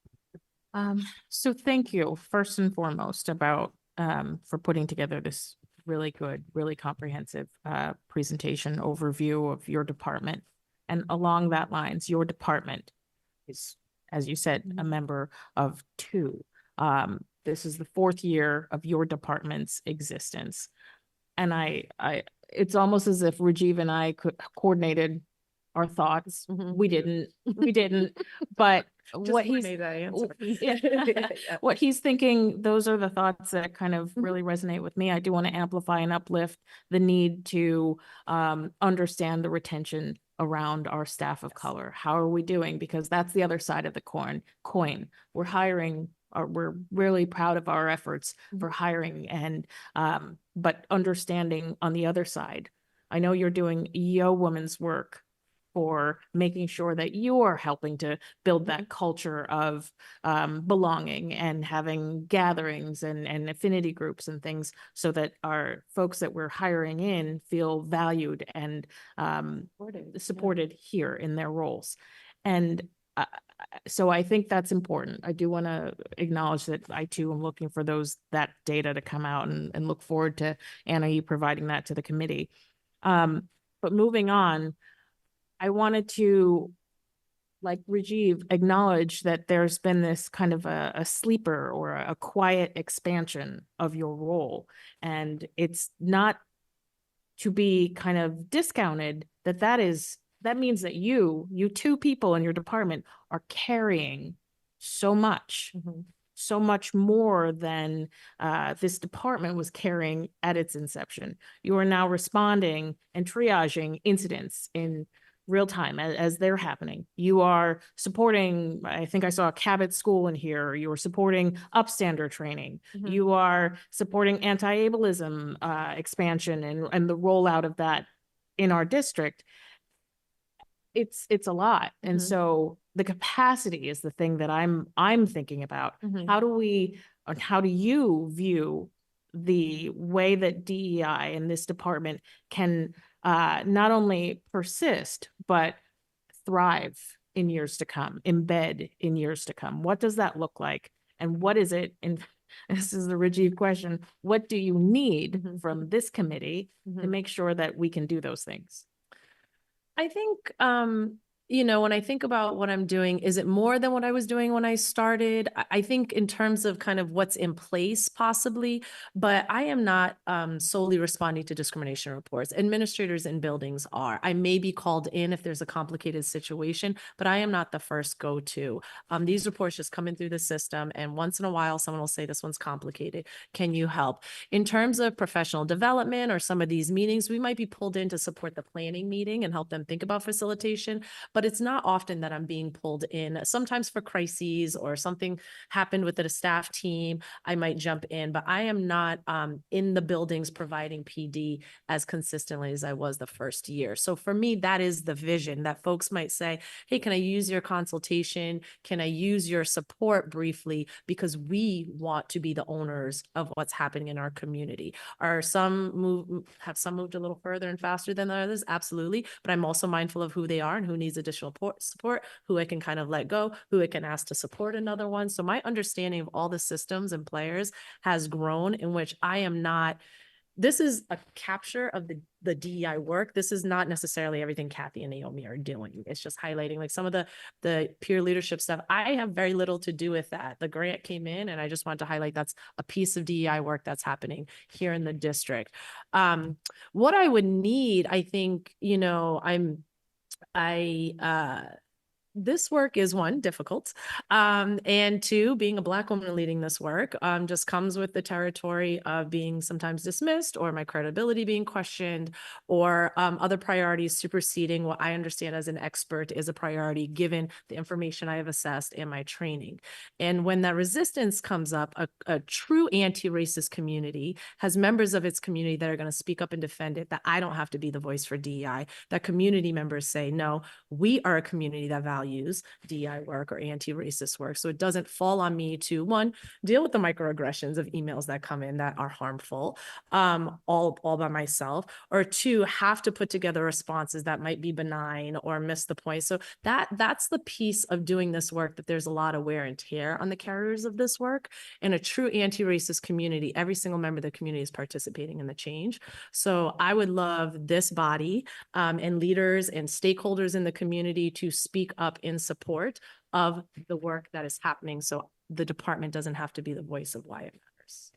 So thank you first and foremost about for putting together this really good, really comprehensive presentation overview of your department. And along that lines, your department is, as you said, a member of two. This is the 4th year of your department's existence. And it's almost as if Rajiv and I coordinated our thoughts. We didn't, but what he's what he's thinking, those are the thoughts that kind of really resonate with me. I do want to amplify and uplift the need to understand the retention around our staff of color. How are we doing? Because that's the other side of the coin. We're hiring, we're really proud of our efforts for hiring, and but understanding on the other side. I know you're doing yo woman's work for making sure that you are helping to build that culture of belonging and having gatherings and affinity groups and things, so that our folks that we're hiring in feel valued and supported here in their roles. And so I think that's important. I do want to acknowledge that I too am looking for that data to come out, and look forward to Anna, you providing that to the committee. But moving on, I wanted to, like Rajiv, acknowledge that there's been this kind of a sleeper or a quiet expansion of your role. And it's not to be kind of discounted that means that you two people in your department are carrying so much, so much more than this department was carrying at its inception. You are now responding and triaging incidents in real time as they're happening. You are supporting, I think I saw a Cabot school in here. You are supporting upstander training. You are supporting anti-ableism expansion and the rollout of that in our district. It's a lot. And so the capacity is the thing that I'm thinking about. How do you view the way that DEI in this department can not only persist, but thrive in years to come, embed in years to come? What does that look like? And what is it? And this is the Rajiv question. What do you need from this committee to make sure that we can do those things?
I think, when I think about what I'm doing, is it more than what I was doing when I started? I think in terms of kind of what's in place possibly, but I am not solely responding to discrimination reports. Administrators in buildings are. I may be called in if there's a complicated situation, but I am not the first go-to. These reports just come in through the system, and once in a while, someone will say, this one's complicated. Can you help? In terms of professional development or some of these meetings, we might be pulled in to support the planning meeting and help them think about facilitation. But it's not often that I'm being pulled in. Sometimes for crises or something happened with the staff team, I might jump in, but I am not in the buildings providing PD as consistently as I was the first year. So for me, that is the vision that folks might say, hey, can I use your consultation? Can I use your support briefly? Because we want to be the owners of what's happening in our community. Have some moved a little further and faster than the others? Absolutely. But I'm also mindful of who they are and who needs additional additional support, who I can kind of let go, who I can ask to support another one. So my understanding of all the systems and players has grown, in which I am not, this is a capture of the DEI work. This is not necessarily everything Kathy and Naomi are doing. It's just highlighting like some of the peer leadership stuff. I have very little to do with that. The grant came in and I just wanted to highlight that's a piece of DEI work that's happening here in the district. What I would need, I think, you know, this work is one, difficult. And two, being a Black woman leading this work just comes with the territory of being sometimes dismissed, or my credibility being questioned, or other priorities superseding what I understand as an expert is a priority given the information I have assessed and my training. And when that resistance comes up, a true anti-racist community has members of its community that are going to speak up and defend it, that I don't have to be the voice for DEI, that community members say, no, we are a community that values DEI work or anti-racist work. So it doesn't fall on me to, one, deal with the microaggressions of emails that come in that are harmful, all by myself, or two, have to put together responses that might be benign or miss the point. So that's the piece of doing this work, that there's a lot of wear and tear on the carriers of this work. In a true anti-racist community, every single member of the community is participating in the change. So I would love this body and leaders and stakeholders in the community to speak up in support of the work that is happening, so the department doesn't have to be the voice of why it matters.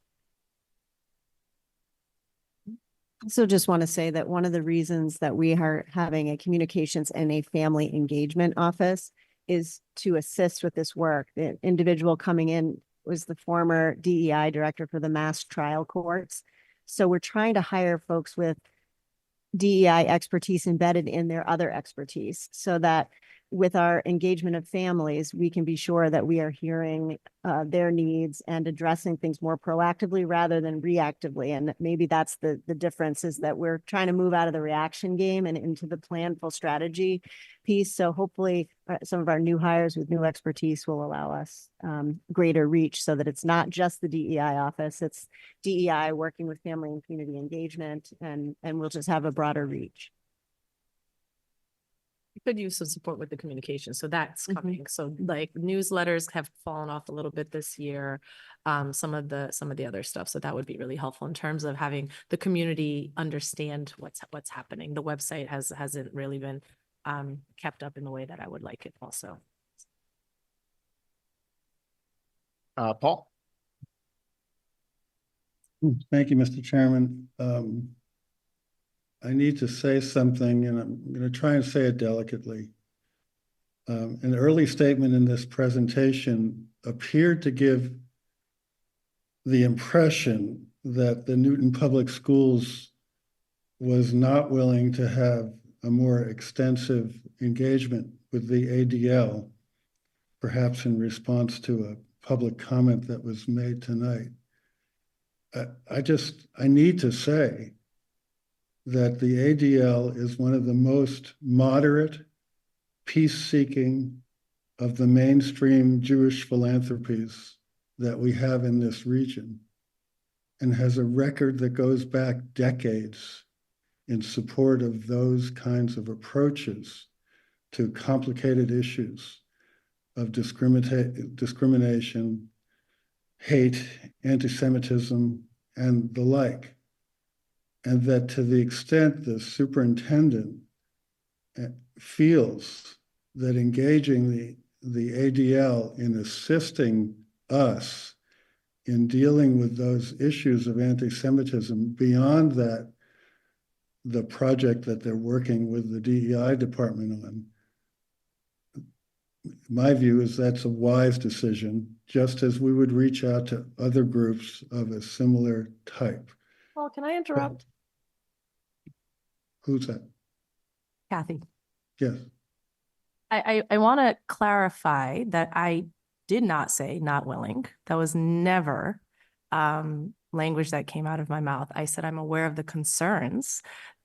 So just want to say that one of the reasons that we are having a communications and a family engagement office is to assist with this work. The individual coming in was the former DEI director for the mass trial courts. So we're trying to hire folks with DEI expertise embedded in their other expertise, so that with our engagement of families, we can be sure that we are hearing their needs and addressing things more proactively rather than reactively. And maybe that's the difference, is that we're trying to move out of the reaction game and into the planful strategy piece. So hopefully some of our new hires with new expertise will allow us greater reach, so that it's not just the DEI office, it's DEI working with family and community engagement, and we'll just have a broader reach.
You could use some support with the communication, so that's coming. So like newsletters have fallen off a little bit this year, some of the other stuff. So that would be really helpful in terms of having the community understand what's happening. The website hasn't really been kept up in the way that I would like it also.
Paul?
Thank you, Mr. Chairman. I need to say something, and I'm going to try and say it delicately. An early statement in this presentation appeared to give the impression that the Newton Public Schools was not willing to have a more extensive engagement with the ADL, perhaps in response to a public comment that was made tonight. I need to say that the ADL is one of the most moderate, peace-seeking of the mainstream Jewish philanthropies that we have in this region, and has a record that goes back decades in support of those kinds of approaches to complicated issues of discrimination, hate, anti-Semitism, and the like. And that to the extent the superintendent feels that engaging the ADL in assisting us in dealing with those issues of anti-Semitism beyond that, the project that they're working with the DEI department on, my view is that's a wise decision, just as we would reach out to other groups of a similar type.
Well, can I interrupt?
Who's that?
Kathy.
Yes.
I want to clarify that I did not say not willing. That was never language that came out of my mouth. I said I'm aware of the concerns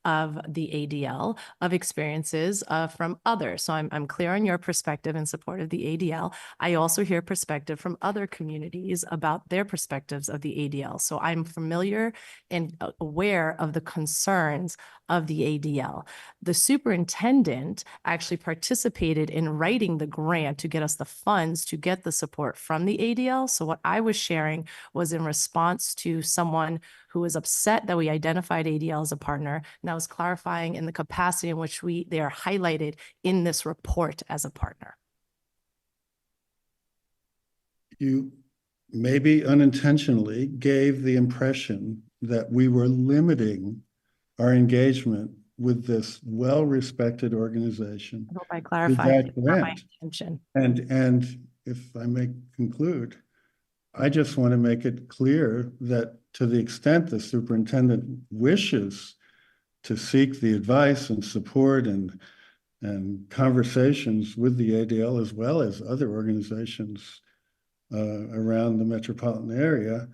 of the ADL, of experiences from others. So I'm clear on your perspective in support of the ADL. I also hear perspective from other communities about their perspectives of the ADL. So I'm familiar and aware of the concerns of the ADL. The superintendent actually participated in writing the grant to get us the funds to get the support from the ADL. So what I was sharing was in response to someone who was upset that we identified ADL as a partner. And I was clarifying in the capacity in which they are highlighted in this report as a partner.
You maybe unintentionally gave the impression that we were limiting our engagement with this well-respected organization.
I hope I clarified my intention.
And if I may conclude, I just want to make it clear that to the extent the superintendent wishes to seek the advice and support and conversations with the ADL as well as other organizations around the metropolitan area,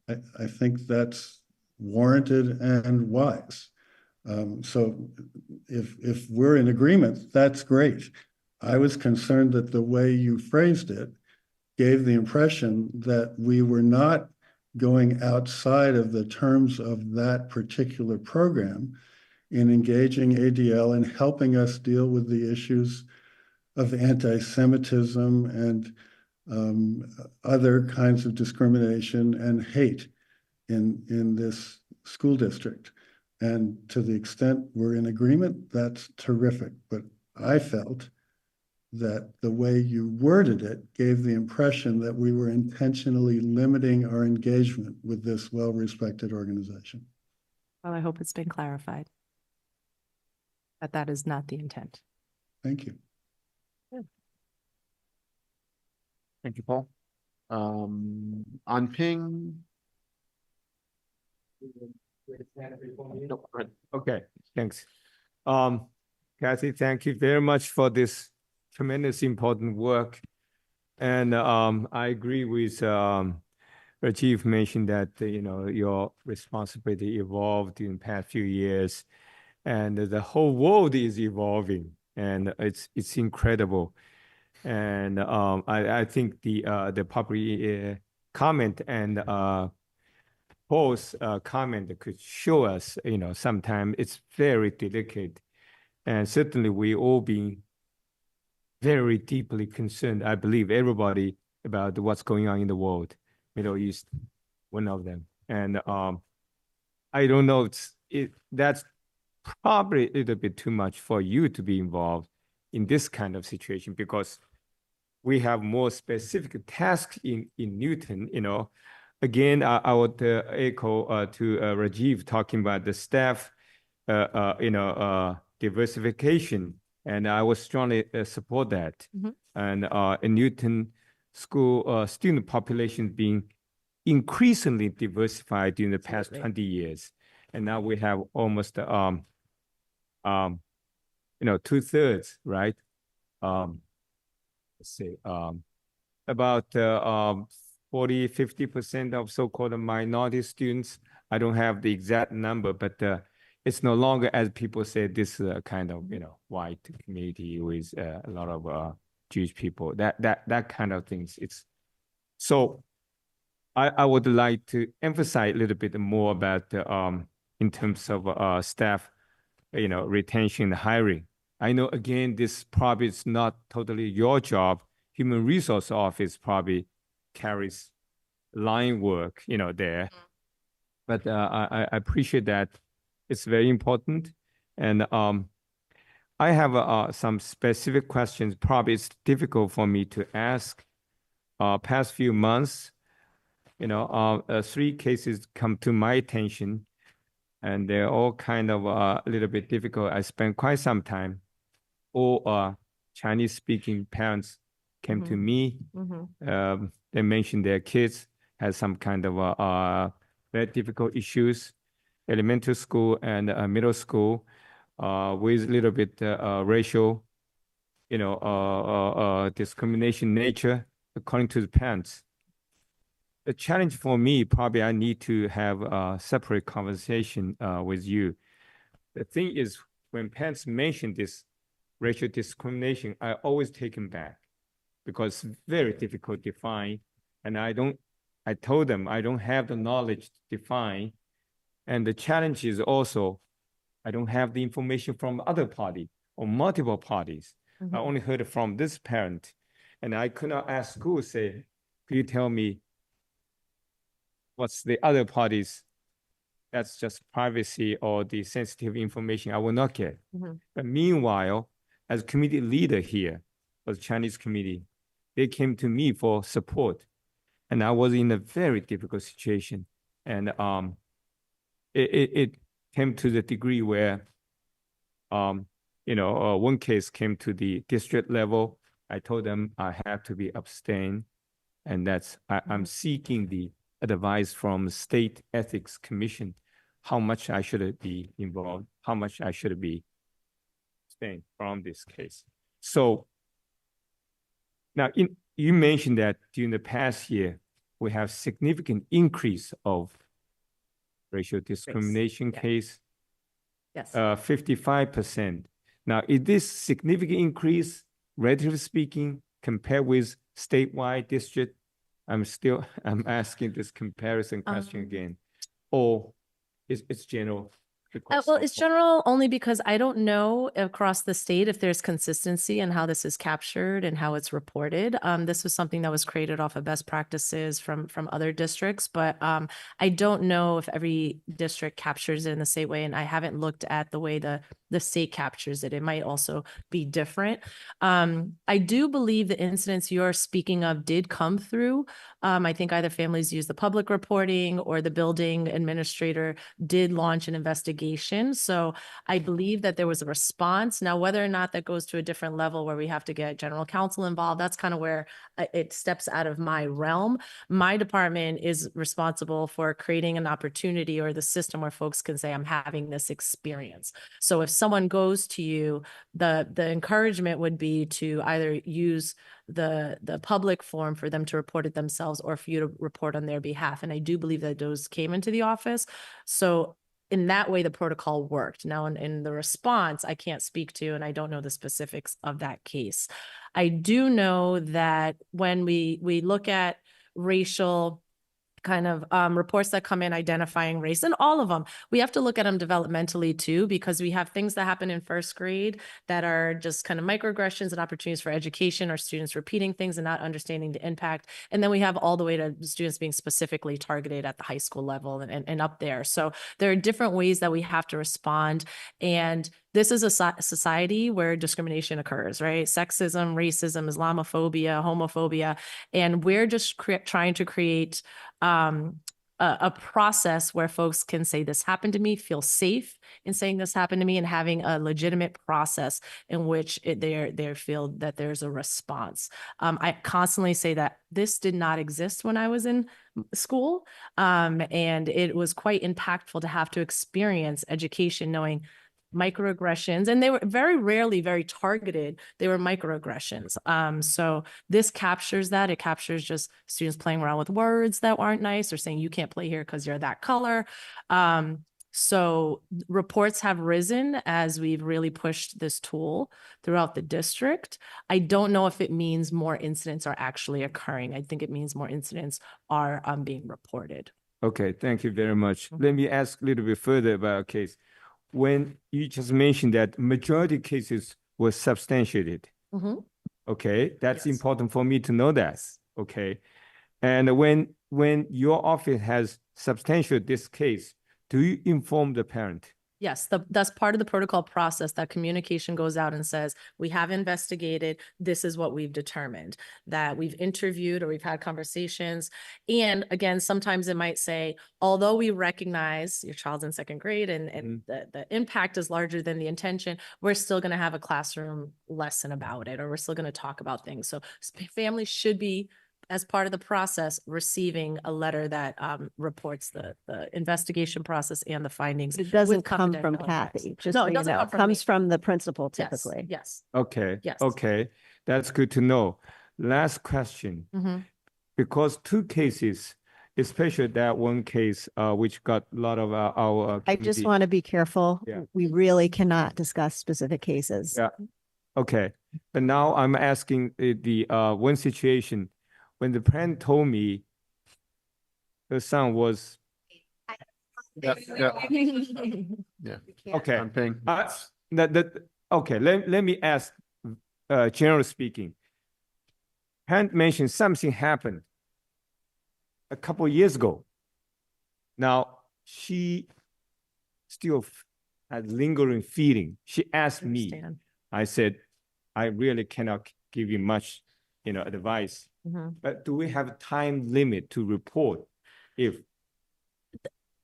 I think that's warranted and wise. So if we're in agreement, that's great. I was concerned that the way you phrased it gave the impression that we were not going outside of the terms of that particular program in engaging ADL and helping us deal with the issues of anti-Semitism and other kinds of discrimination and hate in this school district. And to the extent we're in agreement, that's terrific. But I felt that the way you worded it gave the impression that we were intentionally limiting our engagement with this well-respected organization.
Well, I hope it's been clarified that that is not the intent.
Thank you.
Thank you, Paul. On ping.
Okay, thanks. Kathy, thank you very much for this tremendous important work. And I agree with Rajiv mentioned that, your responsibility evolved in the past few years and the whole world is evolving and it's incredible. And I think the public comment and Paul's comment could show us, sometimes it's very delicate. And certainly we all been very deeply concerned, I believe everybody, about what's going on in the world, Middle East, one of them. And I don't know, that's probably a little bit too much for you to be involved in this kind of situation because we have more specific tasks in Newton, Again, I would echo to Rajiv talking about the staff, diversification, and I would strongly support that.
Mm-hmm.
And in Newton school, student population being increasingly diversified during the past 20 years, and now we have almost 2/3, right? Let's see, about 40–50% of so-called minority students. I don't have the exact number, but it's no longer, as people say, this kind of white community with a lot of Jewish people. That kind of things. It's so. I would like to emphasize a little bit more about in terms of staff, retention and hiring. I know again this probably is not totally your job. Human Resource Office probably carries line work, there. But I appreciate that. It's very important. And I have some specific questions. Probably it's difficult for me to ask. Past few months, 3 cases come to my attention, and they're all kind of a little bit difficult. I spent quite some time. All Chinese-speaking parents came to me.
Mm-hmm.
They mentioned their kids had some kind of very difficult issues, elementary school and middle school, with a little bit racial, discrimination nature according to the parents. The challenge for me, probably I need to have a separate conversation with you. the thing is, when parents mention this racial discrimination, I always take them back because it's very difficult to define. And I told them I don't have the knowledge to define. And the challenge is also, I don't have the information from other party or multiple parties. I only heard it from this parent. And I could not ask school, say, could you tell me what's the other parties? That's just privacy or the sensitive information I will not get. But meanwhile, as committee leader here for the Chinese committee, they came to me for support. And I was in a very difficult situation. And it came to the degree where, one case came to the district level. I told them I have to be abstained. And I'm seeking the advice from State Ethics Commission, how much I should be involved, how much I should be abstained from this case. So now you mentioned that during the past year, we have significant increase of racial discrimination case.
Yes.
55%. Now, is this significant increase, relatively speaking, compared with statewide district? I'm asking this comparison question again. Or it's general?
Well, it's general only because I don't know across the state if there's consistency in how this is captured and how it's reported. This was something that was created off of best practices from other districts, but I don't know if every district captures it in the same way, and I haven't looked at the way the state captures it. It might also be different. I do believe the incidents you're speaking of did come through. I think either families used the public reporting or the building administrator did launch an investigation. So I believe that there was a response. Now, whether or not that goes to a different level where we have to get general counsel involved, that's kind of where it steps out of my realm. My department is responsible for creating an opportunity or the system where folks can say, I'm having this experience. So if someone goes to you, the encouragement would be to either use the public forum for them to report it themselves or for you to report on their behalf. And I do believe that those came into the office. So in that way, the protocol worked. Now, in the response, I can't speak to, and I don't know the specifics of that case. I do know that when we look at racial kind of reports that come in identifying race, and all of them, we have to look at them developmentally too, because we have things that happen in first grade that are just kind of microaggressions and opportunities for education, or students repeating things and not understanding the impact. And then we have all the way to students being specifically targeted at the high school level and up there. So there are different ways that we have to respond. And this is a society where discrimination occurs, right? Sexism, racism, Islamophobia, homophobia, and we're just trying to create a process where folks can say this happened to me, feel safe in saying this happened to me, and having a legitimate process in which they feel that there's a response. I constantly say that this did not exist when I was in school, and it was quite impactful to have to experience education knowing microaggressions, and they were very rarely very targeted. They were microaggressions. So this captures that. It captures just students playing around with words that aren't nice, or saying you can't play here because you're that color. So reports have risen as we've really pushed this tool throughout the district. I don't know if it means more incidents are actually occurring. I think it means more incidents are being reported.
Okay, thank you very much. Let me ask a little bit further about a case. When you just mentioned that majority of cases were substantiated. Okay, that's important for me to know that. Okay, and when your office has substantiated this case, do you inform the parent?
Yes, that's part of the protocol process. That communication goes out and says, we have investigated, this is what we've determined, that we've interviewed or we've had conversations. And again, sometimes it might say, although we recognize your child's in second grade and the impact is larger than the intention, we're still going to have a classroom lesson about it, or we're still going to talk about things. So families should be, as part of the process, receiving a letter that reports the investigation process and the findings.
It doesn't
with
come from
confidential
Kathy,
advice.
just
No,
so
it
you
doesn't
know.
come
It
from
comes
me.
from the principal
Yes,
typically.
yes.
Okay.
Yes.
Okay. That's good to know. Last question. Because two cases especially that one case, which got a lot of our.
I just
community-
want to be careful.
Yeah.
We really cannot discuss specific cases.
Yeah. Okay, but now I'm asking the one situation when the parent told me the son was.
Yeah. Yeah.
Okay.
I'm paying.
Okay, let me ask, generally speaking. Parent mentioned something happened a couple of years ago. Now, she still had lingering feeling. She asked me,
Understand.
I said, I really cannot give you much, advice.
Mhm.
But do we have a time limit to report if?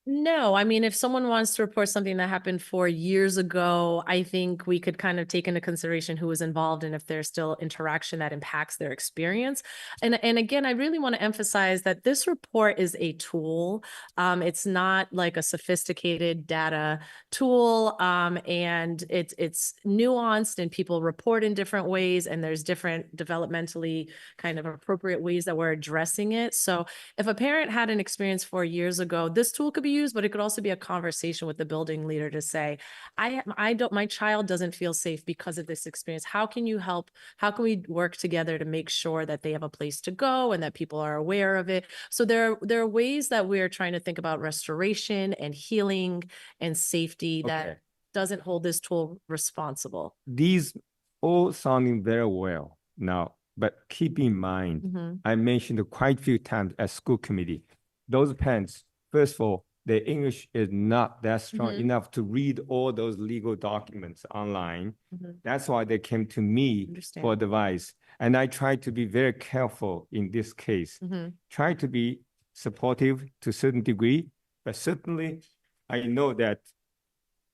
No, I mean, if someone wants to report something that happened 4 years ago, I think we could kind of take into consideration who was involved and if there's still interaction that impacts their experience. And again, I really want to emphasize that this report is a tool. It's not like a sophisticated data tool. And it's nuanced and people report in different ways and there's different developmentally kind of appropriate ways that we're addressing it. So if a parent had an experience 4 years ago, this tool could be used, but it could also be a conversation with the building leader to say, my child doesn't feel safe because of this experience. How can you help? How can we work together to make sure that they have a place to go and that people are aware of it? So there are ways that we're trying to think about restoration and healing and safety that
Okay.
doesn't hold this tool responsible.
These all sounding very well now, but keep in mind,
Mhm.
I mentioned quite a few times at school committee, those parents, first of all, their English is not that strong
Mhm.
enough to read all those legal documents online.
Mhm.
That's why they came to me
Understand.
for advice. And I try to be very careful in this case.
Mhm.
Try to be supportive to a certain degree, but certainly I know that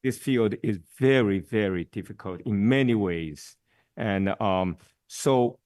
this field is very, very difficult in many ways. And so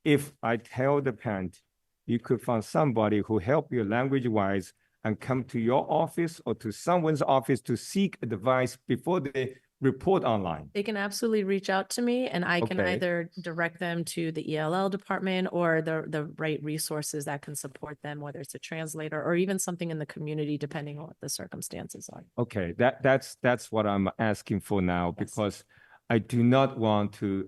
if I tell the parent, you could find somebody who help you language-wise and come to your office or to someone's office to seek advice before they report online.
They can absolutely reach out to me and I can
Okay.
either direct them to the ELL department or the right resources that can support them, whether it's a translator or even something in the community, depending on what the circumstances are.
Okay, that's what I'm asking for now,
Yes.
because I do not want to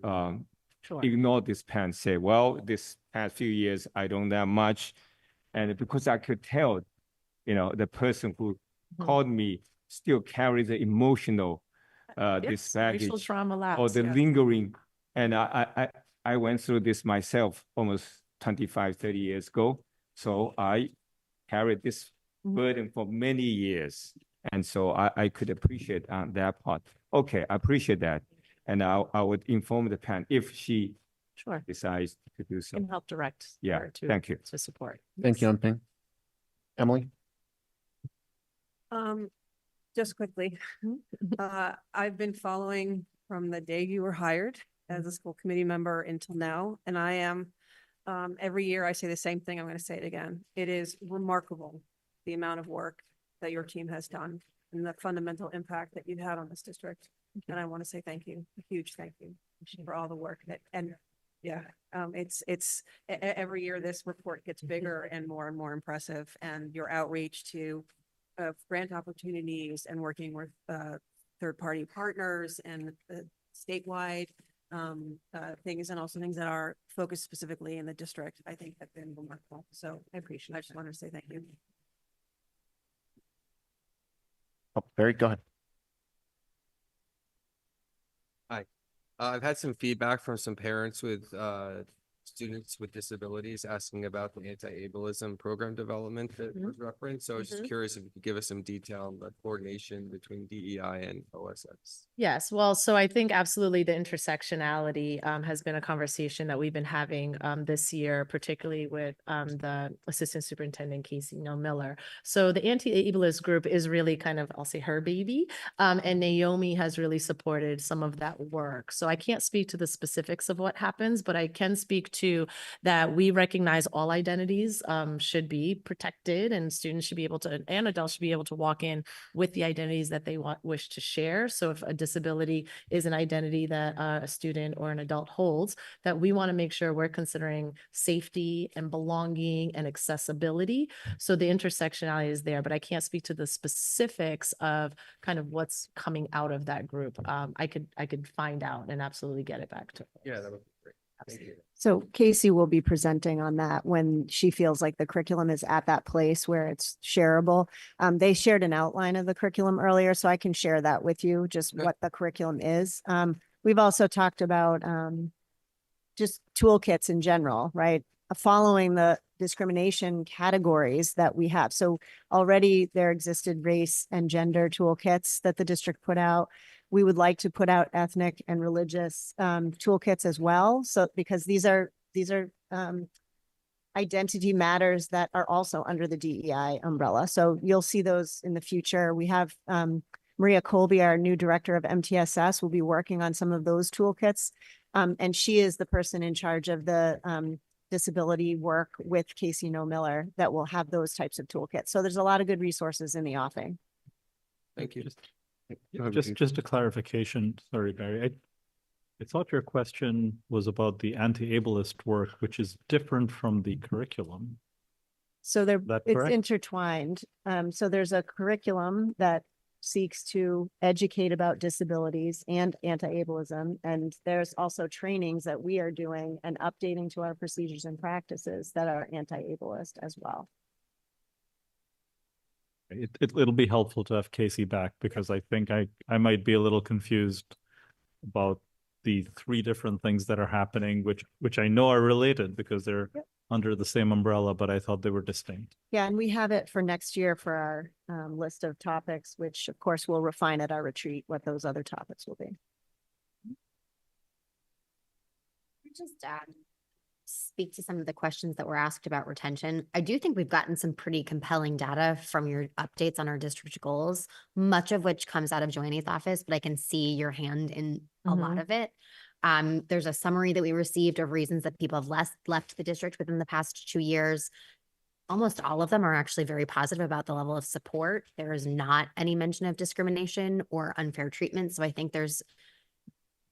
Sure.
ignore this parent, say, well, this past few years, I don't have much. And because I could tell, the person who
Mhm.
called me still carries the emotional, this
Yes, racial
baggage
trauma
or
lapse.
the
Yeah.
lingering. And I went through this myself almost 25, 30 years ago. So I carried this
Mhm.
burden for many years. And so I could appreciate that part. Okay, I appreciate that. And I would inform the parent if she
Sure.
decides to do so.
Can help direct
Yeah,
her to,
thank you.
to support.
Thank you, Amping. Emily?
Just quickly, I've been following from the day you were hired as a school committee member until now, and I am, every year I say the same thing, I'm going to say it again. It is remarkable the amount of work that your team has done and the fundamental impact that you've had on this district. And I want to say thank you, a huge thank you for all the work that, and yeah, every year this report gets bigger and more impressive, and your outreach to grant opportunities and working with third-party partners and statewide things, and also things that are focused specifically in the district, I think have been remarkable. So I appreciate it. I just wanted to say thank you.
Oh, Barry, go ahead.
Hi. I've had some feedback from some parents with students with disabilities asking about the anti-ableism program development that was referenced. So I was just curious if you could give us some detail on the coordination between DEI and OSS.
Yes, well, so I think absolutely the intersectionality has been a conversation that we've been having this year, particularly with the Assistant Superintendent Casey Miller. So the anti-ableist group is really kind of, I'll say, her baby, and Naomi has really supported some of that work. So I can't speak to the specifics of what happens, but I can speak to, that we recognize all identities should be protected, and students should be able to, and adults should be able to walk in with the identities that they wish to share. So if a disability is an identity that a student or an adult holds, that we want to make sure we're considering safety and belonging and accessibility. So the intersectionality is there, but I can't speak to the specifics of kind of what's coming out of that group. I could find out and absolutely get it back to.
Yeah, that would be great. Thank you.
So Casey will be presenting on that when she feels like the curriculum is at that place where it's shareable. They shared an outline of the curriculum earlier, so I can share that with you, just what the curriculum is. We've also talked about just toolkits in general, right? Following the discrimination categories that we have. So already there existed race and gender toolkits that the district put out. We would like to put out ethnic and religious toolkits as well. So because these are identity matters that are also under the DEI umbrella. So you'll see those in the future. We have Maria Colby, our new director of MTSS, will be working on some of those toolkits. And she is the person in charge of the disability work with Casey Miller that will have those types of toolkits. So there's a lot of good resources in the offing.
Thank you.
Just a clarification. Sorry, Barry. I thought your question was about the anti-ableist work, which is different from the curriculum.
So it's
correct?
intertwined. So there's a curriculum that seeks to educate about disabilities and anti-ableism. And there's also trainings that we are doing and updating to our procedures and practices that are anti-ableist as well.
It'll be helpful to have Casey back, because I think I might be a little confused about the three different things that are happening, which I know are related because they're under the same umbrella, but I thought they were distinct.
Yeah, and we have it for next year for our list of topics, which of course we'll refine at our retreat what those other topics will be.
Just speak to some of the questions that were asked about retention. I do think we've gotten some pretty compelling data from your updates on our district goals, much of which comes out of Joanne's office, but I can see your hand in a lot of it. There's a summary that we received of reasons that people have left the district within the past 2 years. Almost all of them are actually very positive about the level of support. There is not any mention of discrimination or unfair treatment. So I think there's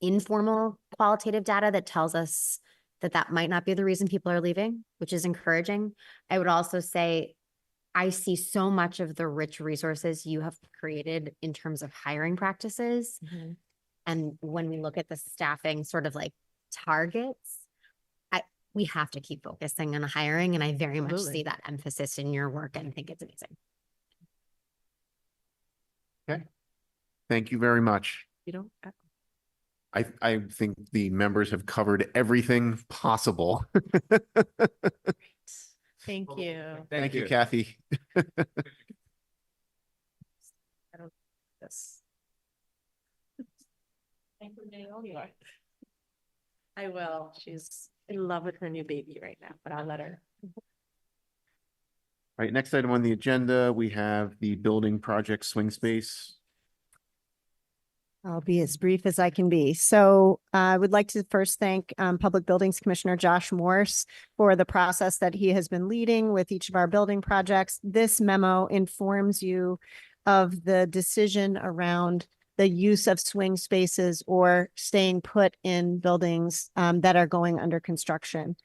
informal qualitative data that tells us that that might not be the reason people are leaving, which is encouraging. I would also say I see so much of the rich resources you have created in terms of hiring practices. And when we look at the staffing sort of like targets, we have to keep focusing on hiring. And I very much see that emphasis in your work and think it's amazing.
Okay. Thank you very much.
You don't.
I think the members have covered everything possible.
Thank you.
Thank you, Kathy.
I don't this. Thank you, Naomi. I will. She's in love with her new baby right now, but I'll let her.
All right, next item on the agenda, we have the building project swing space.
I'll be as brief as I can be. So I would like to first thank Public Buildings Commissioner Josh Morse for the process that he has been leading with each of our building projects. This memo informs you of the decision around the use of swing spaces or staying put in buildings that are going under construction.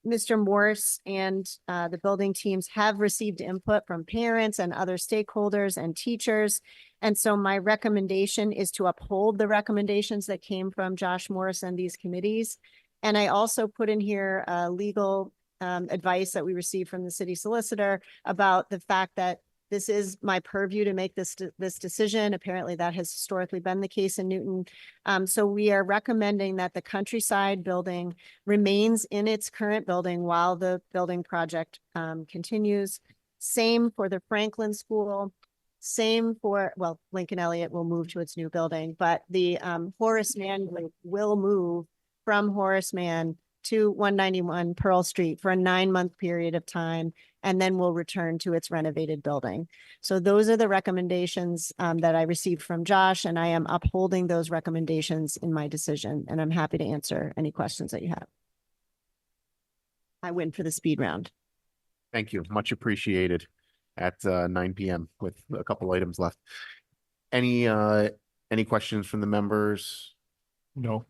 Mr. Morse and the building teams have received input from parents and other stakeholders and teachers. And so my recommendation is to uphold the recommendations that came from Josh Morse and these committees. And I also put in here legal advice that we received from the city solicitor about the fact that this is my purview to make this decision. Apparently that has historically been the case in Newton. So we are recommending that the Countryside building remains in its current building while the building project continues. Same for the Franklin School. Same for, well, Lincoln Elliott will move to its new building, but the Horace Mann group will move from Horace Mann to 191 Pearl Street for a 9-month period of time, and then will return to its renovated building. So those are the recommendations that I received from Josh, and I am upholding those recommendations in my decision, and I'm happy to answer any questions that you have. I win for the speed round.
Thank you. Much appreciated at 9 p.m. with a couple items left. Any questions from the members?
No.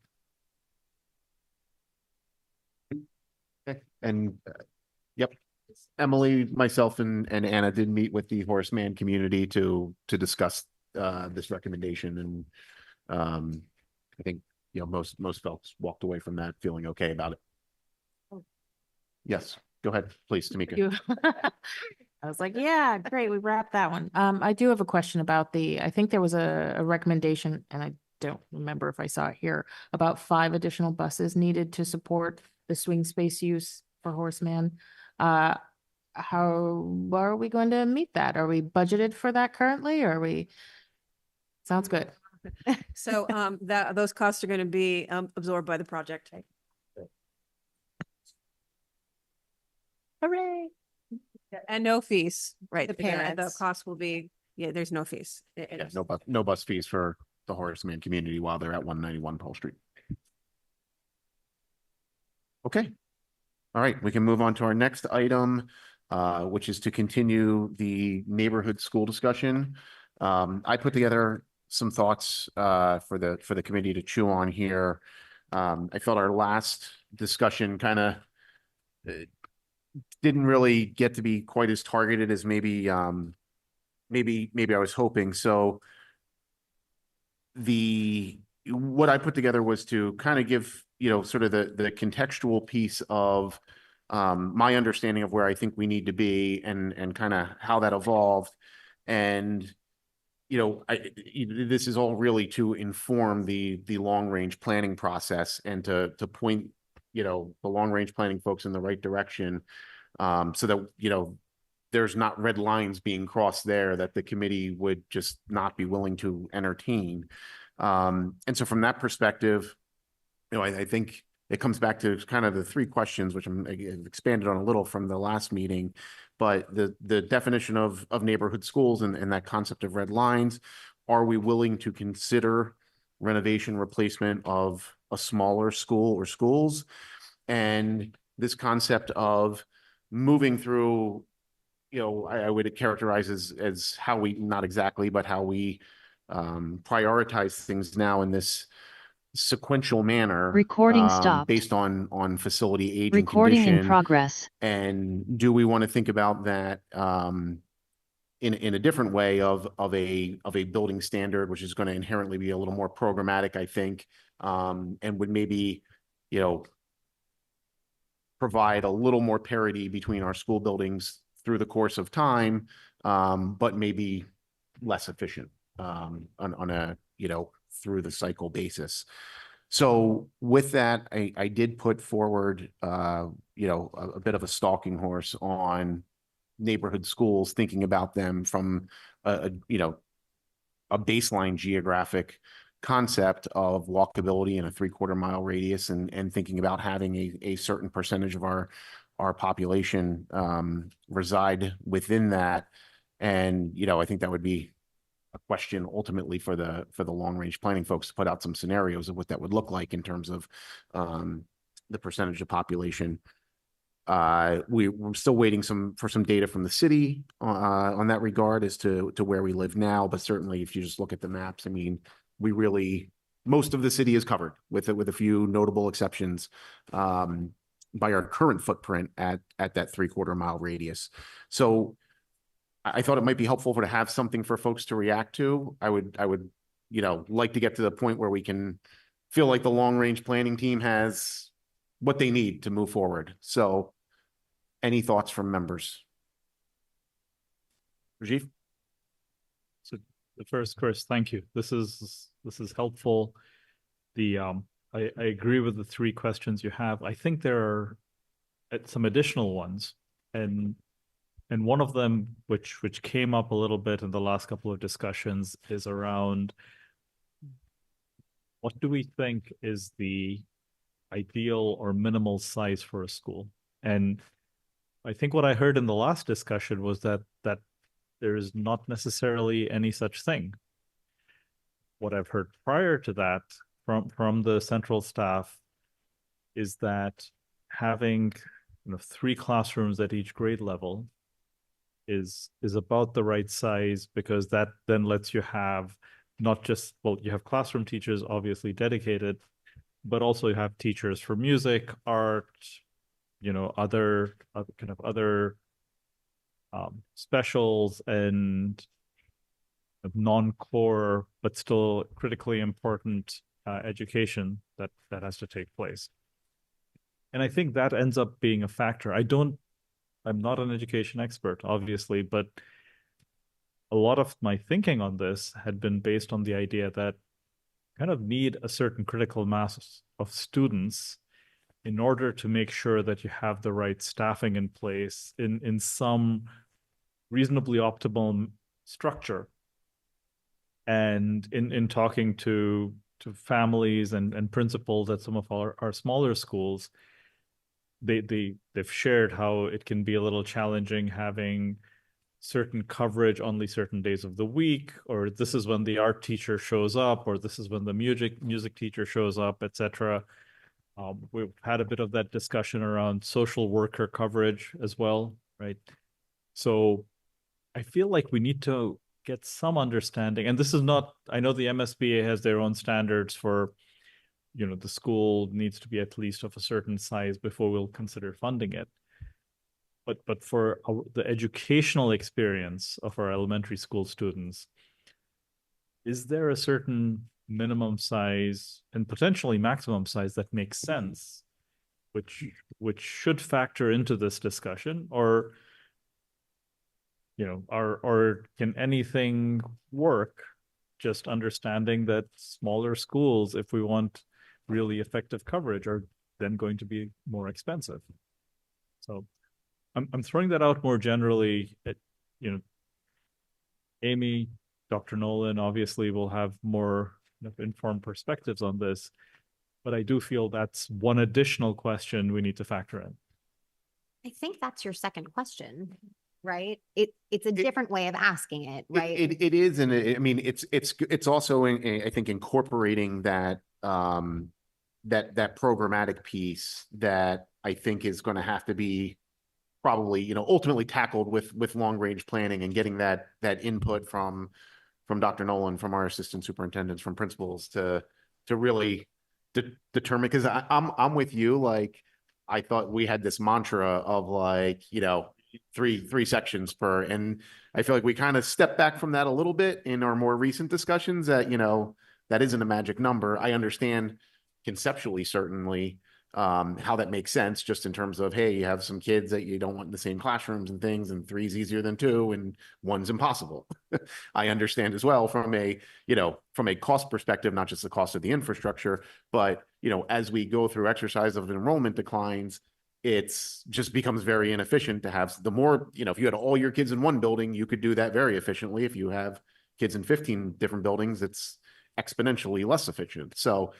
Okay. And yep, Emily, myself, and Anna did meet with the Horseman community to discuss this recommendation, and I think most folks walked away from that feeling okay about it. Yes, go ahead, please, Tamika.
You. I was like, yeah, great, we wrapped that one. I do have a question about I think there was a recommendation, and I don't remember if I saw it here, about 5 additional buses needed to support the swing space use for Horseman. How are we going to meet that? Are we budgeted for that currently, or are we? Sounds good.
So those costs are going to be absorbed by the project.
Hooray.
And no fees, right?
The
The
parents.
cost will be, there's no fees.
Yeah, no bus fees for the Horseman community while they're at 191 Pearl Street. Okay. All right, we can move on to our next item, which is to continue the neighborhood school discussion. I put together some thoughts for the committee to chew on here. I felt our last discussion kind of didn't really get to be quite as targeted as maybe I was hoping. So what I put together was to kind of give sort of the contextual piece of my understanding of where I think we need to be and kind of how that evolved. And this is all really to inform the long range planning process and to point the long range planning folks in the right direction, so that there's not red lines being crossed there that the committee would just not be willing to entertain. And so from that perspective, I think it comes back to kind of the 3 questions, which I've expanded on a little from the last meeting, but the definition of neighborhood schools and that concept of red lines. Are we willing to consider renovation replacement of a smaller school or schools? And this concept of moving through, I would characterize as how we, not exactly, but how we prioritize things now in this sequential manner.
Recording stopped.
Based on facility age and
Recording in
condition.
progress.
And do we want to think about that in a different way of a building standard, which is going to inherently be a little more programmatic, I think, and would maybe, provide a little more parity between our school buildings through the course of time, but maybe less efficient on a through the cycle basis. So with that, I did put forward a bit of a stalking horse on neighborhood schools, thinking about them from a baseline geographic concept of walkability in a 3/4 mile radius, and thinking about having a certain percentage of our population reside within that. And I think that would be a question ultimately for the long range planning folks to put out some scenarios of what that would look like in terms of the percentage of population. We're still waiting for some data from the city on that regard as to where we live now, but certainly if you just look at the maps, I mean, most of the city is covered with a few notable exceptions by our current footprint at that 3/4 mile radius. So I thought it might be helpful to have something for folks to react to. I would like to get to the point where we can feel like the long range planning team has what they need to move forward. So any thoughts from members? Rajiv?
So first, Chris, thank you. This is helpful. I agree with the 3 questions you have. I think there are some additional ones, and one of them, which came up a little bit in the last couple of discussions, is around what do we think is the ideal or minimal size for a school. And I think what I heard in the last discussion was that there is not necessarily any such thing. What I've heard prior to that from the central staff is that having 3 classrooms at each grade level is about the right size, because that then lets you have not just, well, you have classroom teachers obviously dedicated, but also you have teachers for music, art, other specials and non-core but still critically important education that has to take place. And I think that ends up being a factor. I'm not an education expert, obviously, but a lot of my thinking on this had been based on the idea that kind of need a certain critical mass of students in order to make sure that you have the right staffing in place in some reasonably optimal structure. And in talking to families and principals at some of our smaller schools, they've shared how it can be a little challenging having certain coverage only certain days of the week, or this is when the art teacher shows up, or this is when the music teacher shows up, etc. We've had a bit of that discussion around social worker coverage as well, right? So I feel like we need to get some understanding, and this is not, I know the MSBA has their own standards for, the school needs to be at least of a certain size before we'll consider funding it. But for the educational experience of our elementary school students, is there a certain minimum size and potentially maximum size that makes sense, which should factor into this discussion, or or can anything work? Just understanding that smaller schools, if we want really effective coverage, are then going to be more expensive. So I'm throwing that out more generally. Amy, Dr. Nolan obviously will have more informed perspectives on this, but I do feel that's one additional question we need to factor in.
I think that's your second question, right? It's a different way of asking it, right?
It is, and I mean, it's also I think incorporating that that programmatic piece that I think is going to have to be probably ultimately tackled with long range planning and getting that input from Dr. Nolan, from our assistant superintendents, from principals to really determine, because I'm with you. Like, I thought we had this mantra of like three sections per, and I feel like we kind of stepped back from that a little bit in our more recent discussions. That that isn't a magic number. I understand conceptually, certainly, how that makes sense, just in terms of, hey, you have some kids that you don't want in the same classrooms and things, and 3's easier than 2 and 1's impossible. I understand as well from a cost perspective, not just the cost of the infrastructure, but as we go through exercise of enrollment declines, it's just becomes very inefficient to have the more, if you had all your kids in one building, you could do that very efficiently. If you have kids in 15 different buildings, it's exponentially less efficient. So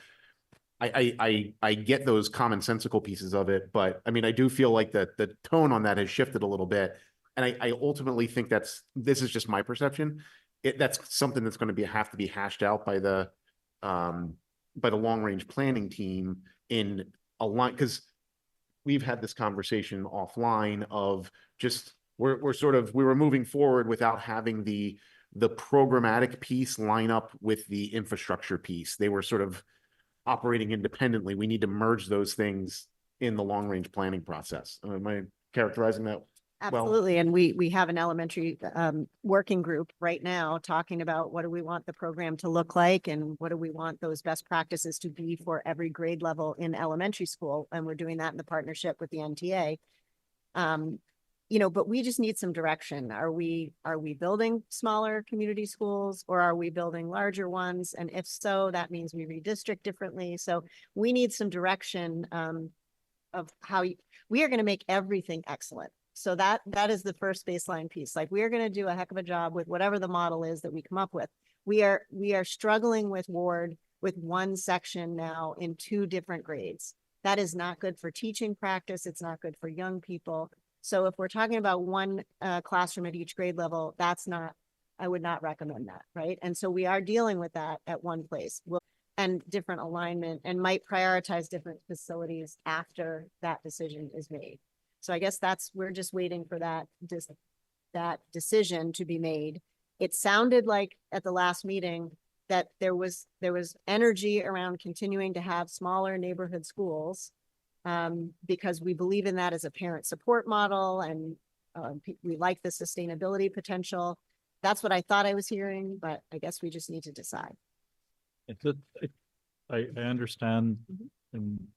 I get those commonsensical pieces of it, but I mean, I do feel like that the tone on that has shifted a little bit. And I ultimately think this is just my perception. That's something that's going to have to be hashed out by the long range planning team in a line, because we've had this conversation offline of just, we were moving forward without having the programmatic piece line up with the infrastructure piece. They were sort of operating independently. We need to merge those things in the long range planning process. Am I characterizing that well?
Absolutely. And we have an elementary working group right now talking about what do we want the program to look like and what do we want those best practices to be for every grade level in elementary school. And we're doing that in the partnership with the NTA. But we just need some direction. Are we building smaller community schools, or are we building larger ones? And if so, that means we redistrict differently. So we need some direction of how we are going to make everything excellent. So that is the first baseline piece. Like, we are going to do a heck of a job with whatever the model is that we come up with. We are struggling with Ward with one section now in 2 different grades. That is not good for teaching practice. It's not good for young people. So if we're talking about one classroom at each grade level, I would not recommend that, right? And so we are dealing with that at one place. And different alignment, and might prioritize different facilities after that decision is made. So I guess we're just waiting for that decision to be made. It sounded like at the last meeting that there was energy around continuing to have smaller neighborhood schools, because we believe in that as a parent support model, and we like the sustainability potential. That's what I thought I was hearing, but I guess we just need to decide.
I understand, and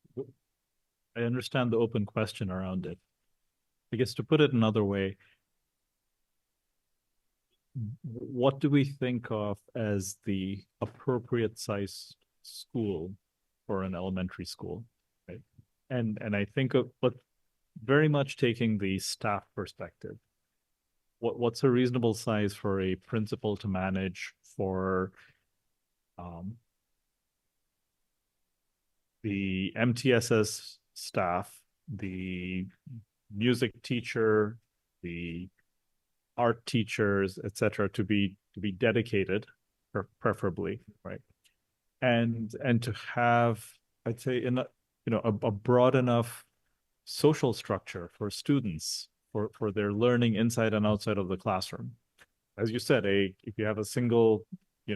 I understand the open question around it. I guess to put it another way, what do we think of as the appropriate size school for an elementary school, right? And I think of, but very much taking the staff perspective. What's a reasonable size for a principal to manage for the MTSS staff, the music teacher, the art teachers, etc., to be dedicated, preferably, right? And to have, I'd say, a broad enough social structure for students for their learning inside and outside of the classroom. As you said, if you have a single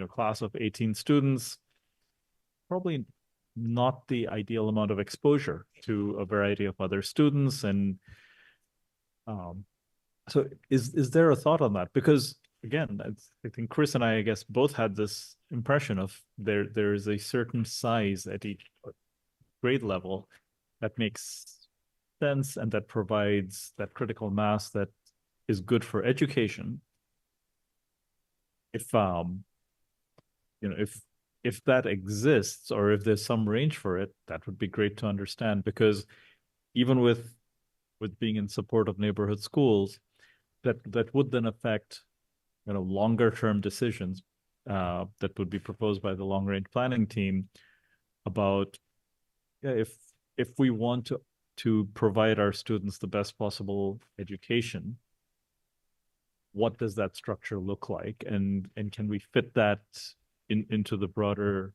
class of 18 students, probably not the ideal amount of exposure to a variety of other students. And so is there a thought on that? Because again, I think Chris and I guess, both had this impression of there is a certain size at each grade level that makes sense and that provides that critical mass that is good for education. If if that exists, or if there's some range for it, that would be great to understand, because even with being in support of neighborhood schools, that would then affect longer term decisions that would be proposed by the long range planning team about if we want to provide our students the best possible education, what does that structure look like, and can we fit that into the broader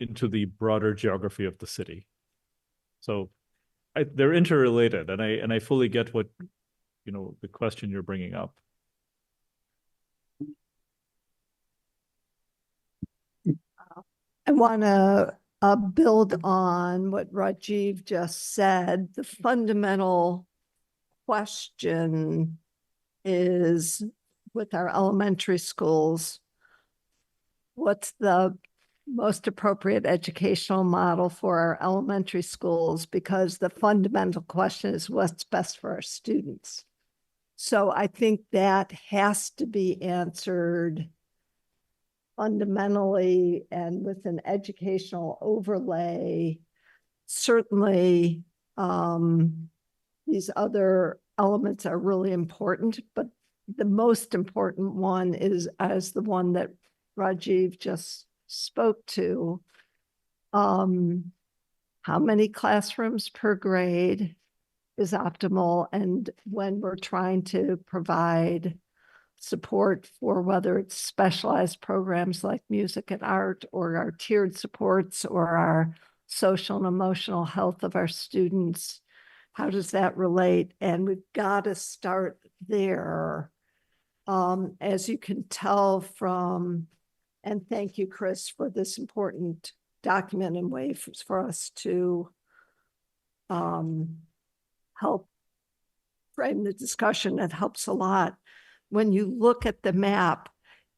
into the broader geography of the city. So they're interrelated, and I fully get what the question you're bringing up.
I want to build on what Rajiv just said. The fundamental question is, with our elementary schools, what's the most appropriate educational model for our elementary schools? Because the fundamental question is what's best for our students. So I think that has to be answered fundamentally and with an educational overlay. Certainly, these other elements are really important, but the most important one is as the one that Rajiv just spoke to. How many classrooms per grade is optimal? And when we're trying to provide support for whether it's specialized programs like music and art, or our tiered supports, or our social and emotional health of our students, how does that relate? And we've got to start there. As you can tell from, and thank you, Chris, for this important document and way for us to help frame the discussion. That helps a lot. When you look at the map,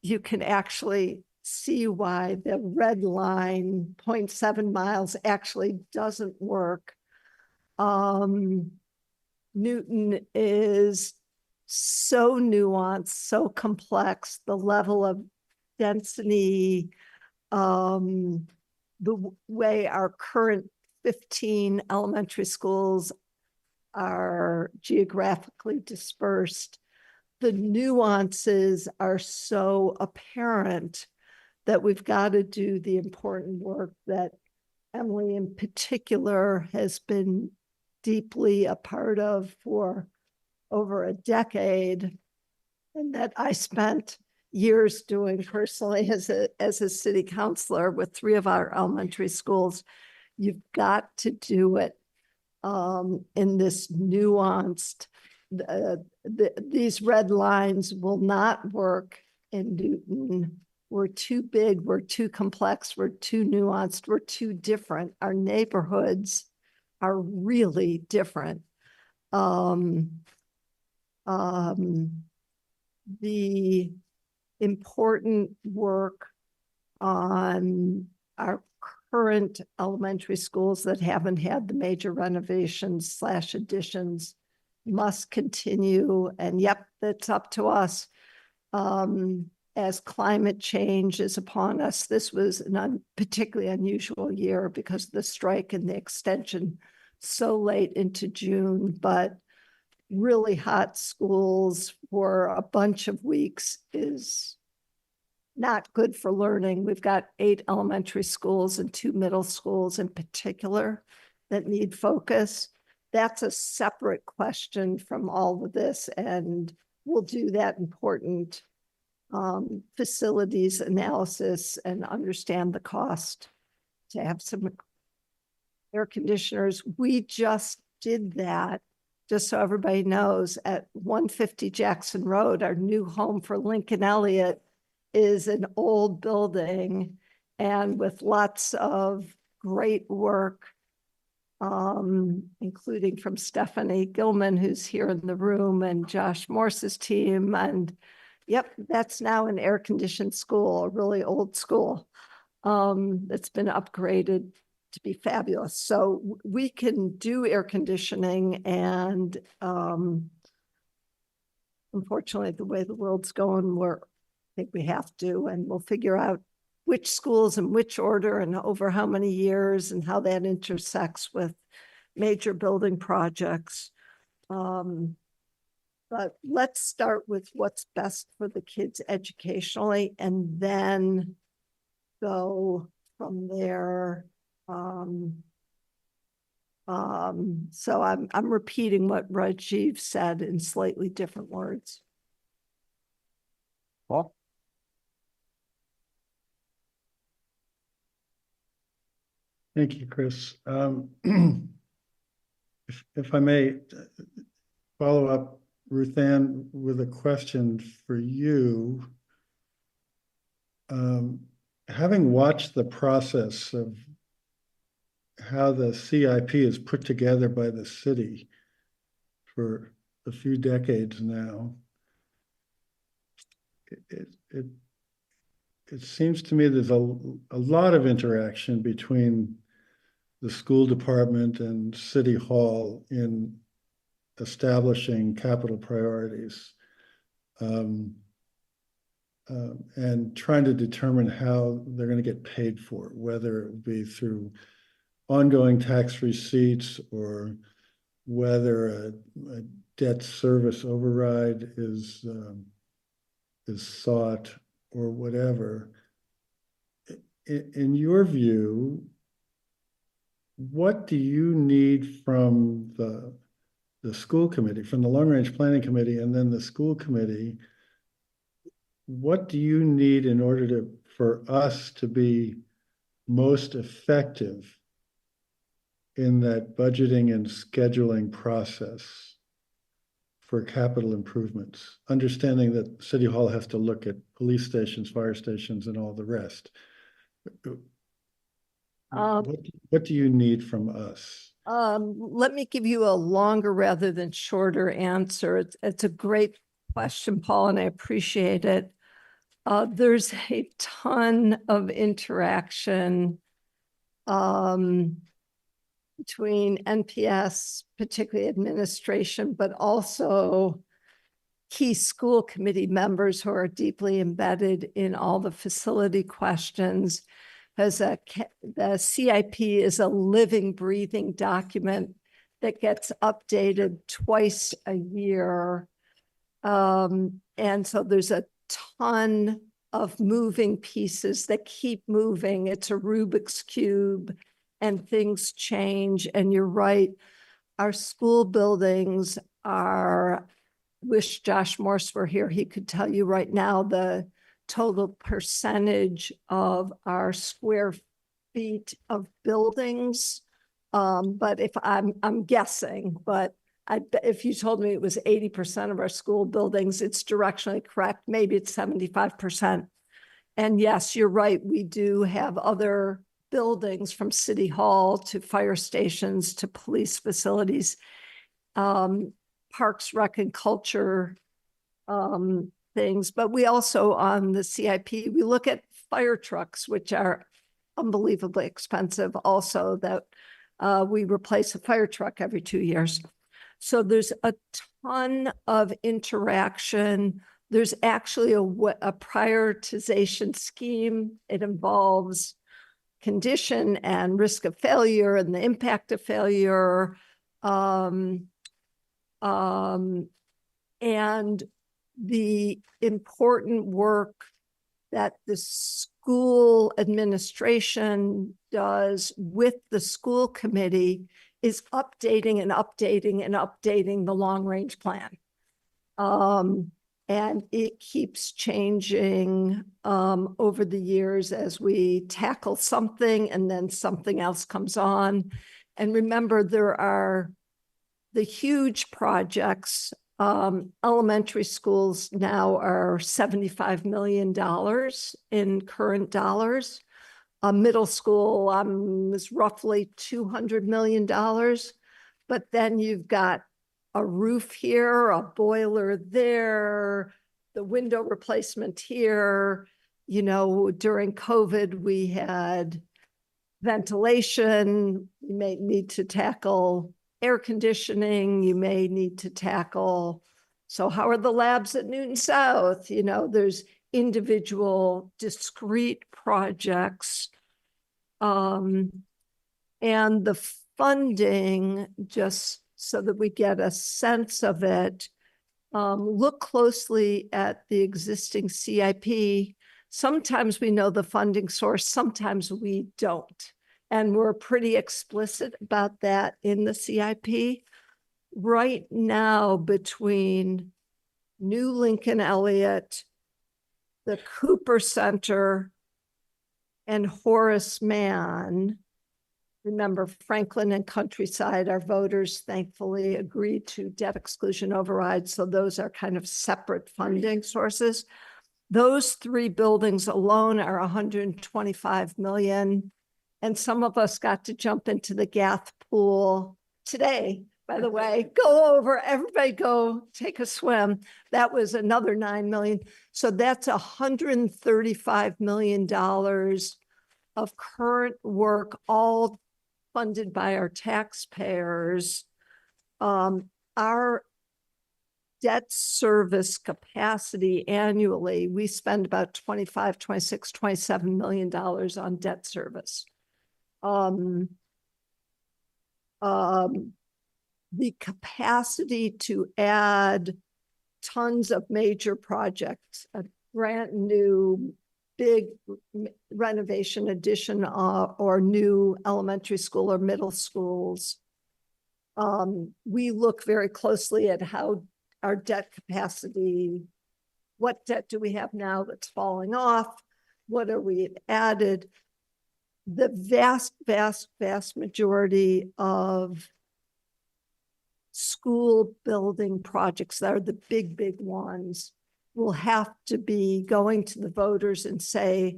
you can actually see why the red line, 0.7 miles, actually doesn't work. Newton is so nuanced, so complex, the level of density, the way our current 15 elementary schools are geographically dispersed, the nuances are so apparent that we've got to do the important work that Emily in particular has been deeply a part of for over a decade, and that I spent years doing personally as a city councilor with 3 of our elementary schools. You've got to do it in this nuanced, these red lines will not work in Newton. We're too big, we're too complex, we're too nuanced, we're too different. Our neighborhoods are really different. The important work on our current elementary schools that haven't had the major renovations / additions must continue. And yep, that's up to us. As climate change is upon us, this was an particularly unusual year because of the strike and the extension so late into June, but really hot schools for a bunch of weeks is not good for learning. We've got 8 elementary schools and 2 middle schools in particular that need focus. That's a separate question from all of this, and we'll do that important facilities analysis and understand the cost to have some air conditioners. We just did that, just so everybody knows, at 150 Jackson Road. Our new home for Lincoln Elliott is an old building, and with lots of great work, including from Stephanie Gilman, who's here in the room, and Josh Morse's team. And yep, that's now an air-conditioned school, a really old school that's been upgraded to be fabulous. So we can do air conditioning, and unfortunately, the way the world's going, I think we have to, and we'll figure out which schools in which order and over how many years and how that intersects with major building projects. But let's start with what's best for the kids educationally, and then go from there. So I'm repeating what Rajiv said in slightly different words.
Paul?
Thank you, Chris. If I may follow up, Ruth Ann, with a question for you. Having watched the process of how the CIP is put together by the city for a few decades now, it seems to me there's a lot of interaction between the school department and City Hall in establishing capital priorities, and trying to determine how they're going to get paid for, whether it be through ongoing tax receipts or whether a debt service override is sought or whatever. In your view, what do you need from the school committee, from the long range planning committee, and then the school committee? What do you need in order for us to be most effective in that budgeting and scheduling process for capital improvements, understanding that City Hall has to look at police stations, fire stations, and all the rest? What do you need from us?
Let me give you a longer rather than shorter answer. It's a great question, Paul, and I appreciate it. There's a ton of interaction between NPS, particularly administration, but also key school committee members who are deeply embedded in all the facility questions. As the CIP is a living, breathing document that gets updated twice a year. And so there's a ton of moving pieces that keep moving. It's a Rubik's Cube and things change. And you're right, our school buildings are, wish Josh Morse were here. He could tell you right now the total percentage of our square feet of buildings. But if I'm guessing, but if you told me it was 80% of our school buildings, it's directionally correct. Maybe it's 75%. And yes, you're right. We do have other buildings from City Hall to fire stations to police facilities, Parks, Rec, and Culture things. But we also, on the CIP, we look at fire trucks, which are unbelievably expensive also, that we replace a fire truck every 2 years. So there's a ton of interaction. There's actually a prioritization scheme. It involves condition and risk of failure and the impact of failure. And the important work that the school administration does with the school committee is updating and updating and updating the long-range plan. And it keeps changing over the years as we tackle something and then something else comes on. And remember, there are the huge projects. Elementary schools now are $75 million in current dollars. Middle school is roughly $200 million. But then you've got a roof here, a boiler there, the window replacement here. You know, during COVID, we had ventilation. You may need to tackle air conditioning. You may need to tackle, so how are the labs at Newton South? You know, there's individual discrete projects. And the funding, just so that we get a sense of it, look closely at the existing CIP. Sometimes we know the funding source, sometimes we don't. And we're pretty explicit about that in the CIP. Right now, between New Lincoln Elliott, the Cooper Center, and Horace Mann, remember Franklin and Countryside, our voters thankfully agreed to debt exclusion override. So those are kind of separate funding sources. Those three buildings alone are 125 million. And some of us got to jump into the Gath pool today, by the way. Go over, everybody go take a swim. That was another 9 million. So that's $135 million of current work, all funded by our taxpayers. Our debt service capacity annually, we spend about 25, 26, $27 million on debt service. The capacity to add tons of major projects, a brand new big renovation addition or new elementary school or middle schools. We look very closely at how our debt capacity, what debt do we have now that's falling off? What are we added? The vast, vast, vast majority of school building projects that are the big, big ones will have to be going to the voters and say,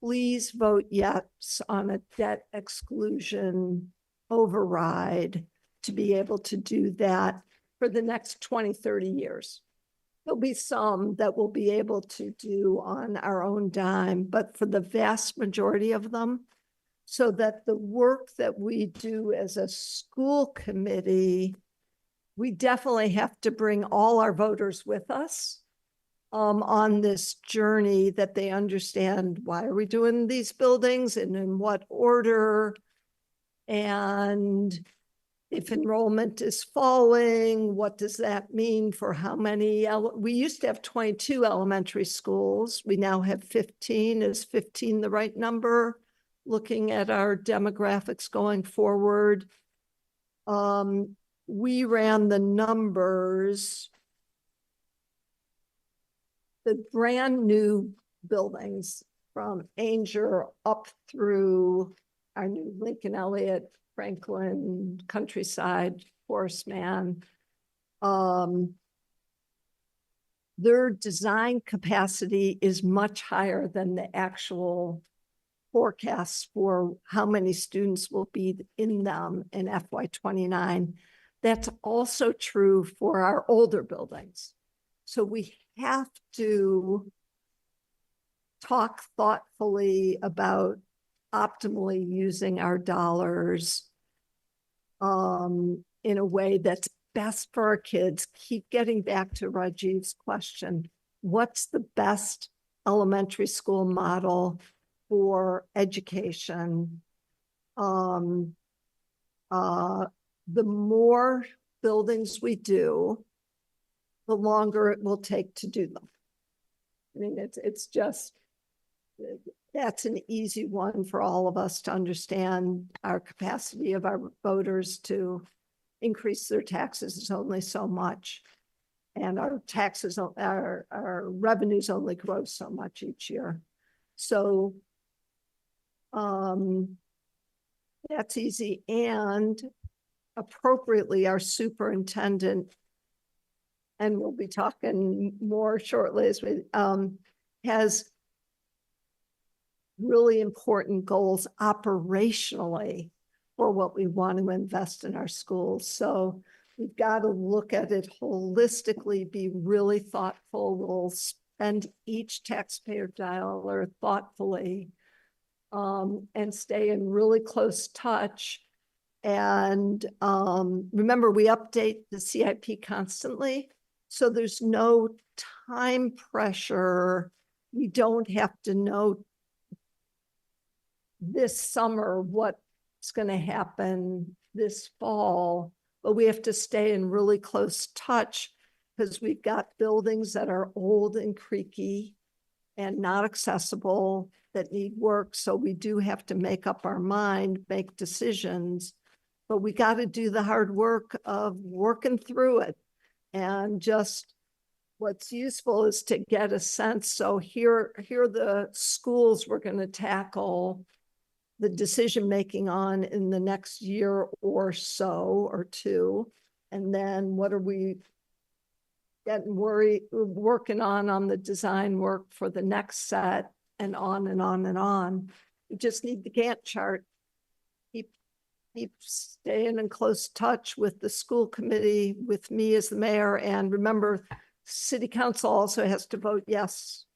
please vote yes on a debt exclusion override to be able to do that for the next 20, 30 years. There'll be some that we'll be able to do on our own dime, but for the vast majority of them, so that the work that we do as a school committee, we definitely have to bring all our voters with us on this journey, that they understand why are we doing these buildings and in what order. And if enrollment is falling, what does that mean for how many? We used to have 22 elementary schools. We now have 15. Is 15 the right number? Looking at our demographics going forward. We ran the numbers. The brand new buildings from Ainger up through our new Lincoln Elliott, Franklin, Countryside, Forest Man. Their design capacity is much higher than the actual forecasts for how many students will be in them in FY29. That's also true for our older buildings. So we have to talk thoughtfully about optimally using our dollars in a way that's best for our kids. Keep getting back to Rajiv's question. What's the best elementary school model for education? The more buildings we do, the longer it will take to do them. I mean, it's just, that's an easy one for all of us to understand. Our capacity of our voters to increase their taxes is only so much. And our taxes, our revenues only grow so much each year. So that's easy. And appropriately, our superintendent, and we'll be talking more shortly, as we has really important goals operationally for what we want to invest in our schools. So we've got to look at it holistically, be really thoughtful. We'll spend each taxpayer dollar thoughtfully, and stay in really close touch. And remember, we update the CIP constantly. So there's no time pressure. We don't have to know this summer what's going to happen this fall, but we have to stay in really close touch because we've got buildings that are old and creaky and not accessible that need work. So we do have to make up our mind, make decisions, but we got to do the hard work of working through it. And just what's useful is to get a sense. So here are the schools we're going to tackle the decision-making on in the next year or so or two. And then what are we working on the design work for the next set, and on and on and on. We just need the Gantt chart. Keep staying in close touch with the school committee, with me as the mayor. And remember, city council also has to vote yes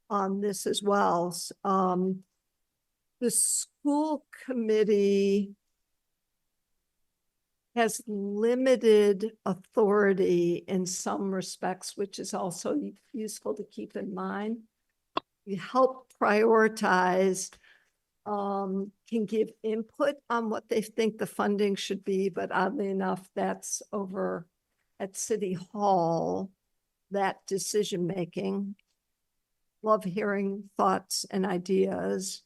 on this as well. The school committee has limited authority in some respects, which is also useful to keep in mind. We help prioritize, can give input on what they think the funding should be, but oddly enough, that's over at City Hall, that decision-making. Love hearing thoughts and ideas,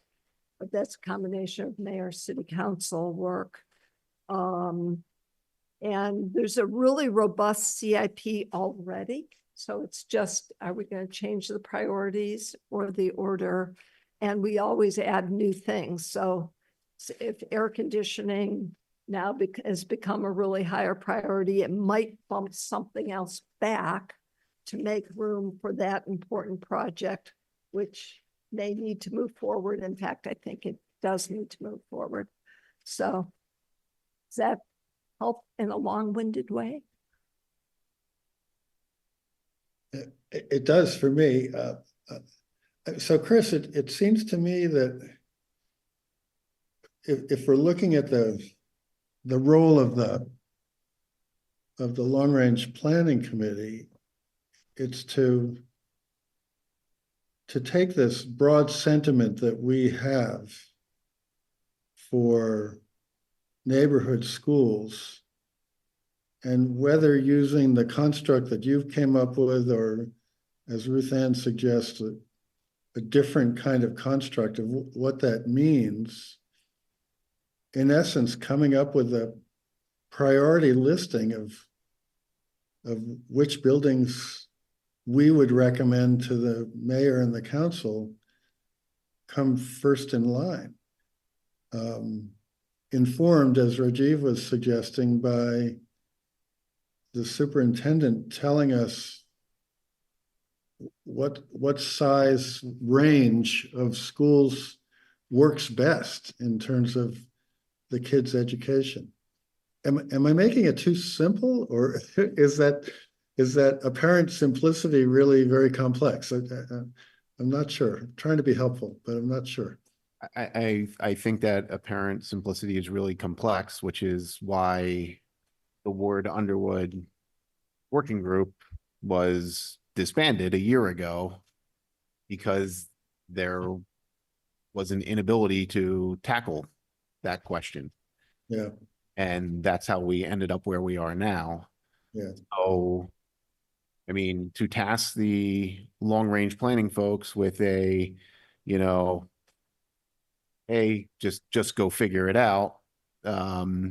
but that's a combination of mayor, city council work. And there's a really robust CIP already. So it's just, are we going to change the priorities or the order? And we always add new things. So if air conditioning now has become a really higher priority, it might bump something else back to make room for that important project, which may need to move forward. In fact, I think it does need to move forward. So does that help in a long-winded way?
It does for me. So Chris, it seems to me that if we're looking at the role of the long-range planning committee, it's to take this broad sentiment that we have for neighborhood schools, and whether using the construct that you've came up with, or as Ruth Ann suggests, a different kind of construct of what that means, in essence, coming up with a priority listing of which buildings we would recommend to the mayor and the council come first in line. Informed, as Rajiv was suggesting, by the superintendent telling us what size range of schools works best in terms of the kids' education. Am I making it too simple, or is that apparent simplicity really very complex? I'm not sure. I'm trying to be helpful, but I'm not sure.
I think that apparent simplicity is really complex, which is why the Ward Underwood working group was disbanded a year ago, because there was an inability to tackle that question.
Yeah.
And that's how we ended up where we are now.
Yeah.
So, I mean, to task the long-range planning folks with a, hey, just go figure it out. That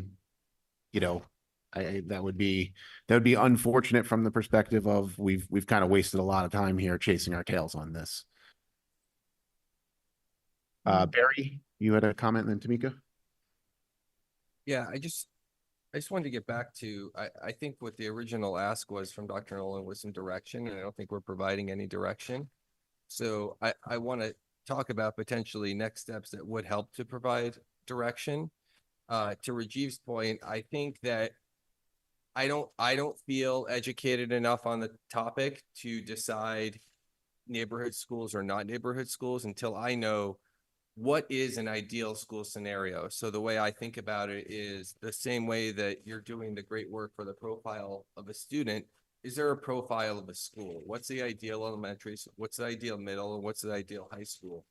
would be unfortunate from the perspective of we've kind of wasted a lot of time here chasing our tails on this. Barry, you had a comment, and then Tamika.
Yeah, I just wanted to get back to, I think what the original ask was from Dr. Nolan was some direction, and I don't think we're providing any direction. So I want to talk about potentially next steps that would help to provide direction. To Rajiv's point, I think that I don't feel educated enough on the topic to decide neighborhood schools or not neighborhood schools until I know what is an ideal school scenario. So the way I think about it is the same way that you're doing the great work for the profile of a student. Is there a profile of a school? What's the ideal elementary? What's the ideal middle? And what's the ideal high school?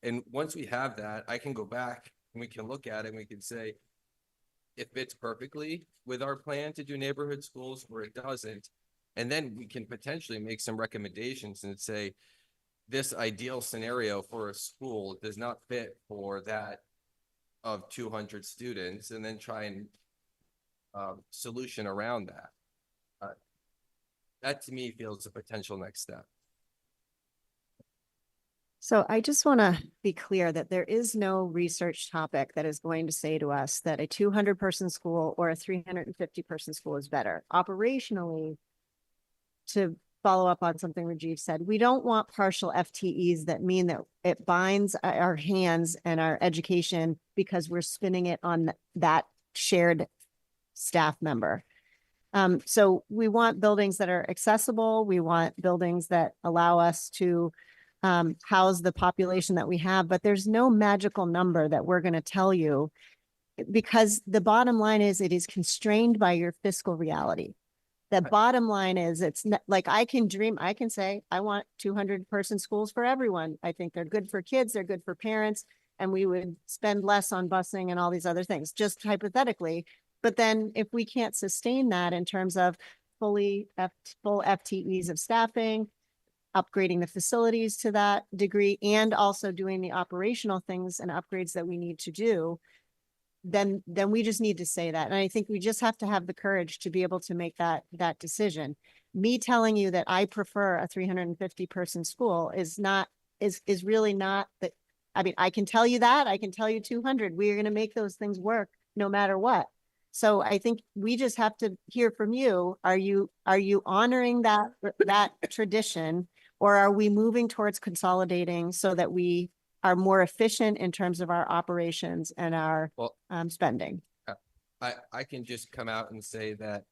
And once we have that, I can go back and we can look at it and we can say, it fits perfectly with our plan to do neighborhood schools, or it doesn't. And then we can potentially make some recommendations and say, this ideal scenario for a school does not fit for that of 200 students, and then try and solution around that. That to me feels a potential next step.
So I just want to be clear that there is no research topic that is going to say to us that a 200-person school or a 350-person school is better. Operationally, to follow up on something Rajiv said, we don't want partial FTEs that mean that it binds our hands and our education because we're spinning it on that shared staff member. So we want buildings that are accessible. We want buildings that allow us to house the population that we have, but there's no magical number that we're going to tell you, because the bottom line is it is constrained by your fiscal reality. The bottom line is it's not, like I can say, I want 200-person schools for everyone. I think they're good for kids, they're good for parents, and we would spend less on busing and all these other things, just hypothetically. But then if we can't sustain that in terms of full FTEs of staffing, upgrading the facilities to that degree, and also doing the operational things and upgrades that we need to do, then we just need to say that. And I think we just have to have the courage to be able to make that decision. Me telling you that I prefer a 350-person school is really not that. I mean, I can tell you that, I can tell you 200. We're going to make those things work no matter what. So I think we just have to hear from you. Are you honoring that tradition, or are we moving towards consolidating so that we are more efficient in terms of our operations and our spending?
I can just come out and say that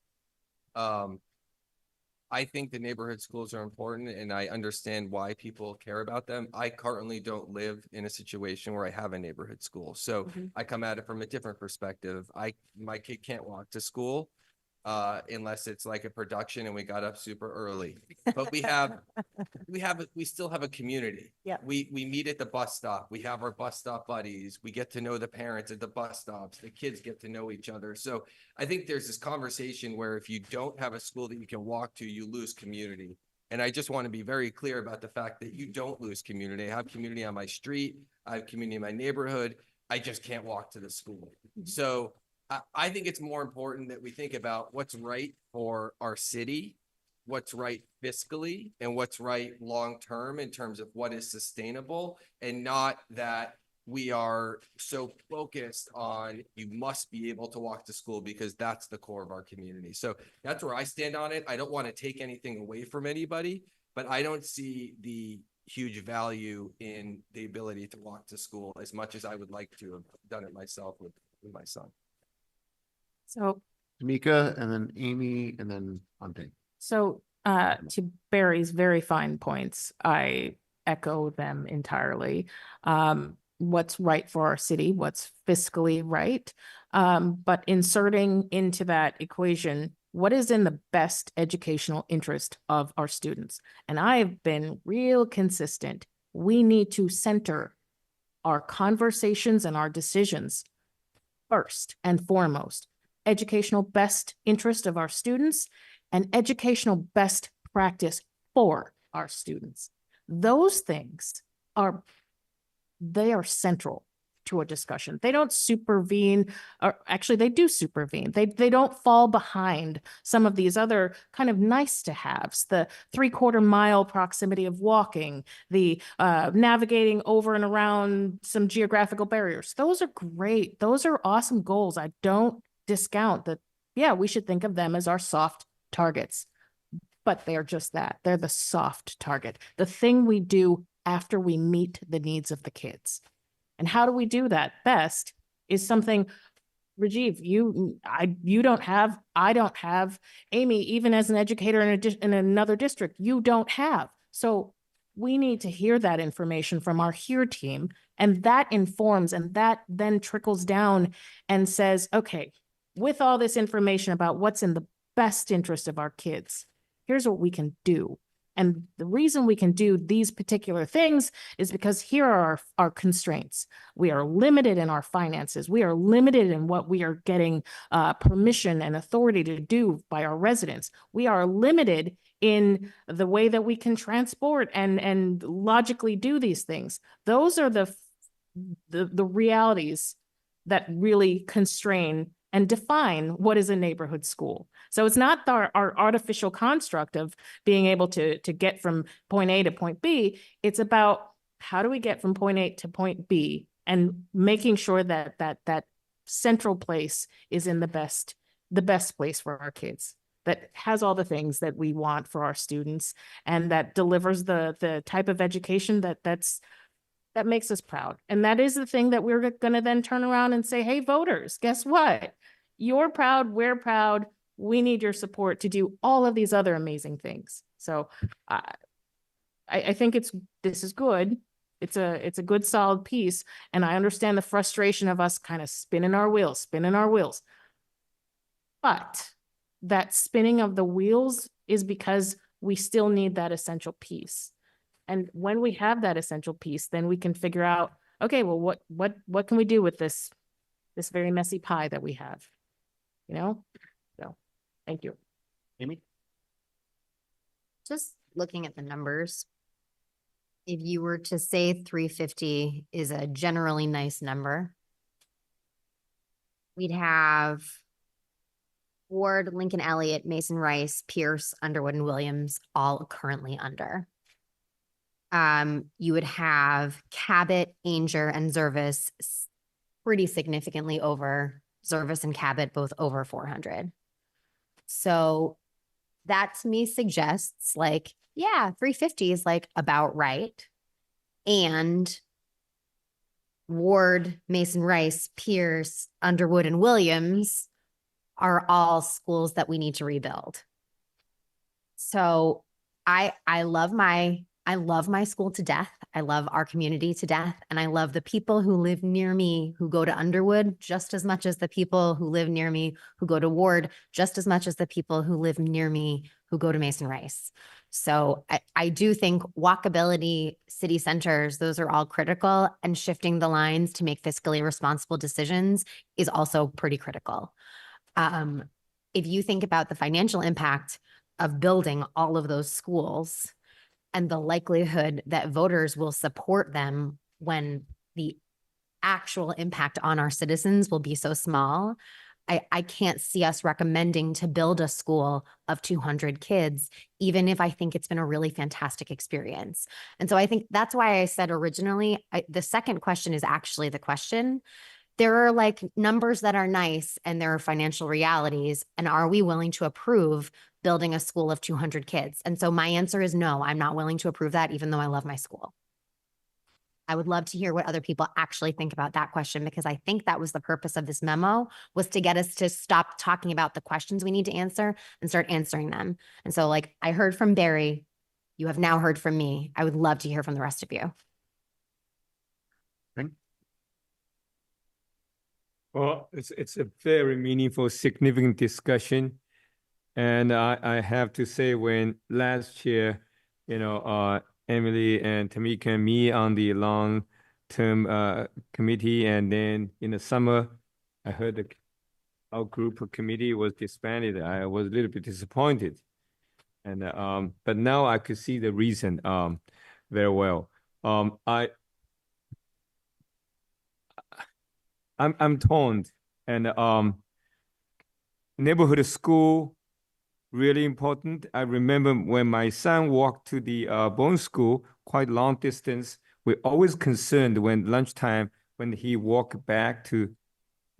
I think the neighborhood schools are important, and I understand why people care about them. I currently don't live in a situation where I have a neighborhood school. So I come at it from a different perspective. My kid can't walk to school. unless it's like a production and we got up super early. But we still have a community.
Yeah.
We meet at the bus stop. We have our bus stop buddies. We get to know the parents at the bus stops. The kids get to know each other. So I think there's this conversation where if you don't have a school that you can walk to, you lose community. And I just want to be very clear about the fact that you don't lose community. I have community on my street. I have community in my neighborhood. I just can't walk to the school. So I think it's more important that we think about what's right for our city, what's right fiscally, and what's right long-term in terms of what is sustainable, and not that we are so focused on you must be able to walk to school because that's the core of our community. So that's where I stand on it. I don't want to take anything away from anybody, but I don't see the huge value in the ability to walk to school as much as I would like to have done it myself with my son.
So,
Tamika, and then Amy, and then Ante.
so to Barry's very fine points, I echo them entirely. What's right for our city, what's fiscally right, but inserting into that equation, what is in the best educational interest of our students? And I've been real consistent. We need to center our conversations and our decisions first and foremost. Educational best interest of our students and educational best practice for our students. Those things are central to a discussion. They don't supervene, or actually they do supervene. They don't fall behind some of these other kind of nice to haves, the 3/4 mile proximity of walking, the navigating over and around some geographical barriers. Those are great. Those are awesome goals. I don't discount that. Yeah, we should think of them as our soft targets, but they're just that. They're the soft target, the thing we do after we meet the needs of the kids. And how do we do that best is something, Rajiv, you don't have, I don't have, Amy, even as an educator in another district, you don't have. So we need to hear that information from our HERE team, and that informs, and that then trickles down and says, okay, with all this information about what's in the best interest of our kids, here's what we can do. And the reason we can do these particular things is because here are our constraints. We are limited in our finances. We are limited in what we are getting permission and authority to do by our residents. We are limited in the way that we can transport and logically do these things. Those are the realities that really constrain and define what is a neighborhood school. So it's not our artificial construct of being able to get from point A to point B. It's about how do we get from point A to point B, and making sure that that central place is in the best place for our kids, that has all the things that we want for our students, and that delivers the type of education that makes us proud. And that is the thing that we're going to then turn around and say, hey, voters, guess what? You're proud, we're proud. We need your support to do all of these other amazing things. So I think this is good. It's a good, solid piece. And I understand the frustration of us kind of spinning our wheels. But that spinning of the wheels is because we still need that essential piece. And when we have that essential piece, then we can figure out, okay, well, what can we do with this very messy pie that we have, you know? So, thank you.
Amy?
Just looking at the numbers, if you were to say 350 is a generally nice number, we'd have Ward, Lincoln Elliott, Mason Rice, Pierce, Underwood, and Williams all currently under. You would have Cabot, Ainger, and Zervis pretty significantly over. Zervis and Cabot both over 400. So that to me suggests like, yeah, 350 is like about right. And Ward, Mason Rice, Pierce, Underwood, and Williams are all schools that we need to rebuild. So I love my I love my school to death. I love our community to death. And I love the people who live near me who go to Underwood just as much as the people who live near me who go to Ward, just as much as the people who live near me who go to Mason Rice. So I do think walkability, city centers, those are all critical, and shifting the lines to make fiscally responsible decisions is also pretty critical. If you think about the financial impact of building all of those schools and the likelihood that voters will support them when the actual impact on our citizens will be so small, I can't see us recommending to build a school of 200 kids, even if I think it's been a really fantastic experience. And so I think that's why I said originally, the second question is actually the question. There are like numbers that are nice and there are financial realities. And are we willing to approve building a school of 200 kids? And so my answer is no, I'm not willing to approve that, even though I love my school. I would love to hear what other people actually think about that question, because I think that was the purpose of this memo, was to get us to stop talking about the questions we need to answer and start answering them. And so like I heard from Barry, you have now heard from me. I would love to hear from the rest of you.
Well, it's a very meaningful, significant discussion. And I have to say, when last year, Emily and Tamika and me on the long-term committee, and then in the summer, I heard our group of committee was disbanded. I was a little bit disappointed. And but now I could see the reason very well. I'm torn, and neighborhood school really important. I remember when my son walked to the Bone School, quite long distance. We're always concerned when lunchtime, when he walked back to,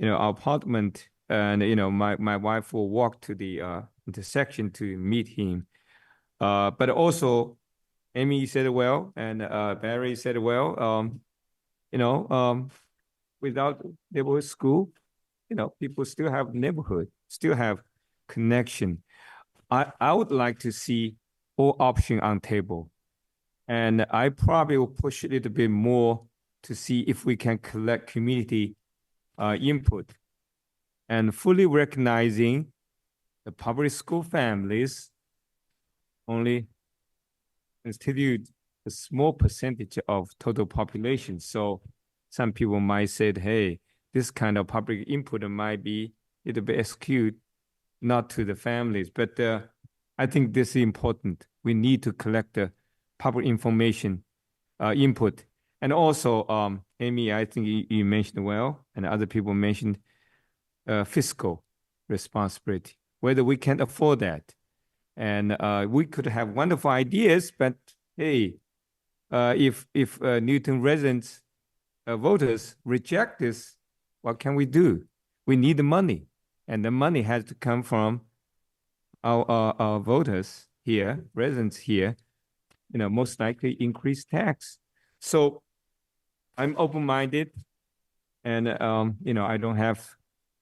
our apartment, and my wife will walk to the intersection to meet him. But also, Amy said it well, and Barry said it well. Without neighborhood school, people still have neighborhood, still have connection. I would like to see all options on table. And I probably will push a little bit more to see if we can collect community input, and fully recognizing the public school families only constitute a small percentage of total population. So some people might say, hey, this kind of public input might be a little bit skewed, not to the families. But I think this is important. We need to collect the public information input. And also, Amy, I think you mentioned well, and other people mentioned fiscal responsibility, whether we can afford that. And we could have wonderful ideas, but hey, if Newton residents, voters reject this, what can we do? We need the money, and the money has to come from our voters here, residents here, most likely increase tax. So I'm open-minded, and I don't have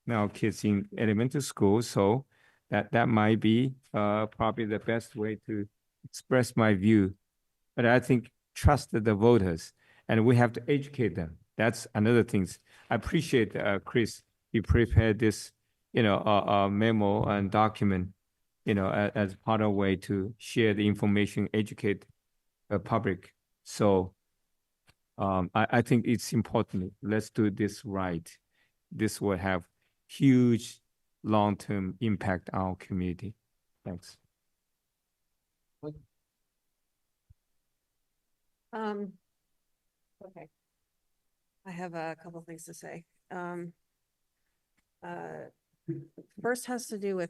now kids in elementary school, so that might be probably the best way to express my view. But I think trust the voters, and we have to educate them. That's another thing. I appreciate Chris, you prepared this, memo and document, as part of a way to share the information, educate the public. So I think it's important. Let's do this right. This will have huge long-term impact on our community. Thanks.
Okay. I have a couple of things to say. First has to do with,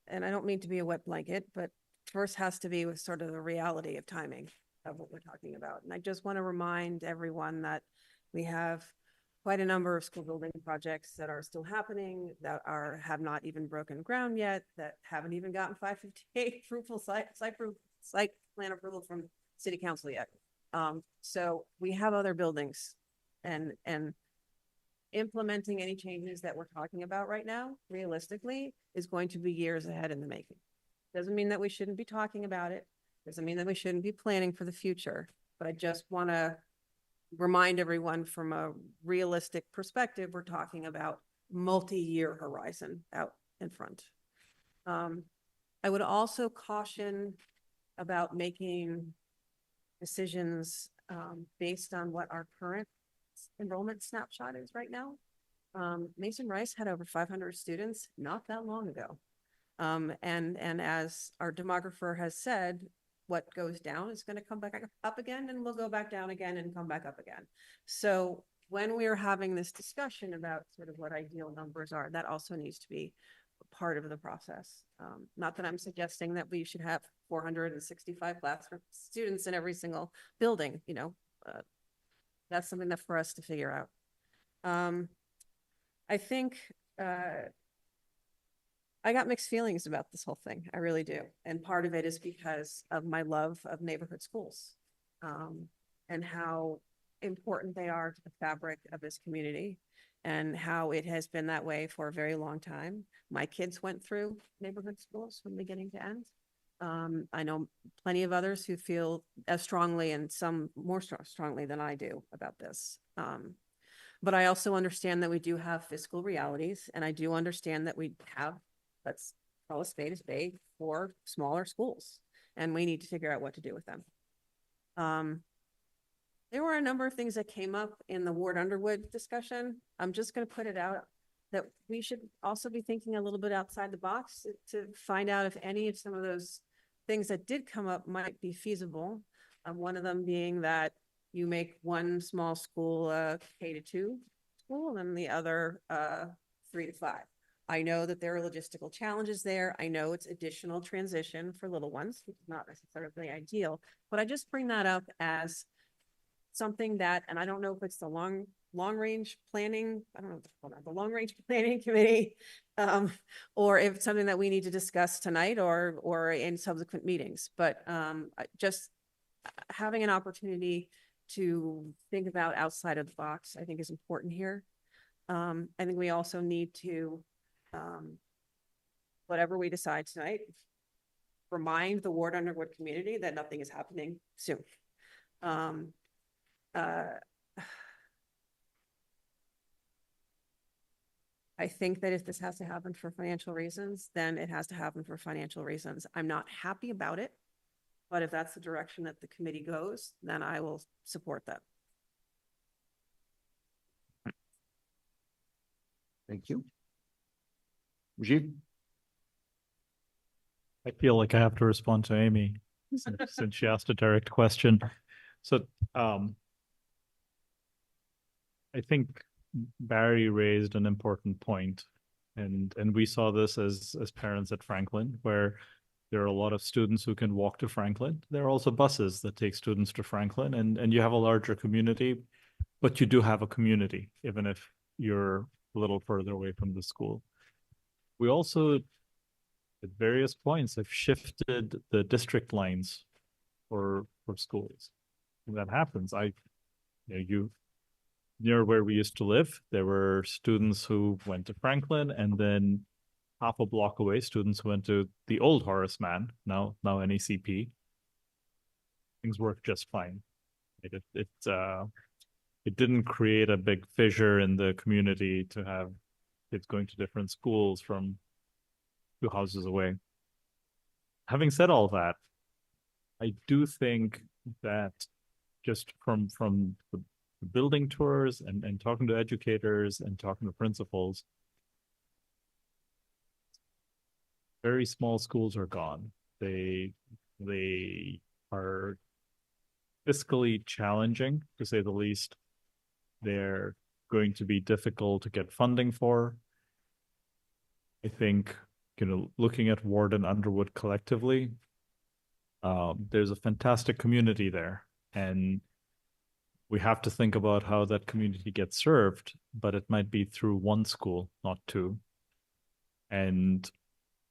and I don't mean to be a wet blanket, but first has to be with sort of the reality of timing of what we're talking about. And I just want to remind everyone that we have quite a number of school building projects that are still happening, that have not even broken ground yet, that haven't even gotten 558 fruitful site plan approval from city council yet. So we have other buildings, and implementing any changes that we're talking about right now, realistically, is going to be years ahead in the making. Doesn't mean that we shouldn't be talking about it. Doesn't mean that we shouldn't be planning for the future, but I just want to remind everyone from a realistic perspective, we're talking about multi-year horizon out in front. I would also caution about making decisions based on what our current enrollment snapshot is right now. Mason Rice had over 500 students not that long ago. And as our demographer has said, what goes down is going to come back up again, and we'll go back down again and come back up again. So when we are having this discussion about sort of what ideal numbers are, that also needs to be part of the process. Not that I'm suggesting that we should have 465 classroom students in every single building, you know, that's something that for us to figure out. I think I got mixed feelings about this whole thing. I really do. And part of it is because of my love of neighborhood schools and how important they are to the fabric of this community and how it has been that way for a very long time. My kids went through neighborhood schools from beginning to end. I know plenty of others who feel as strongly and some more strongly than I do about this. But I also understand that we do have fiscal realities, and I do understand that we have, let's call a spade, for smaller schools, and we need to figure out what to do with them. There were a number of things that came up in the Ward Underwood discussion. I'm just going to put it out that we should also be thinking a little bit outside the box to find out if any of some of those things that did come up might be feasible. One of them being that you make one small school K-2 school and the other 3-5. I know that there are logistical challenges there. I know it's additional transition for little ones, which is not necessarily ideal, but I just bring that up as something that, and I don't know if it's the long range planning, I don't know what to call that, the long range planning committee, or if it's something that we need to discuss tonight or in subsequent meetings. But just having an opportunity to think about outside of the box, I think is important here. I think we also need to, whatever we decide tonight, remind the Ward Underwood community that nothing is happening soon. I think that if this has to happen for financial reasons, then it has to happen for financial reasons. I'm not happy about it, but if that's the direction that the committee goes, then I will support that.
Thank you. Rajiv?
I feel like I have to respond to Amy since she asked a direct question. So I think Barry raised an important point, and we saw this as parents at Franklin, where there are a lot of students who can walk to Franklin. There are also buses that take students to Franklin, and you have a larger community, but you do have a community, even if you're a little further away from the school. We also, at various points, have shifted the district lines for schools. And that happens. Near where we used to live, there were students who went to Franklin, and then half a block away, students who went to the old Horace Mann, now NACP. Things worked just fine. It didn't create a big fissure in the community to have kids going to different schools from 2 houses away. Having said all that, I do think that just from the building tours and talking to educators and talking to principals, very small schools are gone. They are fiscally challenging, to say the least. They're going to be difficult to get funding for. I think, looking at Ward and Underwood collectively, there's a fantastic community there, and we have to think about how that community gets served, but it might be through one school, not 2. And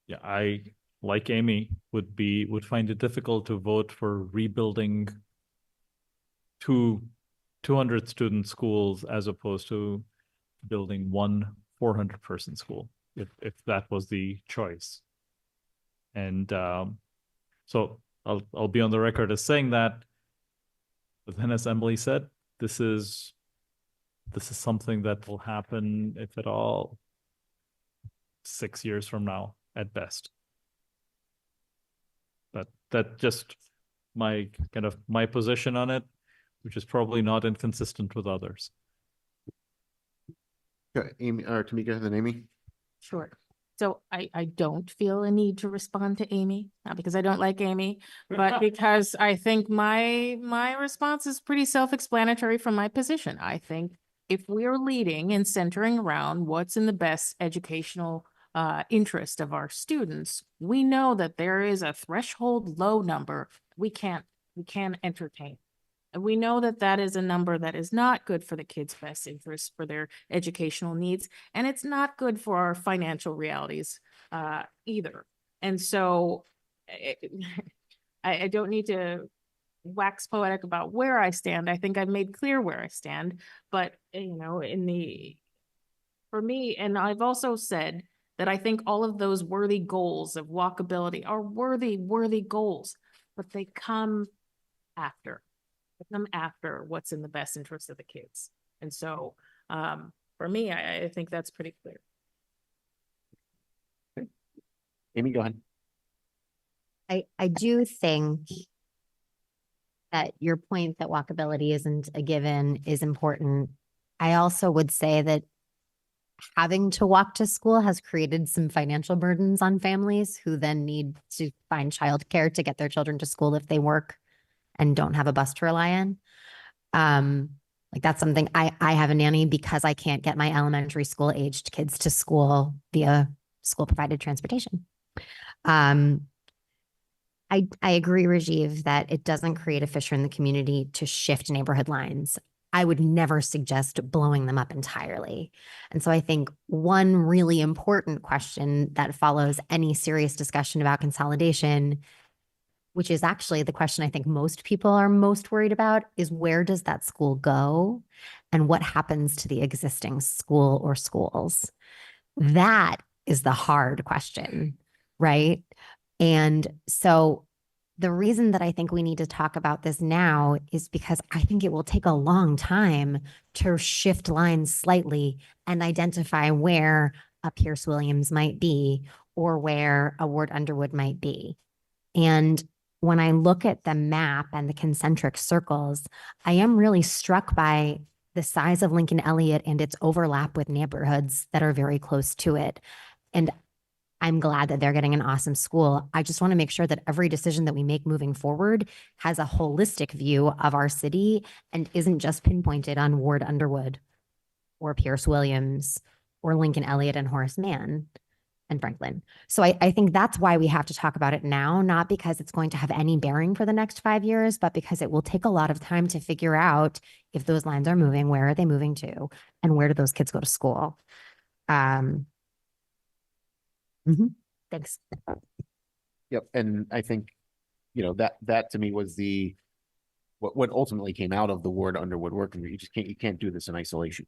yeah, I, like Amy, would find it difficult to vote for rebuilding 200 student schools as opposed to building one 400-person school, if that was the choice. And so I'll be on the record as saying that. But then, as Emily said, this is something that will happen, if at all, 6 years from now at best. But that just my position on it, which is probably not inconsistent with others.
Amy or Tamika, then Amy.
Sure. So I don't feel a need to respond to Amy, not because I don't like Amy, but because I think my response is pretty self-explanatory from my position. I think if we are leading and centering around what's in the best educational interest of our students, we know that there is a threshold low number we can't entertain. And we know that that is a number that is not good for the kids' best interest for their educational needs, and it's not good for our financial realities either. And so I don't need to wax poetic about where I stand. I think I've made clear where I stand, but for me, and I've also said that I think all of those worthy goals of walkability are worthy goals, but they come after what's in the best interest of the kids. And so for me, I think that's pretty clear.
Okay. Amy, go ahead.
I do think that your point that walkability isn't a given is important. I also would say that having to walk to school has created some financial burdens on families who then need to find childcare to get their children to school if they work and don't have a bus to rely on. Like that's something I have a nanny because I can't get my elementary school aged kids to school via school provided transportation. I agree, Rajiv, that it doesn't create a fissure in the community to shift neighborhood lines. I would never suggest blowing them up entirely. And so I think one really important question that follows any serious discussion about consolidation, which is actually the question I think most people are most worried about, is where does that school go and what happens to the existing school or schools? That is the hard question, right? And so the reason that I think we need to talk about this now is because I think it will take a long time to shift lines slightly and identify where a Pierce Williams might be or where a Ward Underwood might be. And when I look at the map and the concentric circles, I am really struck by the size of Lincoln Elliott and its overlap with neighborhoods that are very close to it. And I'm glad that they're getting an awesome school. I just want to make sure that every decision that we make moving forward has a holistic view of our city and isn't just pinpointed on Ward Underwood or Pierce Williams or Lincoln Elliott and Horace Mann and Franklin. So I think that's why we have to talk about it now, not because it's going to have any bearing for the next 5 years, but because it will take a lot of time to figure out if those lines are moving, where are they moving to, and where do those kids go to school? Thanks.
Yep. And I think, that to me was what ultimately came out of the Ward Underwood work. You just can't do this in isolation.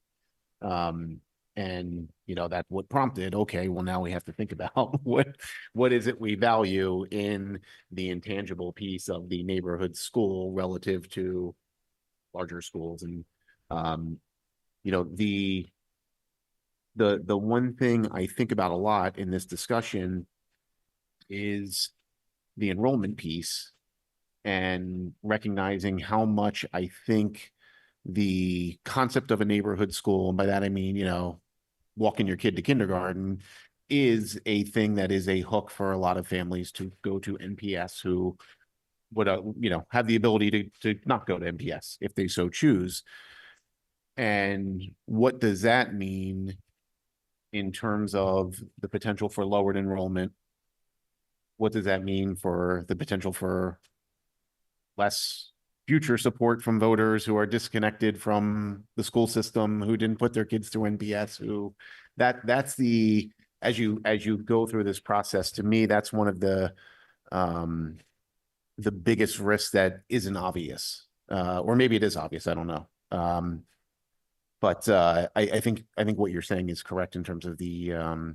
And that's what prompted, okay, well, now we have to think about what is it we value in the intangible piece of the neighborhood school relative to larger schools. And, the one thing I think about a lot in this discussion is the enrollment piece and recognizing how much I think the concept of a neighborhood school, and by that I mean, walking your kid to kindergarten, is a thing that is a hook for a lot of families to go to NPS who would, have the ability to not go to NPS if they so choose. And what does that mean in terms of the potential for lowered enrollment? What does that mean for the potential for less future support from voters who are disconnected from the school system, who didn't put their kids through NPS, that's the, as you go through this process, to me, that's one of the biggest risks that isn't obvious. Or maybe it is obvious, I don't know. But I think what you're saying is correct in terms of the,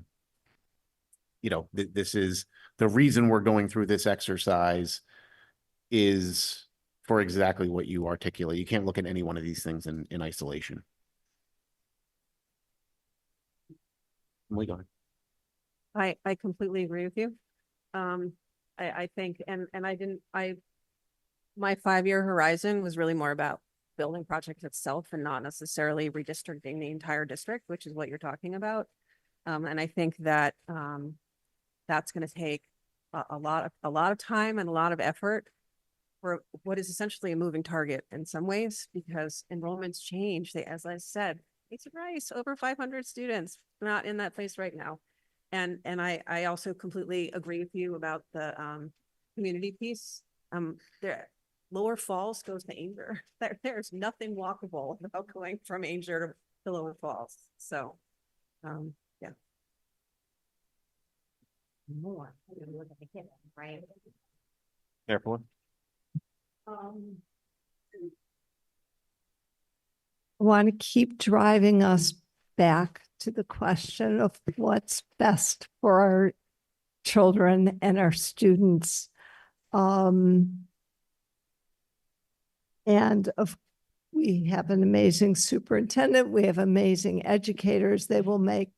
this is the reason we're going through this exercise is for exactly what you articulate. You can't look at any one of these things in isolation. We go.
I completely agree with you. I think, and my 5-year horizon was really more about building project itself and not necessarily redistricting the entire district, which is what you're talking about. And I think that that's going to take a lot of time and a lot of effort for what is essentially a moving target in some ways, because enrollments change. They, as I said, it's Rice, over 500 students, not in that place right now. And I also completely agree with you about the community piece. Lower Falls goes to Ainger. There's nothing walkable about going from Ainger to Lower Falls. So, yeah.
More. Right.
Therefore.
Want to keep driving us back to the question of what's best for our children and our students. We have an amazing superintendent. We have amazing educators. They will make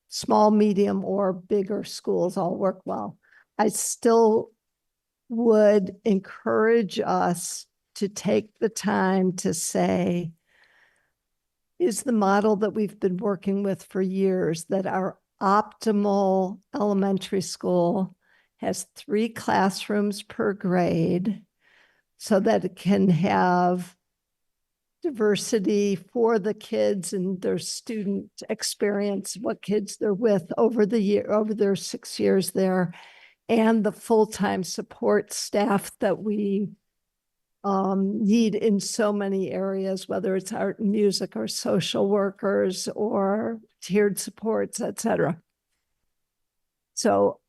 small, medium, or bigger schools all work well. I still would encourage us to take the time to say, is the model that we've been working with for years, that our optimal elementary school has 3 classrooms per grade so that it can have diversity for the kids and their student experience, what kids they're with over their 6 years there, and the full-time support staff that we need in so many areas, whether it's art and music or social workers or tiered supports, et cetera. So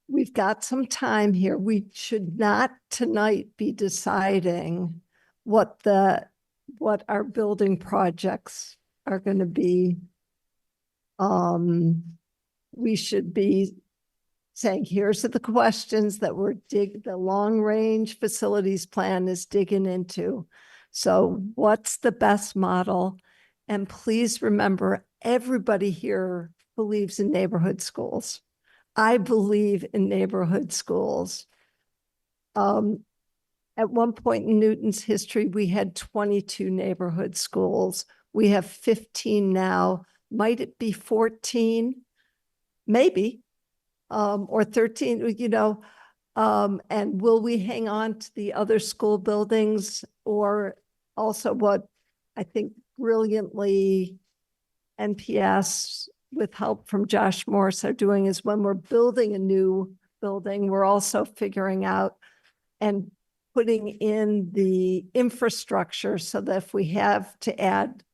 we've got some time here. We should not tonight be deciding what our building projects are going to be. We should be saying, here's the questions that the long range facilities plan is digging into. So what's the best model? And please remember, everybody here believes in neighborhood schools. I believe in neighborhood schools. At one point in Newton's history, we had 22 neighborhood schools. We have 15 now. Might it be 14? Maybe. Or 13, and will we hang on to the other school buildings? Or also what I think brilliantly NPS with help from Josh Morse are doing is when we're building a new building, we're also figuring out and putting in the infrastructure so that if we have to add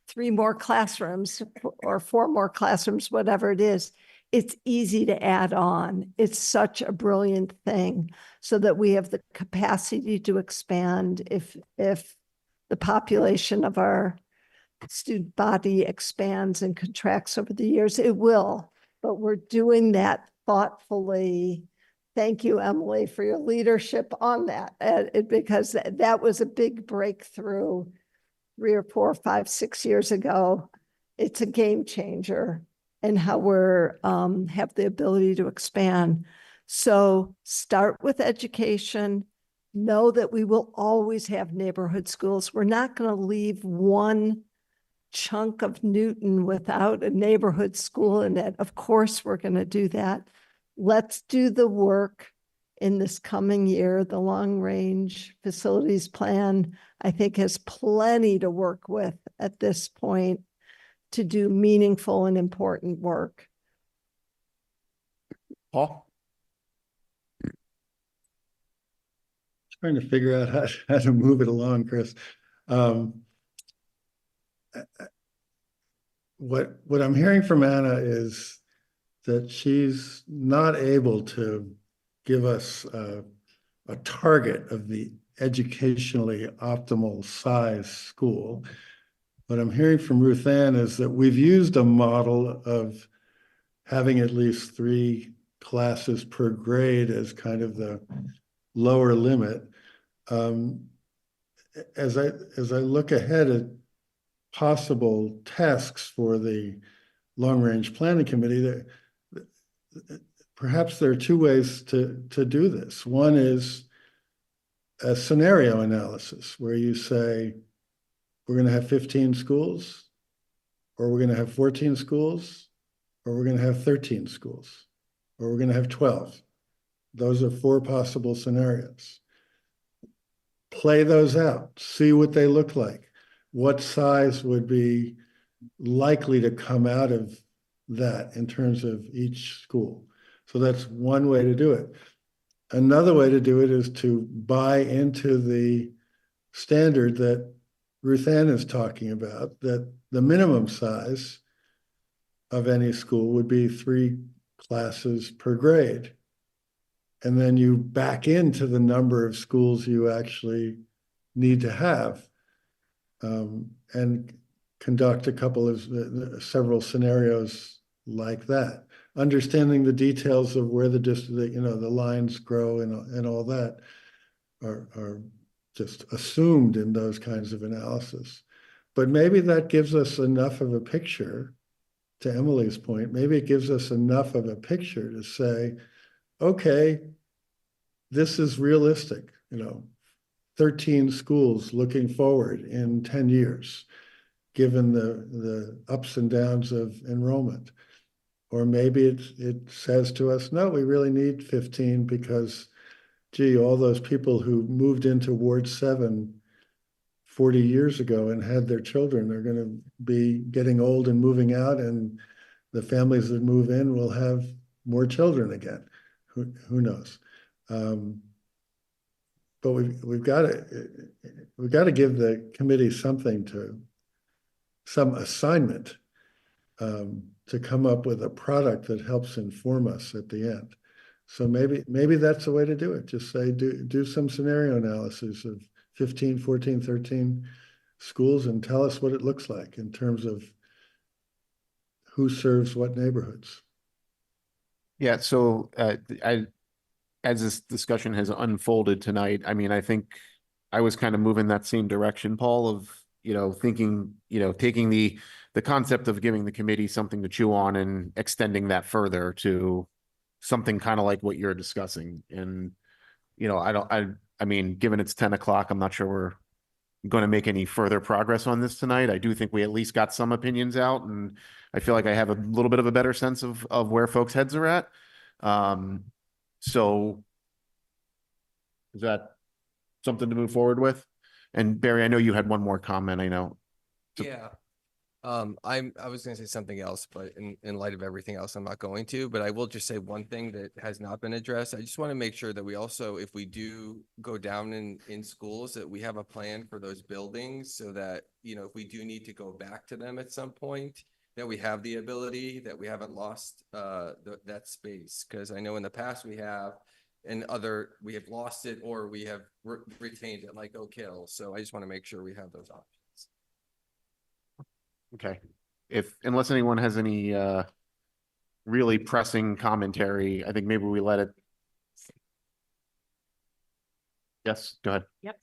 3 more classrooms or 4 more classrooms, whatever it is, it's easy to add on. It's such a brilliant thing so that we have the capacity to expand if the population of our student body expands and contracts over the years. It will, but we're doing that thoughtfully. Thank you, Emily, for your leadership on that, because that was a big breakthrough 3 or 4 or 5, 6 years ago. It's a game changer in how we're have the ability to expand. So start with education. Know that we will always have neighborhood schools. We're not going to leave one chunk of Newton without a neighborhood school in it. Of course, we're going to do that. Let's do the work in this coming year. The long range facilities plan, I think, has plenty to work with at this point to do meaningful and important work.
Paul?
Trying to figure out how to move it along, Chris. What I'm hearing from Anna is that she's not able to give us a target of the educationally optimal size school. What I'm hearing from Ruth Ann is that we've used a model of having at least 3 classes per grade as kind of the lower limit. As I look ahead at possible tasks for the long-range planning committee, perhaps there are two ways to do this. One is a scenario analysis where you say, we're going to have 15 schools, or we're going to have 14 schools, or we're going to have 13 schools, or we're going to have 12. Those are 4 possible scenarios. Play those out, see what they look like. What size would be likely to come out of that in terms of each school? So that's one way to do it. Another way to do it is to buy into the standard that Ruth Ann is talking about, that the minimum size of any school would be 3 classes per grade. And then you back into the number of schools you actually need to have, and conduct a couple of several scenarios like that, understanding the details of where the lines grow and all that are just assumed in those kinds of analysis. But maybe that gives us enough of a picture, to Emily's point, maybe it gives us enough of a picture to say, okay, this is realistic, 13 schools looking forward in 10 years, given the ups and downs of enrollment. Or maybe it says to us, no, we really need 15 because, gee, all those people who moved into Ward 7 40 years ago and had their children are going to be getting old and moving out, and the families that move in will have more children again. Who knows? But we've got to give the committee some assignment to come up with a product that helps inform us at the end. So maybe that's the way to do it. Just say, do some scenario analysis of 15, 14, 13 schools and tell us what it looks like in terms of who serves what neighborhoods.
Yeah, so as this discussion has unfolded tonight, I mean, I think I was kind of moving that same direction, Paul, of, thinking, taking the concept of giving the committee something to chew on and extending that further to something kind of like what you're discussing. And, I mean, given it's 10 o'clock, I'm not sure we're going to make any further progress on this tonight. I do think we at least got some opinions out, and I feel like I have a little bit of a better sense of where folks' heads are at. So is that something to move forward with? And Barry, I know you had one more comment, I know.
Yeah. I was going to say something else, but in light of everything else, I'm not going to, but I will just say one thing that has not been addressed. I just want to make sure that we also, if we do go down in schools, that we have a plan for those buildings so that, if we do need to go back to them at some point, that we have the ability, that we haven't lost that space. Because I know in the past we have, and we have lost it or we have retained it, like Oak Hill. So I just want to make sure we have those options.
Okay. Unless anyone has any really pressing commentary, I think maybe we let it. Yes, go ahead.
Yep.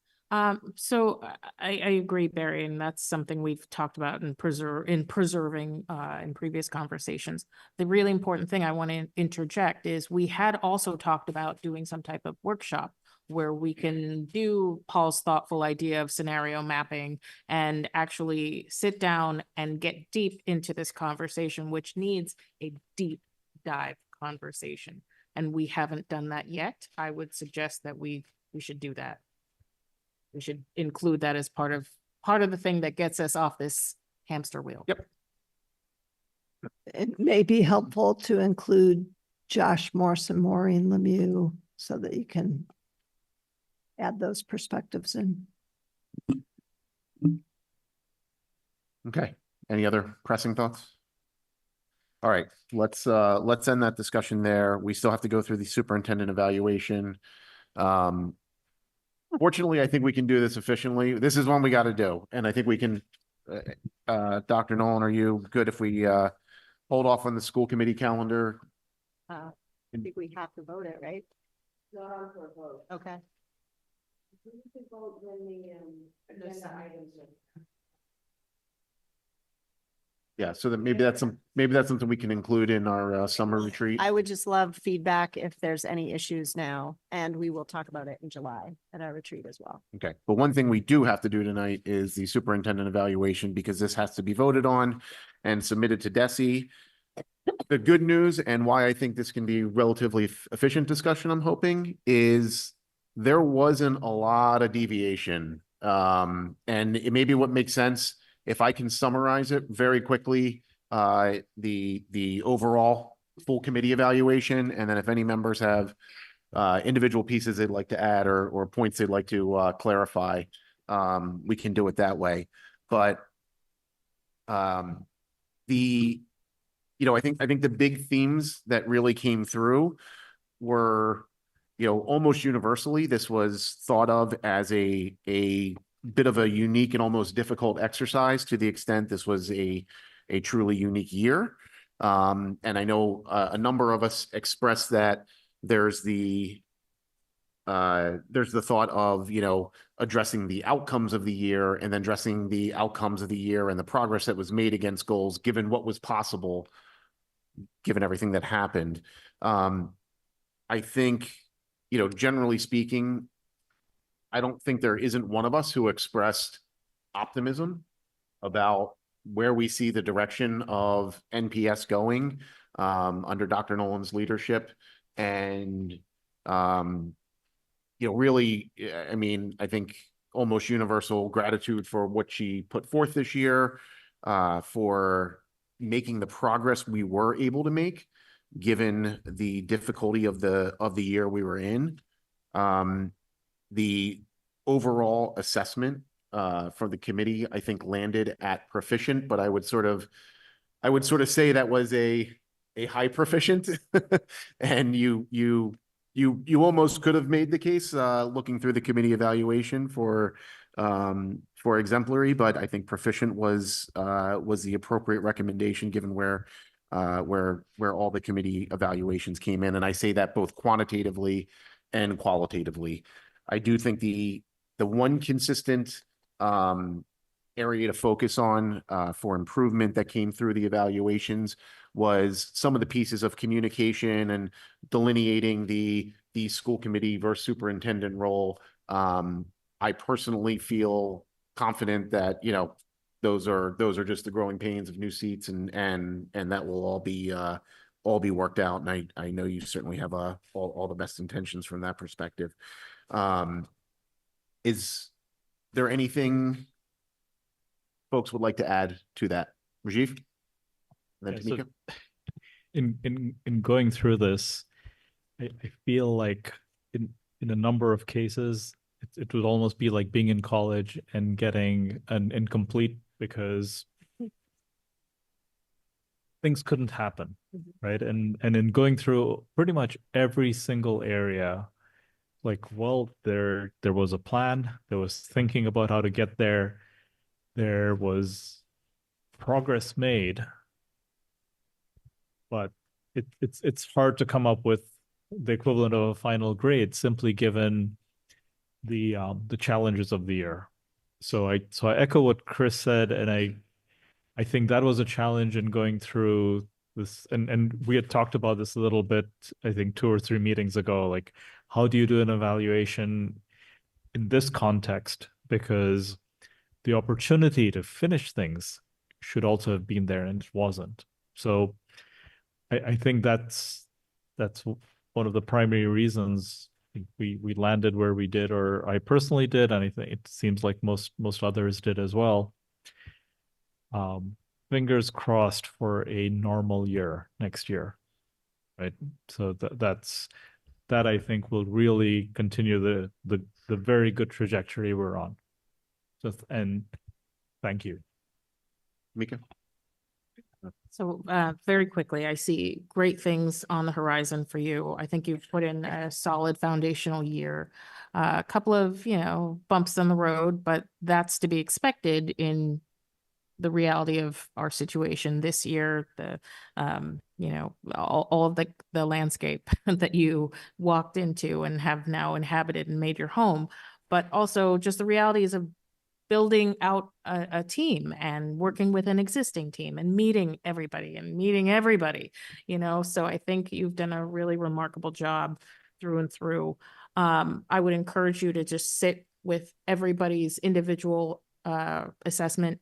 So I agree, Barry, and that's something we've talked about and preserving in previous conversations. The really important thing I want to interject is we had also talked about doing some type of workshop where we can do Paul's thoughtful idea of scenario mapping and actually sit down and get deep into this conversation, which needs a deep dive conversation. And we haven't done that yet. I would suggest that we should do that. We should include that as part of the thing that gets us off this hamster wheel.
Yep.
It may be helpful to include Josh Morse and Maureen Lemieux so that you can add those perspectives in.
Okay. Any other pressing thoughts? All right, let's end that discussion there. We still have to go through the superintendent evaluation. Fortunately, I think we can do this efficiently. This is one we got to do, and I think we can. Dr. Nolan, are you good if we hold off on the school committee calendar?
I think we have to vote it, right?
not on for a vote.
Okay.
We can vote when the agenda items are.
Yeah, so that maybe that's something we can include in our summer retreat.
I would just love feedback if there's any issues now, and we will talk about it in July at our retreat as well.
Okay, but one thing we do have to do tonight is the superintendent evaluation, because this has to be voted on and submitted to DESI. The good news, and why I think this can be relatively efficient discussion, I'm hoping, is there wasn't a lot of deviation. And it may be what makes sense if I can summarize it very quickly, the overall full committee evaluation, and then if any members have individual pieces they'd like to add or points they'd like to clarify, we can do it that way. But I think the big themes that really came through were, almost universally, this was thought of as a bit of a unique and almost difficult exercise, to the extent this was a truly unique year. And I know a number of us expressed that there's the thought of, addressing the outcomes of the year, and then addressing the outcomes of the year and the progress that was made against goals, given what was possible, given everything that happened. I think, generally speaking, I don't think there isn't one of us who expressed optimism about where we see the direction of NPS going under Dr. Nolan's leadership. And, really, I mean, I think almost universal gratitude for what she put forth this year, for making the progress we were able to make, given the difficulty of the year we were in. The overall assessment for the committee, I think, landed at proficient, but I would sort of say that was a high proficient. And you almost could have made the case, looking through the committee evaluation, for exemplary, but I think proficient was the appropriate recommendation, given where all the committee evaluations came in. And I say that both quantitatively and qualitatively. I do think the one consistent area to focus on for improvement that came through the evaluations was some of the pieces of communication and delineating the school committee versus superintendent role. I personally feel confident that, those are just the growing pains of new seats, and that will all be worked out. And I know you certainly have all the best intentions from that perspective. Is there anything folks would like to add to that? Rajiv? And then
Yeah,
Tamika?
In going through this, I feel like in a number of cases, it would almost be like being in college and getting an incomplete, because things couldn't happen, right? And in going through pretty much every single area, like, well, there was a plan, there was thinking about how to get there, there was progress made, but it's hard to come up with the equivalent of a final grade, simply given the challenges of the year. So I echo what Chris said, and I think that was a challenge in going through this, and we had talked about this a little bit, I think 2 or 3 meetings ago, like, how do you do an evaluation in this context? Because the opportunity to finish things should also have been there, and it wasn't. So I think that's one of the primary reasons we landed where we did, or I personally did, and I think it seems like most others did as well. Fingers crossed for a normal year next year, right? So that I think will really continue the very good trajectory we're on. And thank you.
Mika?
So very quickly, I see great things on the horizon for you. I think you've put in a solid foundational year. A couple of, bumps in the road, but that's to be expected in the reality of our situation this year, all of the landscape that you walked into and have now inhabited and made your home, but also just the realities of building out a team and working with an existing team and meeting everybody, so I think you've done a really remarkable job through and through. I would encourage you to just sit with everybody's individual assessment,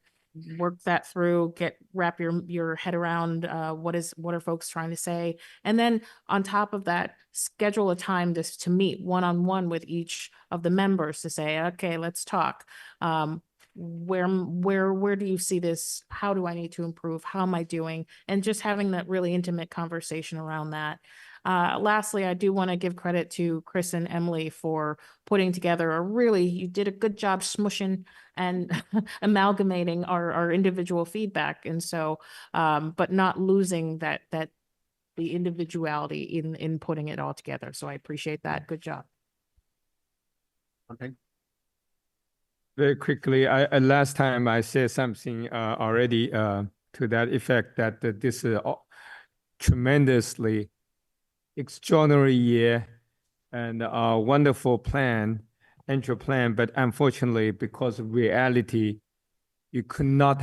work that through, wrap your head around what are folks trying to say, and then on top of that, schedule a time to meet one-on-one with each of the members to say, okay, let's talk. Where do you see this? How do I need to improve? How am I doing? And just having that really intimate conversation around that. Lastly, I do want to give credit to Chris and Emily for putting together you did a good job smushing and amalgamating our individual feedback. And so, but not losing the individuality in putting it all together. So I appreciate that. Good job.
Okay.
Very quickly, last time I said something already to that effect, that this is a tremendously extraordinary year and a wonderful entry plan, but unfortunately, because of reality, you could not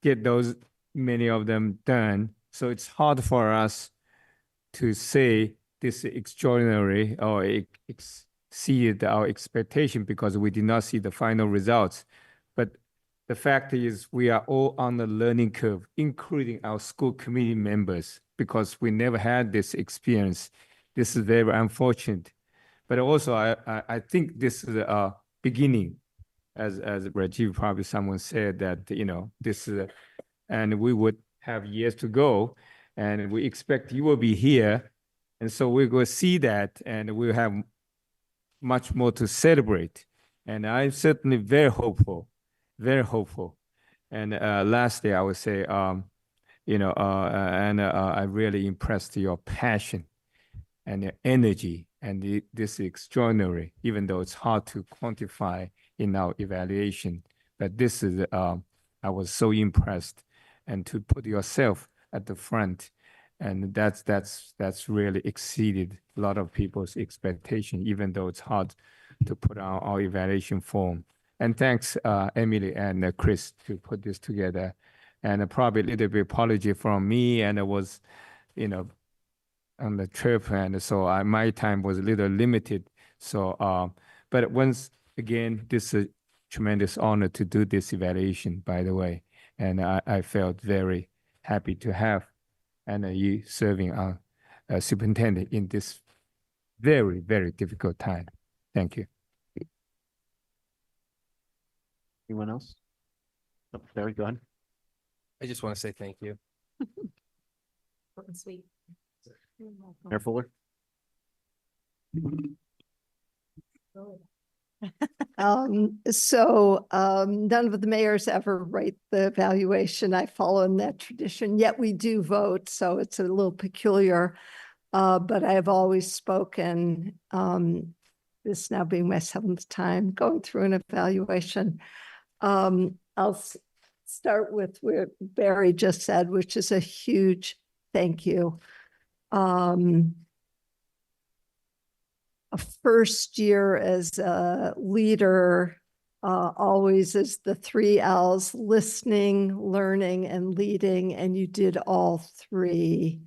get those many of them done. So it's hard for us to say this is extraordinary or exceeded our expectation because we did not see the final results. But the fact is we are all on the learning curve, including our school committee members, because we never had this experience. This is very unfortunate. But also, I think this is a beginning, as Rajiv, probably someone said that, this is, and we would have years to go, and we expect you will be here. And so we're going to see that, and we'll have much more to celebrate. And I'm certainly very hopeful, very hopeful. And lastly, I would say, I really impressed your passion and your energy, and this is extraordinary, even though it's hard to quantify in our evaluation. But this is, I was so impressed, and to put yourself at the front, and that's really exceeded a lot of people's expectation, even though it's hard to put on our evaluation form. And thanks, Emily and Chris, to put this together. And probably a little bit apology from me, and it was, on the trip, and so my time was a little limited. So, but once again, this is a tremendous honor to do this evaluation, by the way. And I felt very happy to have you serving on superintendent in this very, very difficult time. Thank you.
Anyone else? Oh, Barry, go ahead.
I just want to say thank you.
Sweet.
Mayor Fuller.
None of the mayors ever write the evaluation. I follow in that tradition, yet we do vote, so it's a little peculiar. But I have always spoken, this now being my 7th time going through an evaluation. I'll start with what Barry just said, which is a huge thank you. A first year as a leader always is the 3 L's: listening, learning, and leading, and you did all 3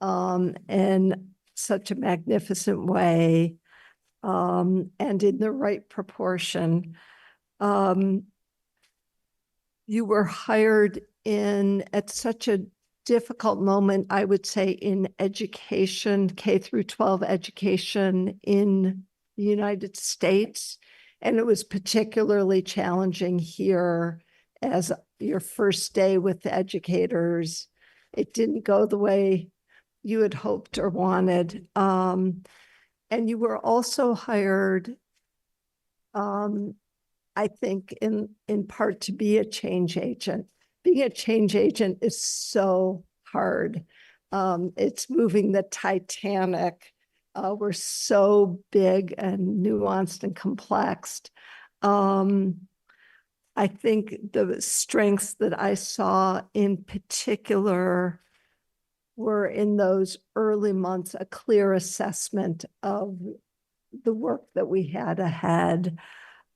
in such a magnificent way and in the right proportion. You were hired at such a difficult moment, I would say, in education, K through 12 education in the United States. And it was particularly challenging here as your first day with the educators. It didn't go the way you had hoped or wanted. And you were also hired, I think, in part to be a change agent. Being a change agent is so hard. It's moving the Titanic. We're so big and nuanced and complex. I think the strengths that I saw in particular were in those early months, a clear assessment of the work that we had ahead.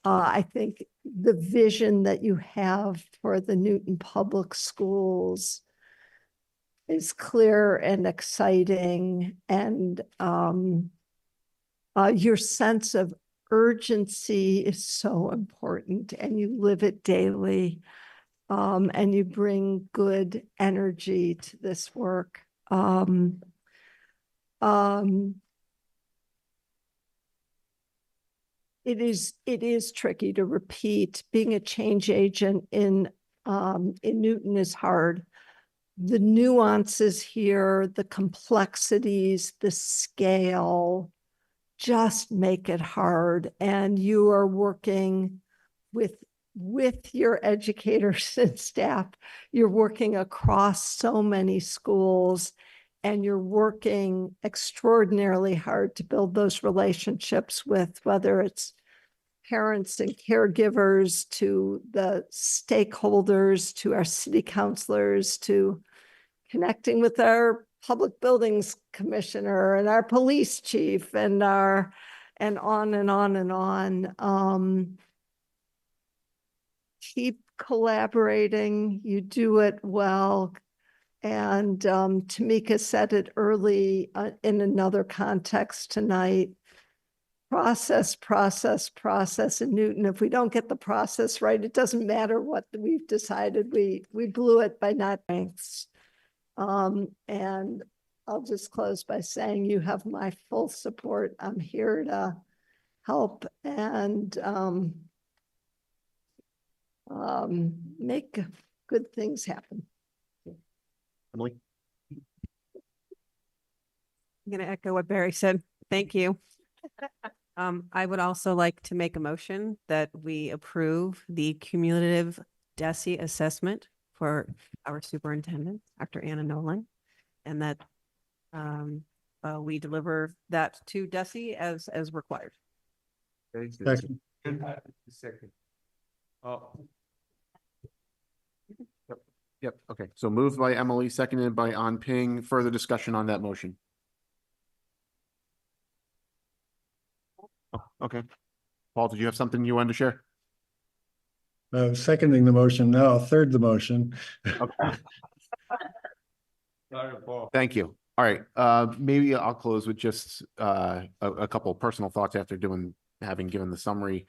I think the vision that you have for the Newton Public Schools is clear and exciting, and your sense of urgency is so important, and you live it daily, and you bring good energy to this work. It is tricky to repeat. Being a change agent in Newton is hard. The nuances here, the complexities, the scale just make it hard. And you are working with your educators and staff. You're working across so many schools, and you're working extraordinarily hard to build those relationships with, whether it's parents and caregivers, to the stakeholders, to our city councilors, to connecting with our public buildings commissioner and our police chief and on and on and on. Keep collaborating. You do it well. And Tamika said it early in another context tonight. Process in Newton. If we don't get the process right, it doesn't matter what we've decided. We blew it by not ranks. And I'll just close by saying you have my full support. I'm here to help and make good things happen.
Emily?
I'm going to echo what Barry said. Thank you. I would also like to make a motion that we approve the cumulative DESE assessment for our superintendent, Dr. Anna Nolan, and that we deliver that to DESE as required.
Second.
Second.
Yep. Okay. So moved by Emily, seconded by An Ping. Further discussion on that motion? Oh, okay. Paul, did you have something you wanted to share?
Seconding the motion now, I'll third the motion.
Okay. Thank you. All right. Maybe I'll close with just a couple of personal thoughts after having given the summary.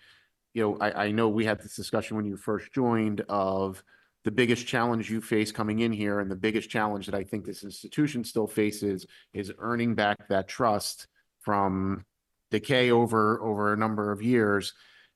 You know, I know we had this discussion when you first joined of the biggest challenge you face coming in here, and the biggest challenge that I think this institution still faces is earning back that trust from decay over a number of years.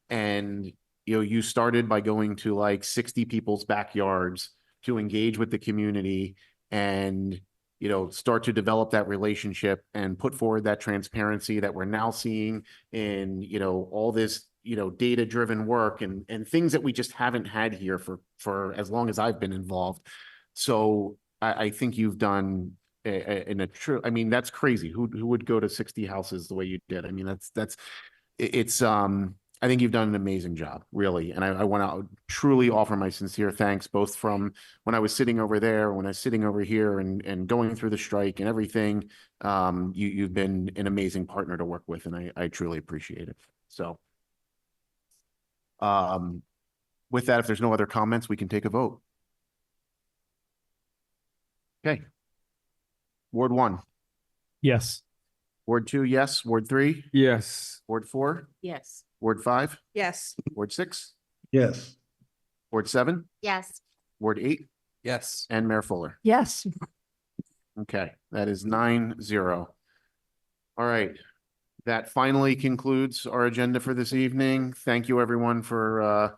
And you know, you started by going to like 60 people's backyards to engage with the community and, you know, start to develop that relationship and put forward that transparency that we're now seeing in, you know, all this, you know, data-driven work and things that we just haven't had here for as long as I've been involved. So I think you've done I mean, that's crazy. Who would go to 60 houses the way you did? I mean, I think you've done an amazing job, really. And I want to truly offer my sincere thanks, both from when I was sitting over there, when I was sitting over here and going through the strike and everything. You've been an amazing partner to work with, and I truly appreciate it. So with that, if there's no other comments, we can take a vote. Okay. Ward 1.
Yes.
Ward 2, yes. Ward 3?
Yes.
Ward 4?
Yes.
Ward 5?
Yes.
Ward 6?
Yes.
Ward 7?
Yes.
Ward 8?
Yes.
And Mayor Fuller.
Yes.
Okay, that is 9-0. All right. That finally concludes our agenda for this evening. Thank you, everyone, for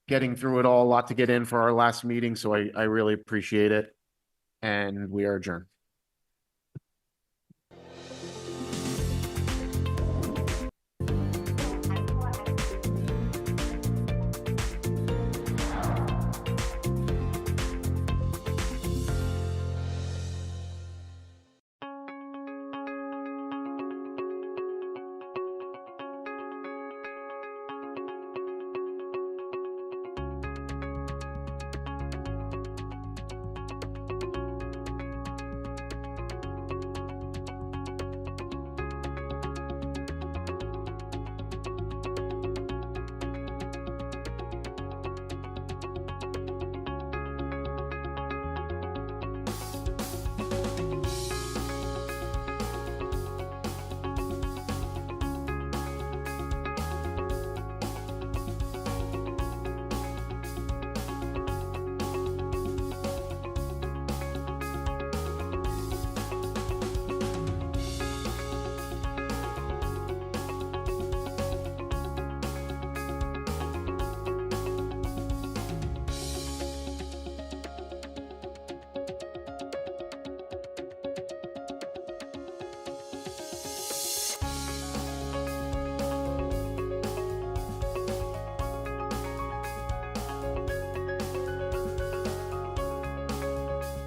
getting through it all. A lot to get in for our last meeting, so I really appreciate it. And we are adjourned.